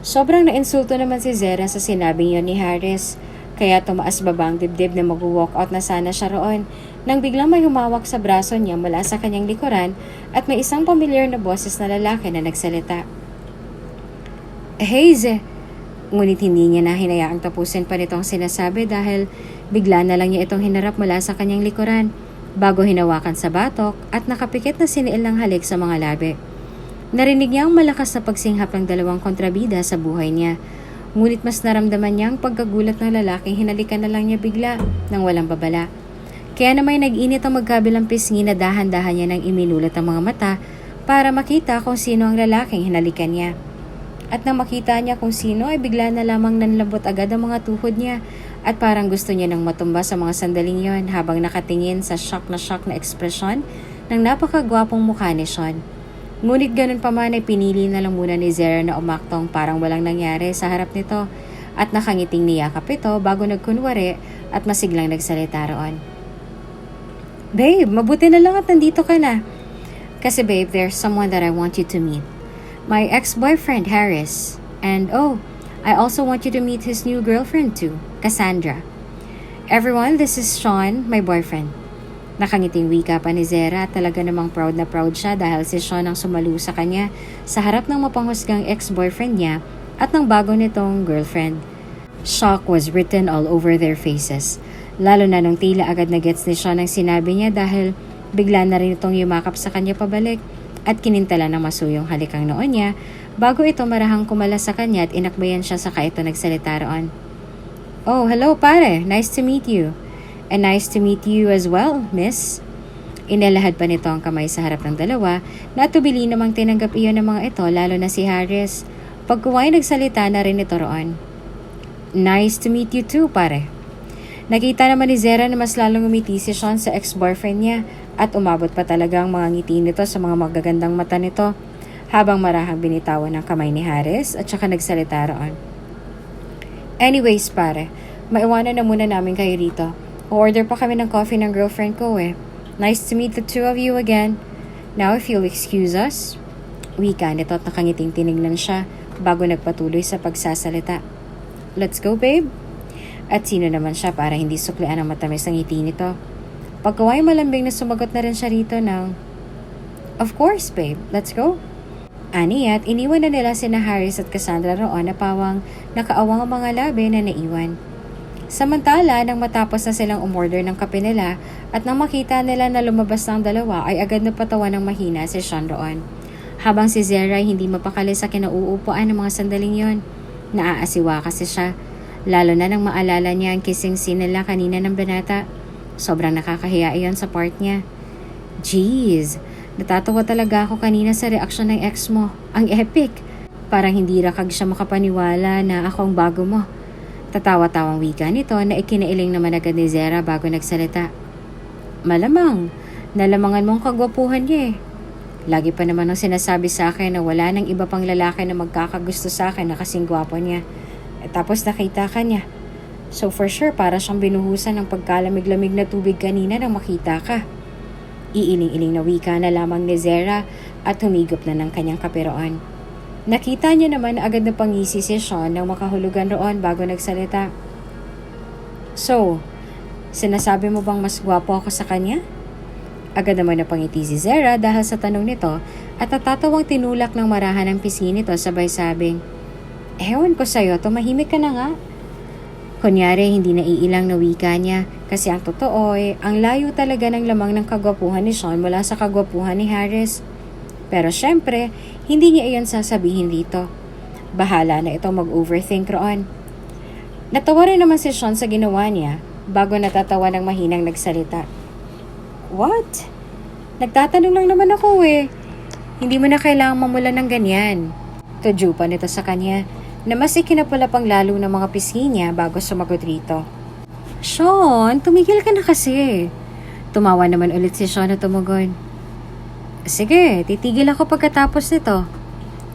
Sobrang nainsulto naman si Zara sa sinabing yon ni Harris. Kaya tumaas baba ang dibdib na mag-walk out na sana siya roon nang biglang may humawak sa braso niya mula sa kanyang likuran at may isang pamilyar na boses na lalaki na nagsalita. Hey Ze! Ngunit hindi niya na hinayaang tapusin pa nitong sinasabi dahil bigla na lang niya itong hinarap mula sa kanyang likuran bago hinawakan sa batok at nakapikit na siniil ng halik sa mga labi. Narinig niya ang malakas na pagsinghap ng dalawang kontrabida sa buhay niya. Ngunit mas naramdaman niya ang pagkagulat ng lalaking hinalikan na lang niya bigla nang walang babala. Kaya na may nag-init ang magkabilang pisngi na dahan-dahan niya nang iminulat ang mga mata para makita kung sino ang lalaking hinalikan niya. At nang makita niya kung sino ay bigla na lamang nanlambot agad ang mga tuhod niya at parang gusto niya nang matumba sa mga sandaling yon habang nakatingin sa shock na ekspresyon ng napakagwapong mukha ni Sean. Ngunit ganun pa man ay pinili na lang muna ni Zara na umaktong parang walang nangyari sa harap nito at nakangiting niyakap ito bago nagkunwari at masiglang nagsalita roon. Babe, mabuti na lang at nandito ka na. Kasi babe, there's someone that I want you to meet. My ex-boyfriend, Harris. And I also want you to meet his new girlfriend too, Cassandra. Everyone, this is Sean, my boyfriend. Nakangiting wika pa ni Zara at talaga namang proud na proud siya dahil si Sean ang sumalu sa kanya sa harap ng mapanghusgang ex-boyfriend niya at ng bago nitong girlfriend. Shock was written all over their faces. Lalo na nung tila agad na gets ni Sean ang sinabi niya dahil bigla na rin itong yumakap sa kanya pabalik at kinintala ng masuyong halikang noon niya bago ito marahang kumala sa kanya at inakbayan siya saka ito nagsalita roon. Oh, hello pare. Nice to meet you. And nice to meet you as well, miss. Inalahad pa nito ang kamay sa harap ng dalawa na tubili namang tinanggap iyon ng mga ito lalo na si Harris. Pagkuway nagsalita na rin ito roon. Nice to meet you too, pare. Nakita naman ni Zara na mas lalong umiti si Sean sa ex-boyfriend niya at umabot pa talaga ang mga ngiti nito sa mga magagandang mata nito habang marahang binitawan ng kamay ni Harris at saka nagsalita roon. Anyways pare, Maiwanan na muna namin kayo rito. O-order pa kami ng coffee ng girlfriend ko eh. Nice to meet the two of you again. Now if you'll excuse us. Wika nito at nakangiting tinignan siya bago nagpatuloy sa pagsasalita. Let's go, babe. At sino naman siya para hindi suklian ang matamis ng ngiti nito. Pagkaway malambing na sumagot na rin siya rito ng, Of course, babe. Let's go. Ani at iniwan na nila sina Harris at Cassandra roon na pawang nakaawang ang mga labi na naiwan. Samantala, nang matapos na silang umorder ng kape nila at nang makita nila na lumabas na ang dalawa ay agad na patawa ng mahina si Sean roon. Habang si Zera ay hindi mapakali sa kinauupuan ng mga sandaling yon. Naaasiwa kasi siya, lalo na nang maalala niya ang kissing scene nila kanina ng banata. Sobrang nakakahiya iyon sa part niya. Jeez, natatawa talaga ako kanina sa reaksyon ng ex mo. Ang epic. Parang hindi rakag siya makapaniwala na ako ang bago mo. Tatawa-tawang wika nito na ikinailing naman agad ni Zera bago nagsalita. Malamang, nalamangan mong kagwapuhan niya eh. Lagi pa naman ang sinasabi sa akin na wala nang iba pang lalaki na magkakagusto sa akin na kasing gwapo niya. Tapos nakita ka niya. So for sure para siyang binuhusan ng pagkalamig-lamig na tubig kanina nang makita ka. Iiling-iling na wika na lamang ni Zera at humigop na ng kanyang kape roon. Nakita niya naman na agad na pangisi si Sean nang makahulugan roon bago nagsalita. So, sinasabi mo bang mas gwapo ako sa kanya? Agad naman na pangiti si Zera dahil sa tanong nito at natatawang tinulak ng marahan ng pisngi nito sabay sabing, Ewan ko sa'yo, tumahimik ka na nga. Kunyari, hindi naiilang na wika niya kasi ang totoo ay ang layo talaga ng lamang ng kagwapuhan ni Sean mula sa kagwapuhan ni Harris. Pero syempre, hindi niya iyon sasabihin dito. Bahala na ito mag-overthink roon. Natawa rin naman si Sean sa ginawa niya bago natatawa ng mahinang nagsalita. What? Nagtatanong lang naman ako eh. Hindi mo na kailangang mamula ng ganyan. Tudyo pa nito sa kanya na mas ikinapula pang lalo ng mga pisngi niya bago sumagot rito. Sean, tumigil ka na kasi. Tumawa naman ulit si Sean na tumugon. Sige, titigil ako pagkatapos nito.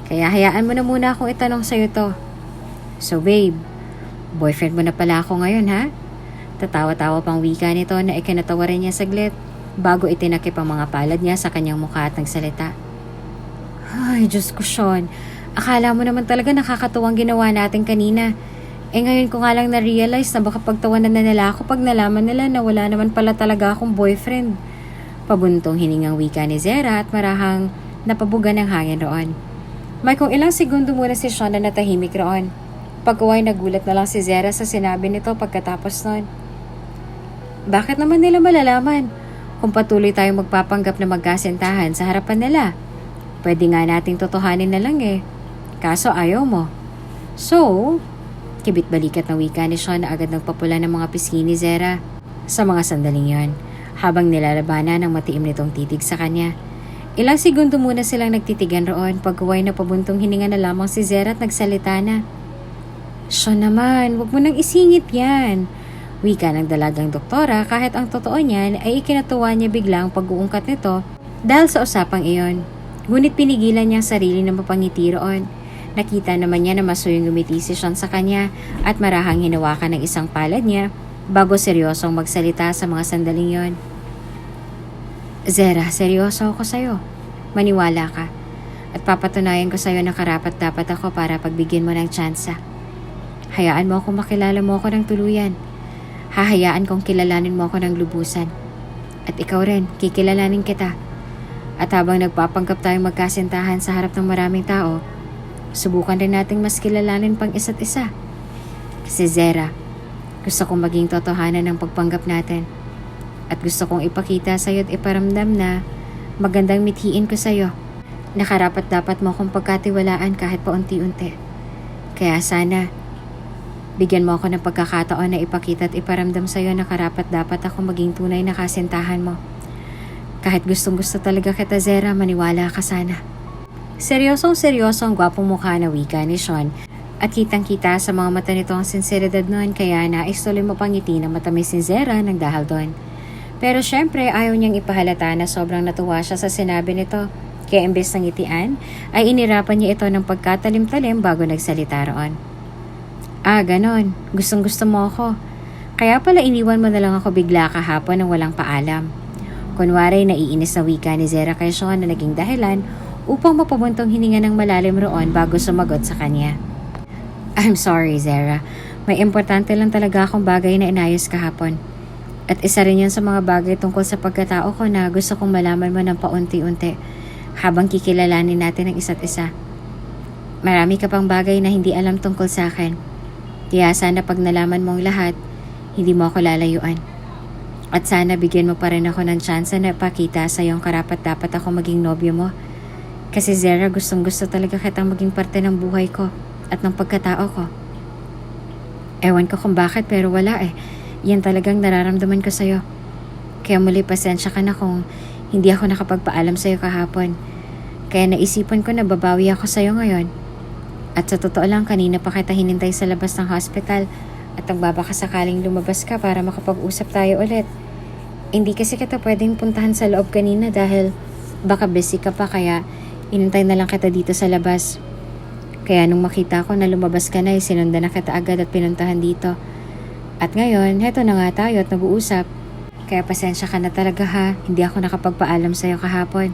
Kaya hayaan mo na muna akong itanong sa'yo to. So babe, boyfriend mo na pala ako ngayon ha? Tatawa-tawa pang wika nito na ikinatawa rin niya saglit bago itinakip ang mga palad niya sa kanyang mukha at nagsalita. Ay, Diyos ko Sean. Akala mo naman talaga nakakatuwang ginawa natin kanina. Ngayon ko nga lang na-realize na baka pagtawanan na nila ako pag nalaman nila na wala naman pala talaga akong boyfriend. Pabuntong hiningang wika ni Zera at marahang napabuga ng hangin roon. May kung ilang segundo muna si Sean na natahimik roon. Pagkaway nagulat na lang si Zera sa sinabi nito pagkatapos nun. Bakit naman nila malalaman kung patuloy tayong magpapanggap na magkasintahan sa harapan nila? Pwede nga nating totohanin na lang eh. Kaso ayaw mo. So, kibit-balikat na wika ni Sean na agad nagpapula ng mga pisngi ni Zera. Sa mga sandaling yon, habang nilalabanan ng matiim nitong titig sa kanya. Ilang segundo muna silang nagtitigan roon pagkaway na pabuntong hininga na lamang si Zera at nagsalita na. Sean naman, wag mo nang isingit yan. Wika ng dalagang doktora kahit ang totoo niyan ay ikinatuwa niya biglang pag-uungkat nito dahil sa usapang iyon. Ngunit pinigilan niya ang sarili na mapangiti roon. Nakita naman niya na masuyong ngumiti si Sean sa kanya at marahang hinawakan ng isang palad niya bago seryosong magsalita sa mga sandaling yon. Zera, seryoso ako sa'yo. Maniwala ka. At papatunayan ko sa'yo na karapat-dapat ako para pagbigyan mo ng tsansa. Hayaan mo akong makilala mo ako ng tuluyan. Hahayaan kong kilalanin mo ako ng lubusan. At ikaw rin, kikilalanin kita. At habang nagpapanggap tayong magkasintahan sa harap ng maraming tao, subukan rin nating mas kilalanin pang isa't isa. Si Zera, gusto kong maging totohanan ng pagpanggap natin. At gusto kong ipakita sa'yo at iparamdam na magandang mithiin ko sa'yo. Nakarapat dapat mo akong pagkatiwalaan kahit pa unti-unti. Kaya sana, bigyan mo ako ng pagkakataon na ipakita at iparamdam sa'yo na karapat dapat ako maging tunay na kasintahan mo. Kahit gustong-gusto talaga kita, Zera, maniwala ka sana. Seryosong-seryoso ang gwapong mukha na wika ni Sean at kitang-kita sa mga mata nito ang sinseridad noon kaya nais tuloy mapangiti na matamis ni Zera ng dahil doon. Pero syempre ayaw niyang ipahalata na sobrang natuwa siya sa sinabi nito kaya imbes ng ngitian ay inirapan niya ito ng pagkatalim-talim bago nagsalita roon. Ah, ganon. Gustong gusto mo ako. Kaya pala iniwan mo na lang ako bigla kahapon nang walang paalam. Kunwari naiinis na wika ni Zera kay Sean na naging dahilan upang mapabuntong hininga ng malalim roon bago sumagot sa kanya. I'm sorry, Zera. May importante lang talaga akong bagay na inayos kahapon. At isa rin yun sa mga bagay tungkol sa pagkatao ko na gusto kong malaman mo ng paunti-unti habang kikilalanin natin ang isa't isa. Marami ka pang bagay na hindi alam tungkol sa akin. Kaya sana pag nalaman mong lahat, hindi mo ako lalayuan. At sana bigyan mo pa rin ako ng tsansa na ipakita sa iyong karapat-dapat ako maging nobyo mo. Kasi Zera, gustong gusto talaga kitang maging parte ng buhay ko at ng pagkatao ko. Ewan ko kung bakit pero wala eh. Yan talagang nararamdaman ko sa'yo. Kaya muli pasensya ka na kung hindi ako nakapagpaalam sa'yo kahapon. Kaya naisipan ko na babawi ako sa'yo ngayon. At sa totoo lang, kanina pa kita hinintay sa labas ng hospital at nagbabaka sakaling lumabas ka para makapag-usap tayo ulit. Hindi kasi kita pwedeng puntahan sa loob kanina dahil baka busy ka pa kaya inintay na lang kita dito sa labas. Kaya nung makita ko na lumabas ka na, sinundan na kita agad at pinuntahan dito. At ngayon, heto na nga tayo at nag-uusap. Kaya pasensya ka na talaga ha, hindi ako nakapagpaalam sa'yo kahapon.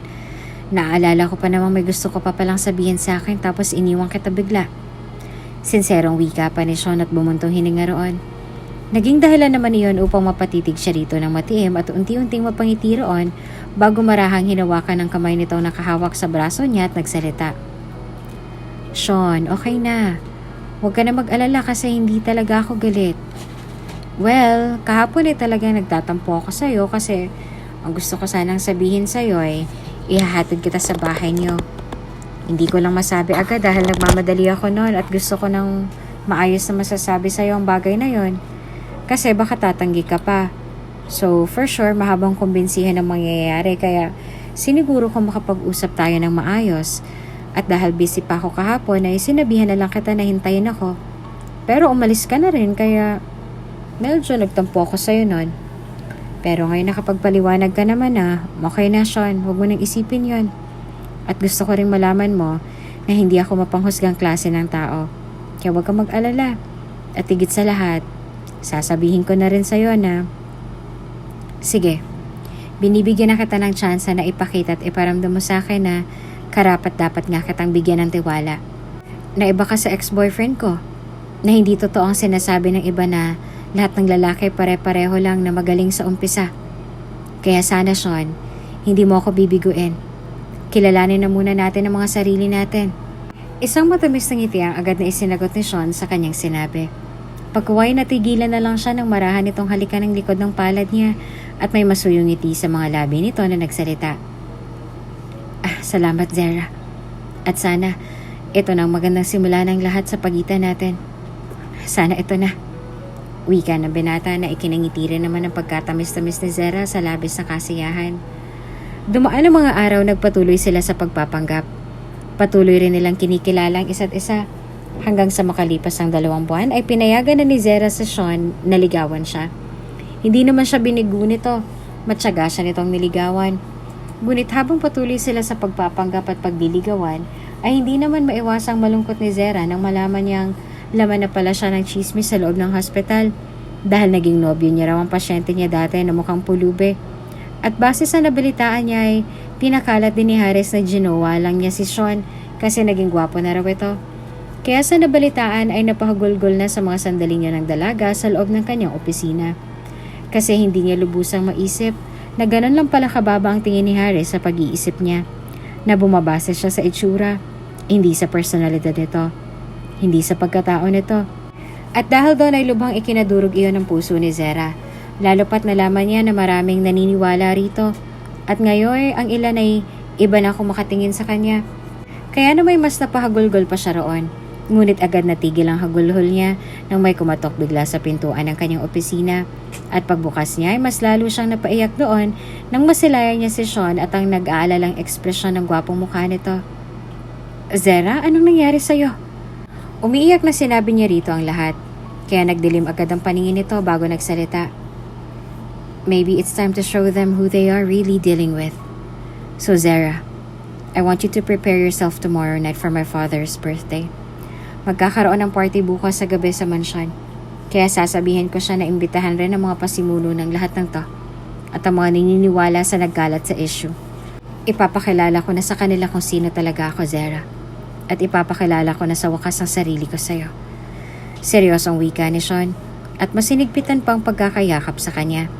Naaalala ko pa namang may gusto ko pa palang sabihin sa akin tapos iniwan kita bigla. Sinserong wika pa ni Sean at bumuntong hininga roon. Naging dahilan naman iyon upang mapatitig siya rito ng matiim at unti-unting mapangiti roon bago marahang hinawakan ng kamay nitong nakahawak sa braso niya at nagsalita. Sean, okay na. Huwag ka na mag-alala kasi hindi talaga ako galit. Well, kahapon ay talagang nagtatampo ako sa'yo kasi ang gusto ko sanang sabihin sa'yo ay ihahatid kita sa bahay niyo. Hindi ko lang masabi agad dahil nagmamadali ako noon at gusto ko nang maayos na masasabi sa'yo ang bagay na yon. Kasi baka tatanggi ka pa. So, for sure, mahabang kumbinsihan ang mangyayari kaya siniguro ko makapag-usap tayo ng maayos. At dahil busy pa ako kahapon ay sinabihan na lang kita na hintayin ako. Pero umalis ka na rin kaya medyo nagtampo ako sa'yo nun. Pero ngayon nakapagpaliwanag ka naman na, okay na Sean, huwag mo nang isipin yon. At gusto ko rin malaman mo na hindi ako mapanghusgang klase ng tao. Kaya huwag kang mag-alala. At higit sa lahat, sasabihin ko na rin sa'yo na, sige, binibigyan na kita ng tsansa na ipakita at iparamdam mo sa akin na karapat-dapat nga kitang bigyan ng tiwala. Na iba ka sa ex-boyfriend ko. Na hindi totoo ang sinasabi ng iba na lahat ng lalaki pare-pareho lang na magaling sa umpisa. Kaya sana Sean, hindi mo ako bibiguin. Kilalanin na muna natin ang mga sarili natin. Isang matamis na ngiti ang agad na isinagot ni Sean sa kanyang sinabi. Pagkuway natigilan na lang siya nang marahan itong halikan ng likod ng palad niya at may masuyong ngiti sa mga labi nito na nagsalita. Salamat Zera. At sana, ito na ang magandang simula ng lahat sa pagitan natin. Sana ito na. Wika ng binata na ikinangiti rin naman ang pagkatamis-tamis ni Zera sa labis na kasiyahan. Dumaan ang mga araw, nagpatuloy sila sa pagpapanggap. Patuloy rin nilang kinikilala ang isa't isa. Hanggang sa makalipas ang 2 buwan ay pinayagan na ni Zera sa Sean na ligawan siya. Hindi naman siya binigo nito. Matyaga siya nitong niligawan. Ngunit habang patuloy sila sa pagpapanggap at pagliligawan, ay hindi naman maiwasang malungkot ni Zera nang malaman niyang laman na pala siya ng chismis sa loob ng hospital dahil naging nobyo niya raw ang pasyente niya dati na mukhang pulube. At base sa nabalitaan niya ay pinakalat din ni Harris na ginawa lang niya si Sean kasi naging gwapo na raw ito. Kaya sa nabalitaan ay napahagulgol na sa mga sandali niya ng dalaga sa loob ng kanyang opisina. Kasi hindi niya lubusang maisip na ganun lang pala kababa ang tingin ni Harris sa pag-iisip niya, na bumabase siya sa itsura, hindi sa personalidad nito, hindi sa pagkatao nito. At dahil doon ay lubhang ikinadurog iyon ng puso ni Zera, lalo pat nalaman niya na maraming naniniwala rito, at ngayon ang ilan ay iba na kung makatingin sa kanya. Kaya na may mas napahagulgol pa siya roon. Ngunit agad natigil ang hagulhol niya nang may kumatok bigla sa pintuan ng kanyang opisina. At pagbukas niya ay mas lalo siyang napaiyak doon nang masilayan niya si Sean at ang nag-aalalang ekspresyon ng gwapong mukha nito. Zera, anong nangyari sa'yo? Umiiyak na sinabi niya rito ang lahat. Kaya nagdilim agad ang paningin nito bago nagsalita. Maybe it's time to show them who they are really dealing with. So Zera, I want you to prepare yourself tomorrow night for my father's birthday. Magkakaroon ng party bukas sa gabi sa mansyon. Kaya sasabihin ko siya na imbitahan rin ang mga pasimuno ng lahat ng to at ang mga naniniwala sa naggalat sa issue. Ipapakilala ko na sa kanila kung sino talaga ako, Zara. At ipapakilala ko na sa wakas ang sarili ko sa'yo. Seryosong wika ni Sean at masinigpitan pang pagkakayakap sa kanya.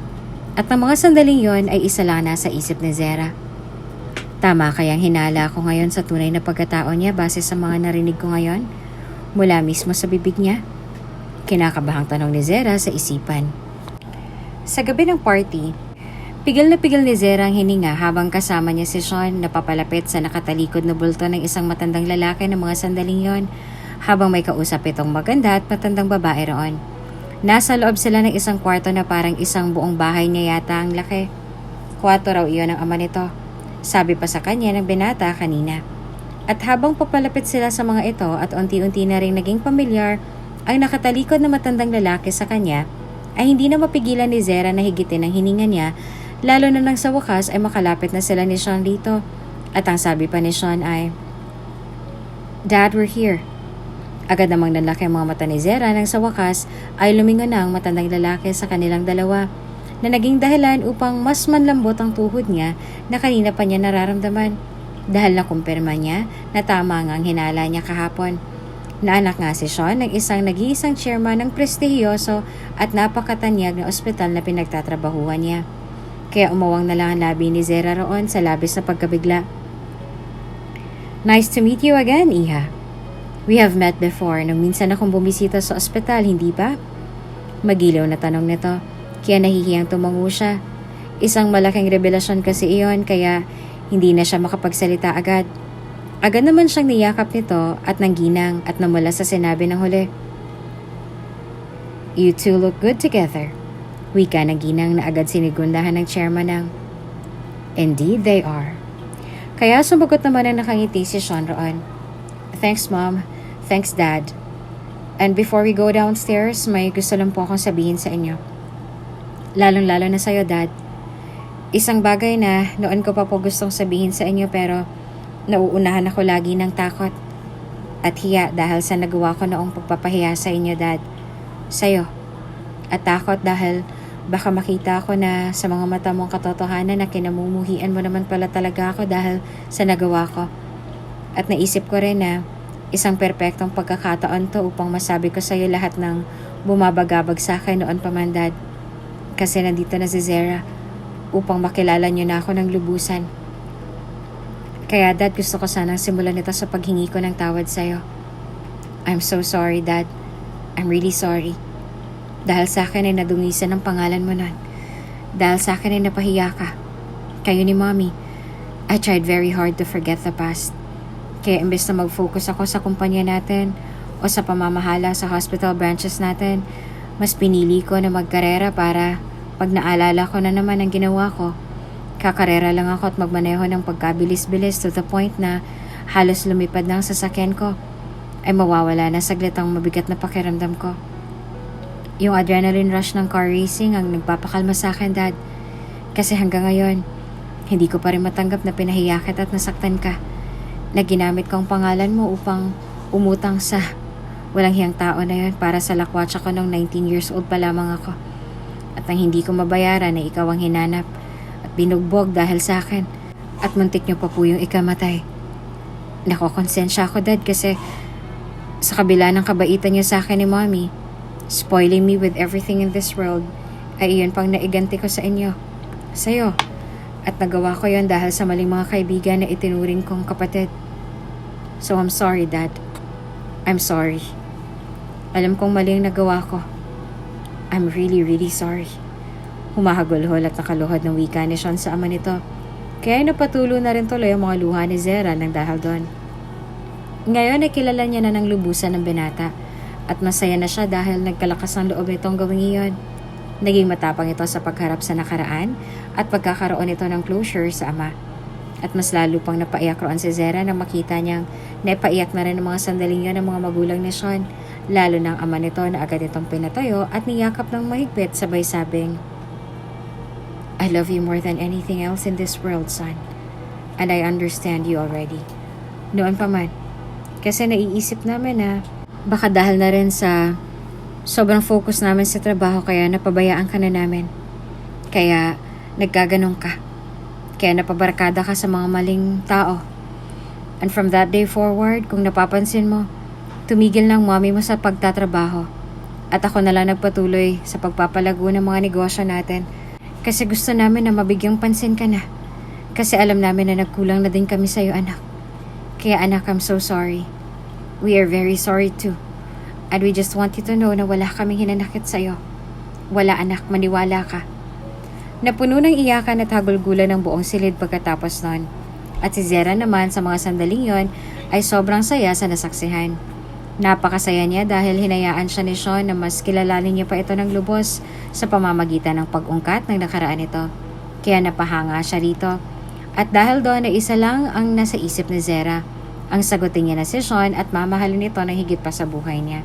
At ang mga sandaling yon ay isa lang nasa isip ni Zara. Tama kayang hinala ko ngayon sa tunay na pagkatao niya base sa mga narinig ko ngayon mula mismo sa bibig niya? Kinakabahang tanong ni Zara sa isipan. Sa gabi ng party, pigil na pigil ni Zara ang hininga habang kasama niya si Sean na papalapit sa nakatalikod na bulto ng isang matandang lalaki ng mga sandaling yon habang may kausap itong maganda at matandang babae roon. Nasa loob sila ng isang kwarto na parang isang buong bahay niya yata ang laki. Kwarto raw iyon ng ama nito. Sabi pa sa kanya ng binata kanina. At habang papalapit sila sa mga ito at unti-unti na rin naging pamilyar ang nakatalikod na matandang lalaki sa kanya, ay hindi na mapigilan ni Zara na higitin ang hininga niya, lalo na nang sa wakas ay makalapit na sila ni Sean dito. At ang sabi pa ni Sean ay, "Dad, we're here." Agad namang nalaki ang mga mata ni Zara nang sa wakas ay lumingon na ang matandang lalaki sa kanilang dalawa, na naging dahilan upang mas manlambot ang tuhod niya na kanina pa niya nararamdaman dahil nakumpirma niya na tama nga ang hinala niya kahapon. Naanak nga si Sean ng isang nag-iisang chairman ng prestihiyoso at napakatanyag na ospital na pinagtatrabahuhan niya. Kaya umawang na lang ang labi ni Zara roon sa labis na pagkabigla. "Nice to meet you again, Iha. We have met before nung minsan akong bumisita sa ospital, hindi ba?" Magilaw na tanong nito, kaya nahihiyang tumango siya. Isang malaking revelasyon kasi iyon kaya hindi na siya makapagsalita agad. Agad naman siyang niyakap nito at nangginang at namula sa sinabi ng huli. "You two look good together." Wika ng ginang na agad sinigundahan ng chairman ng, "Indeed they are." Kaya sumagot naman ang nakangiti si Sean roon. "Thanks, Mom. Thanks, Dad. And before we go downstairs, may gusto lang po akong sabihin sa inyo. Lalong-lalo na sa'yo, Dad. Isang bagay na noon ko pa po gustong sabihin sa inyo pero nauunahan ako lagi ng takot at hiya dahil sa nagawa ko noong pagpapahiya sa inyo, Dad. Sa'yo. At takot dahil baka makita ko na sa mga mata mong katotohanan na kinamumuhian mo naman pala talaga ako dahil sa nagawa ko. At naisip ko rin na isang perpektong pagkakataon to upang masabi ko sa'yo lahat ng bumabagabag sa akin noon pa man, Dad. Kasi nandito na si Zara upang makilala niyo na ako ng lubusan. Kaya, Dad, gusto ko sanang simulan ito sa paghingi ko ng tawad sa'yo. I'm so sorry, Dad. I'm really sorry. Dahil sa akin ay nadungisan ang pangalan mo nun. Dahil sa akin ay napahiya ka. Kayo ni Mommy. I tried very hard to forget the past. Kaya imbes na mag-focus ako sa kumpanya natin o sa pamamahala sa hospital branches natin, mas pinili ko na magkarera para pag naalala ko na naman ang ginawa ko, kakarera lang ako at magmaneho ng pagkabilis-bilis to the point na halos lumipad na ang sasakyan ko, ay mawawala na saglit ang mabigat na pakiramdam ko. Yung adrenaline rush ng car racing ang nagpapakalma sa akin, Dad. Kasi hanggang ngayon, hindi ko pa rin matanggap na pinahiya kita at nasaktan ka. Na ginamit kong pangalan mo upang umutang sa walang hiyang tao na yun para sa lakwatsa ko nung 19 years old pa lamang ako. At ang hindi ko mabayaran na ikaw ang hinanap at binugbog dahil sa akin. At muntik niyo pa po yung ikamatay. Nakokonsensya ako, Dad, kasi sa kabila ng kabaitan niyo sa akin ni Mommy, spoiling me with everything in this world, ay iyon pang naiganti ko sa inyo, sa'yo. At nagawa ko yon dahil sa maling mga kaibigan na itinuring kong kapatid. So I'm sorry, Dad. I'm sorry. Alam kong mali ang nagawa ko. I'm really, really sorry. Humahagulhol at nakaluhod ng wika ni Sean sa ama nito. Kaya napatulo na rin tuloy ang mga luha ni Zara nang dahil doon. Ngayon ay kilala niya na ng lubusan ng binata at masaya na siya dahil nagkalakas ng loob nitong gawing iyon. Naging matapang ito sa pagharap sa nakaraan at pagkakaroon ito ng closure sa ama. At mas lalo pang napaiyak roon si Zara nang makita niyang naipaiyak na rin ang mga sandaling yun ng mga magulang ni Sean, lalo ng ama nito na agad itong pinatayo at niyakap ng mahigpit sabay sabing, "I love you more than anything else in this world, son. And I understand you already." Noon pa man, kasi naiisip namin na Baka dahil na rin sa sobrang focus namin sa trabaho kaya napabayaan ka na namin. Kaya nagkaganon ka. Kaya napabarkada ka sa mga maling tao. And from that day forward, kung napapansin mo, tumigil ng mommy mo sa pagtatrabaho. At ako na lang nagpatuloy sa pagpapalago ng mga negosyo natin. Kasi gusto namin na mabigyang pansin ka na. Kasi alam namin na nagkulang na din kami sa'yo, anak. Kaya anak, I'm so sorry. We are very sorry too. And we just want you to know na wala kaming hinanakit sa'yo. Wala anak, maniwala ka. Napuno ng iyakan at hagulgulan ng buong silid pagkatapos nun. At si Zera naman sa mga sandaling yon ay sobrang saya sa nasaksihan. Napakasaya niya dahil hinayaan siya ni Sean na mas kilalanin niya pa ito ng lubos sa pamamagitan ng pag-ungkat ng nakaraan nito. Kaya napahanga siya rito. At dahil doon ay isa lang ang nasa isip ni Zera. Ang sagutin niya na si Sean at mamahalin nito na higit pa sa buhay niya.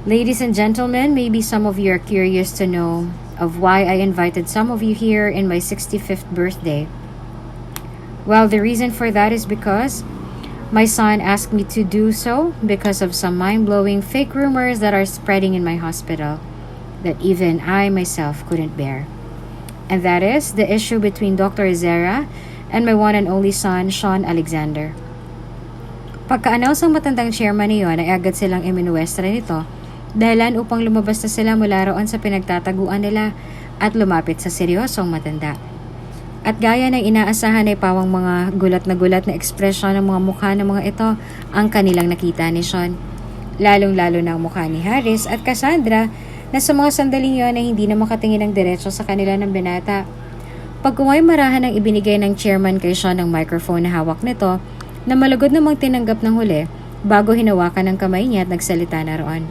Ladies and gentlemen, maybe some of you are curious to know of why I invited some of you here in my 65th birthday. Well, the reason for that is because my son asked me to do so because of some mind-blowing fake rumors that are spreading in my hospital that even I myself couldn't bear. And that is the issue between Dr. Zera and my one and only son, Sean Alexander. Pagka-announce ang matandang chairman niyon ay agad silang iminuwestra nito dahilan upang lumabas na sila mula roon sa pinagtataguan nila at lumapit sa seryosong matanda. At gaya ng inaasahan ay pawang mga gulat na ekspresyon ng mga mukha ng mga ito ang kanilang nakita ni Sean. Lalong-lalo na ang mukha ni Harris at Cassandra na sa mga sandaling yon ay hindi na makatingin ng diretso sa kanila ng binata. Pagkumay marahan ang ibinigay ng chairman kay Sean ng microphone na hawak nito na malugod namang tinanggap ng huli bago hinawakan ng kamay niya at nagsalita na roon.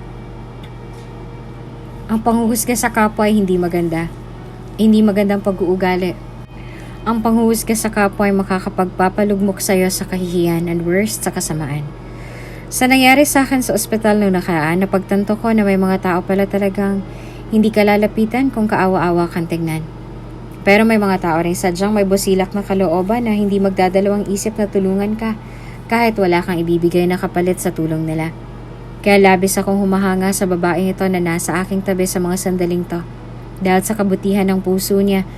Ang panghuhusga sa kapwa ay hindi maganda. Hindi magandang pag-uugali. Ang panghuhusga sa kapwa ay makakapagpapalugmok sa iyo sa kahihiyan and worst sa kasamaan. Sa nangyari sa akin sa ospital noong nakaraan, napagtanto ko na may mga tao pala talagang hindi ka lalapitan kung kaawa-awa kang tignan. Pero may mga tao rin sadyang may busilak na kalooban na hindi magdadalawang isip na tulungan ka kahit wala kang ibibigay na kapalit sa tulong nila. Kaya labis akong humahanga sa babaeng ito na nasa aking tabi sa mga sandaling to dahil sa kabutihan ng puso niya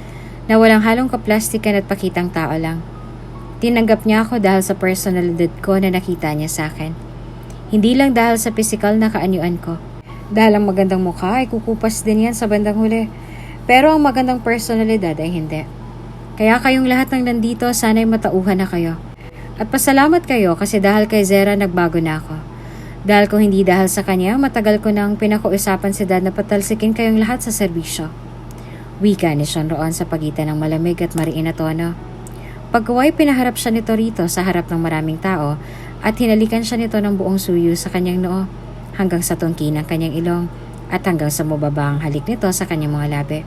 na walang halong kaplastikan at pakitang tao lang. Tinanggap niya ako dahil sa personalidad ko na nakita niya sa akin. Hindi lang dahil sa pisikal na kaanyuan ko. Dahil ang magandang mukha ay kukupas din yan sa bandang huli. Pero ang magandang personalidad ay hindi. Kaya kayong lahat ng nandito, sana'y matauhan na kayo. At pasalamat kayo kasi dahil kay Zera nagbago na ako. Dahil kung hindi dahil sa kanya, matagal ko nang pinakuusapan si Dad na patalsikin kayong lahat sa serbisyo. Wika ni Sean roon sa pagitan ng malamig at mariin na tono. Pagkaway pinaharap siya nito rito sa harap ng maraming tao at hinalikan siya nito ng buong suyo sa kanyang noo hanggang sa tungki ng kanyang ilong at hanggang sa mababang halik nito sa kanyang mga labi.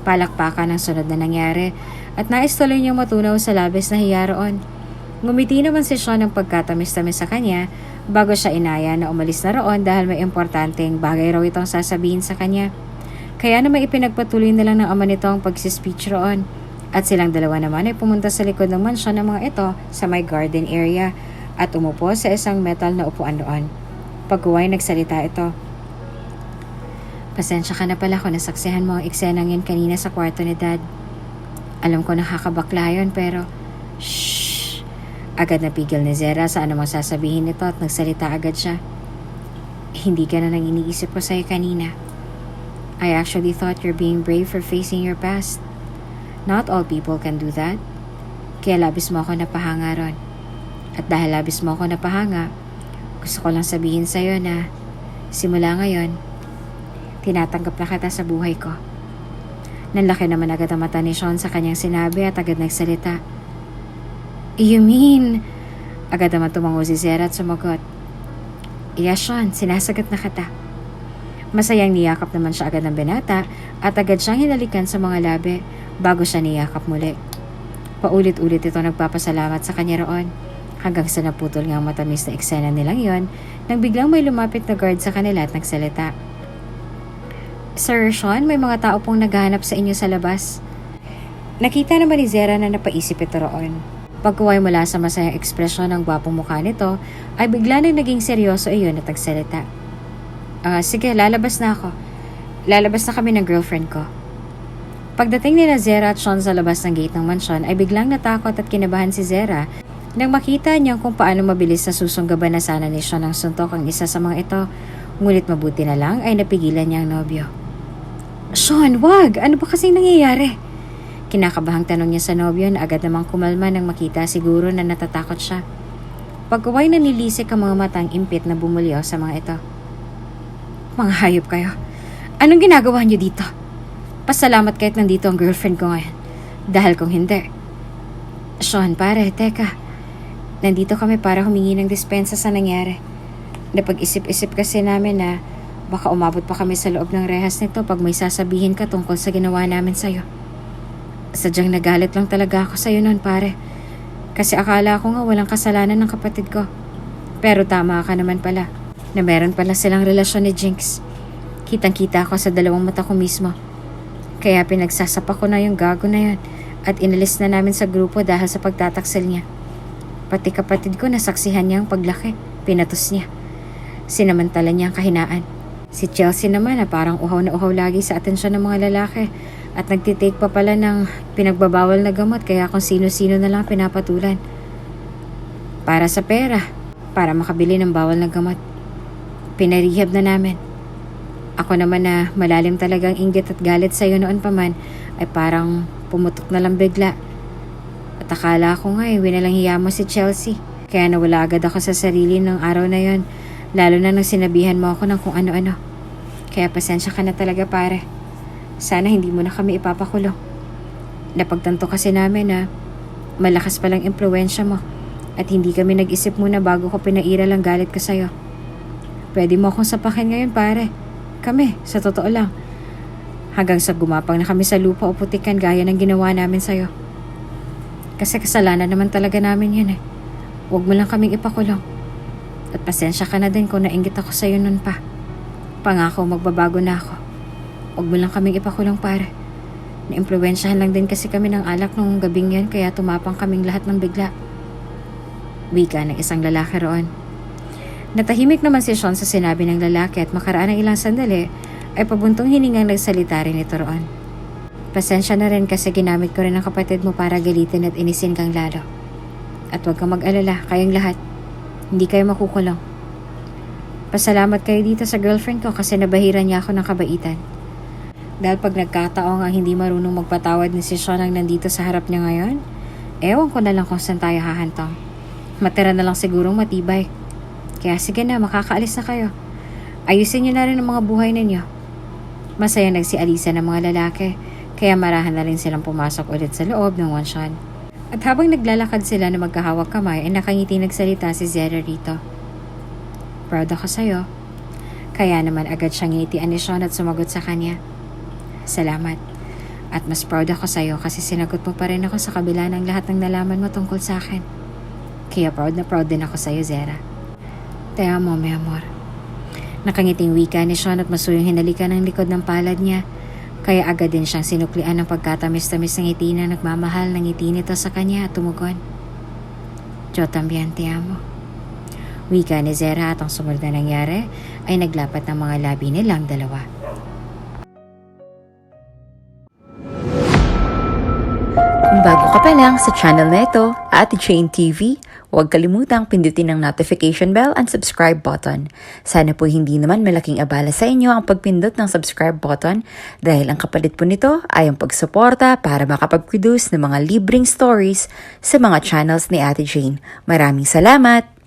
Palakpakan ang sunod na nangyari at nais tuloy niyang matunaw sa labis na hiya roon. Ngumiti naman si Sean ng pagkatamis-tamis sa kanya bago siya inaya na umalis na roon dahil may importanteng bagay raw itong sasabihin sa kanya. Kaya naman ipinagpatuloy na lang ng ama nito ang pagsispeech roon at silang dalawa naman ay pumunta sa likod ng mansyon ng mga ito sa may garden area at umupo sa isang metal na upuan roon. Pagkuway nagsalita ito. Pasensya ka na pala kung nasaksihan mo ang eksenang yan kanina sa kwarto ni Dad. Alam ko nakakabakla yun pero shhh. Agad napigil ni Zera sa anumang sasabihin nito at nagsalita agad siya. Hindi ka na nang iniisip ko sa'yo kanina. I actually thought you're being brave for facing your past. Not all people can do that. Kaya labis mo ako napahanga ron. At dahil labis mo ako napahanga, gusto ko lang sabihin sa'yo na simula ngayon, tinatanggap na kita sa buhay ko. Nanlaki naman agad ang mata ni Sean sa kanyang sinabi at agad nagsalita. You mean? Agad naman tumango si Zera at sumagot. Yes, Sean, sinasagot na kita. Masayang niyakap naman siya agad ng binata at agad siyang hinalikan sa mga labi bago siya niyakap muli. Paulit-ulit ito nagpapasalamat sa kanya roon hanggang sa naputol nga ang matamis na eksena nilang yon nang biglang may lumapit na guard sa kanila at nagsalita. Sir Sean, may mga tao pong naghahanap sa inyo sa labas. Nakita naman ni Zera na napaisip ito roon. Pagkuway mula sa masayang ekspresyon ng gwapong mukha nito, ay bigla nang naging seryoso iyon at nagsalita. Sige, lalabas na ako. Lalabas na kami ng girlfriend ko. Pagdating ni Zera at Sean sa labas ng gate ng mansyon ay biglang natakot at kinabahan si Zera nang makita niyang kung paano mabilis na susunggaban na sana ni Sean ang suntok ang isa sa mga ito. Ngunit mabuti na lang ay napigilan niya ang nobyo. Sean, wag! Ano ba kasing nangyayari? Kinakabahang tanong niya sa nobyo na agad namang kumalma nang makita siguro na natatakot siya. Pagkaway na nilisik ang mga matang impit na bumulyaw sa mga ito. Mga hayop kayo. Anong ginagawa niyo dito? Pasalamat kahit nandito ang girlfriend ko ngayon. Dahil kung hindi. Sean, pare, teka. Nandito kami para humingi ng dispensa sa nangyari. Napag-isip-isip kasi namin na baka umabot pa kami sa loob ng rehas nito pag may sasabihin ka tungkol sa ginawa namin sa'yo. Sadyang nagalit lang talaga ako sa'yo noon, pare. Kasi akala ko nga walang kasalanan ng kapatid ko. Pero tama ka naman pala na meron pala silang relasyon ni Jinx. Kitang-kita ako sa dalawang mata ko mismo. Kaya pinagsasapa ko na yung gago na yun at inalis na namin sa grupo dahil sa pagtataksil niya. Pati kapatid ko nasaksihan niya ang paglaki. Pinatos niya. Sinamantala niya ang kahinaan. Si Chelsea naman na parang uhaw na uhaw lagi sa atensyon ng mga lalaki at nagtitake pa pala ng pinagbabawal na gamot kaya kung sino-sino na lang pinapatulan. Para sa pera. Para makabili ng bawal na gamot. Pinarehab na namin. Ako naman na malalim talagang inggit at galit sa'yo noon pa man ay parang pumutok na lang bigla. At akala ko nga winalang hiya mo si Chelsea. Kaya nawala agad ako sa sarili ng araw na yon. Lalo na nung sinabihan mo ako ng kung ano-ano. Kaya pasensya ka na talaga, pare. Sana hindi mo na kami ipapakulong. Napagtanto kasi namin na malakas palang impluwensya mo at hindi kami nag-isip muna bago ko pinairal ang galit ko sa'yo. Pwede mo akong sapakin ngayon, pare. Kami, sa totoo lang. Hanggang sa gumapang na kami sa lupa o putikan gaya ng ginawa namin sa'yo. Kasi kasalanan naman talaga namin yun eh. Huwag mo lang kaming ipakulong. At pasensya ka na din kung nainggit ako sa'yo nun pa. Pangako magbabago na ako. Huwag mo lang kaming ipakulong, pare. Naimpluwensyahan lang din kasi kami ng alak nung gabing yan kaya tumapang kaming lahat ng bigla. Wika ng isang lalaki roon. Natahimik naman si Sean sa sinabi ng lalaki at makaraan ng ilang sandali ay pabuntong hiningang nagsalita rin ito roon. Pasensya na rin kasi ginamit ko rin ang kapatid mo para galitin at inisin kang lalo. At huwag kang mag-alala, kayong lahat. Hindi kayo makukulong. Pasalamat kayo dito sa girlfriend ko kasi nabahiran niya ako ng kabaitan. Dahil pag nagkataong ang hindi marunong magpatawad ni si Sean ang nandito sa harap niya ngayon, ewan ko na lang kung saan tayo hahantong. Matira na lang sigurong matibay. Kaya sige na, makakaalis na kayo. Ayusin niyo na rin ang mga buhay ninyo. Masaya nagsialisa ng mga lalaki, kaya marahan na rin silang pumasok ulit sa loob ng mansyon. At habang naglalakad sila na magkahawak kamay ay nakangiti nagsalita si Zera rito. Proud ako sa'yo. Kaya naman agad siyang ngitian ni Sean at sumagot sa kanya. Salamat. At mas proud ako sa'yo kasi sinagot mo pa rin ako sa kabila ng lahat ng nalaman mo tungkol sa akin. Kaya proud na proud din ako sa'yo, Zera. Te amo, mi amor. Nakangiting wika ni Sean at masuyong hinalikan ng likod ng palad niya. Kaya agad din siyang sinuklian ng pagkatamis-tamis ng ngiti na nagmamahal ng ngiti nito sa kanya at tumugon. Yo también te amo. Wika ni Zera at ang sumunod na nangyari ay naglapat ng mga labi nilang dalawa. Kung bago ka pa lang sa channel na ito, Ate Jane TV, huwag kalimutang pindutin ang notification bell and subscribe button. Sana po hindi naman malaking abala sa inyo ang pagpindot ng subscribe button dahil ang kapalit po nito ay ang pagsuporta para makapag-produce ng mga libreng stories sa mga channels ni Ate Jane. Maraming salamat!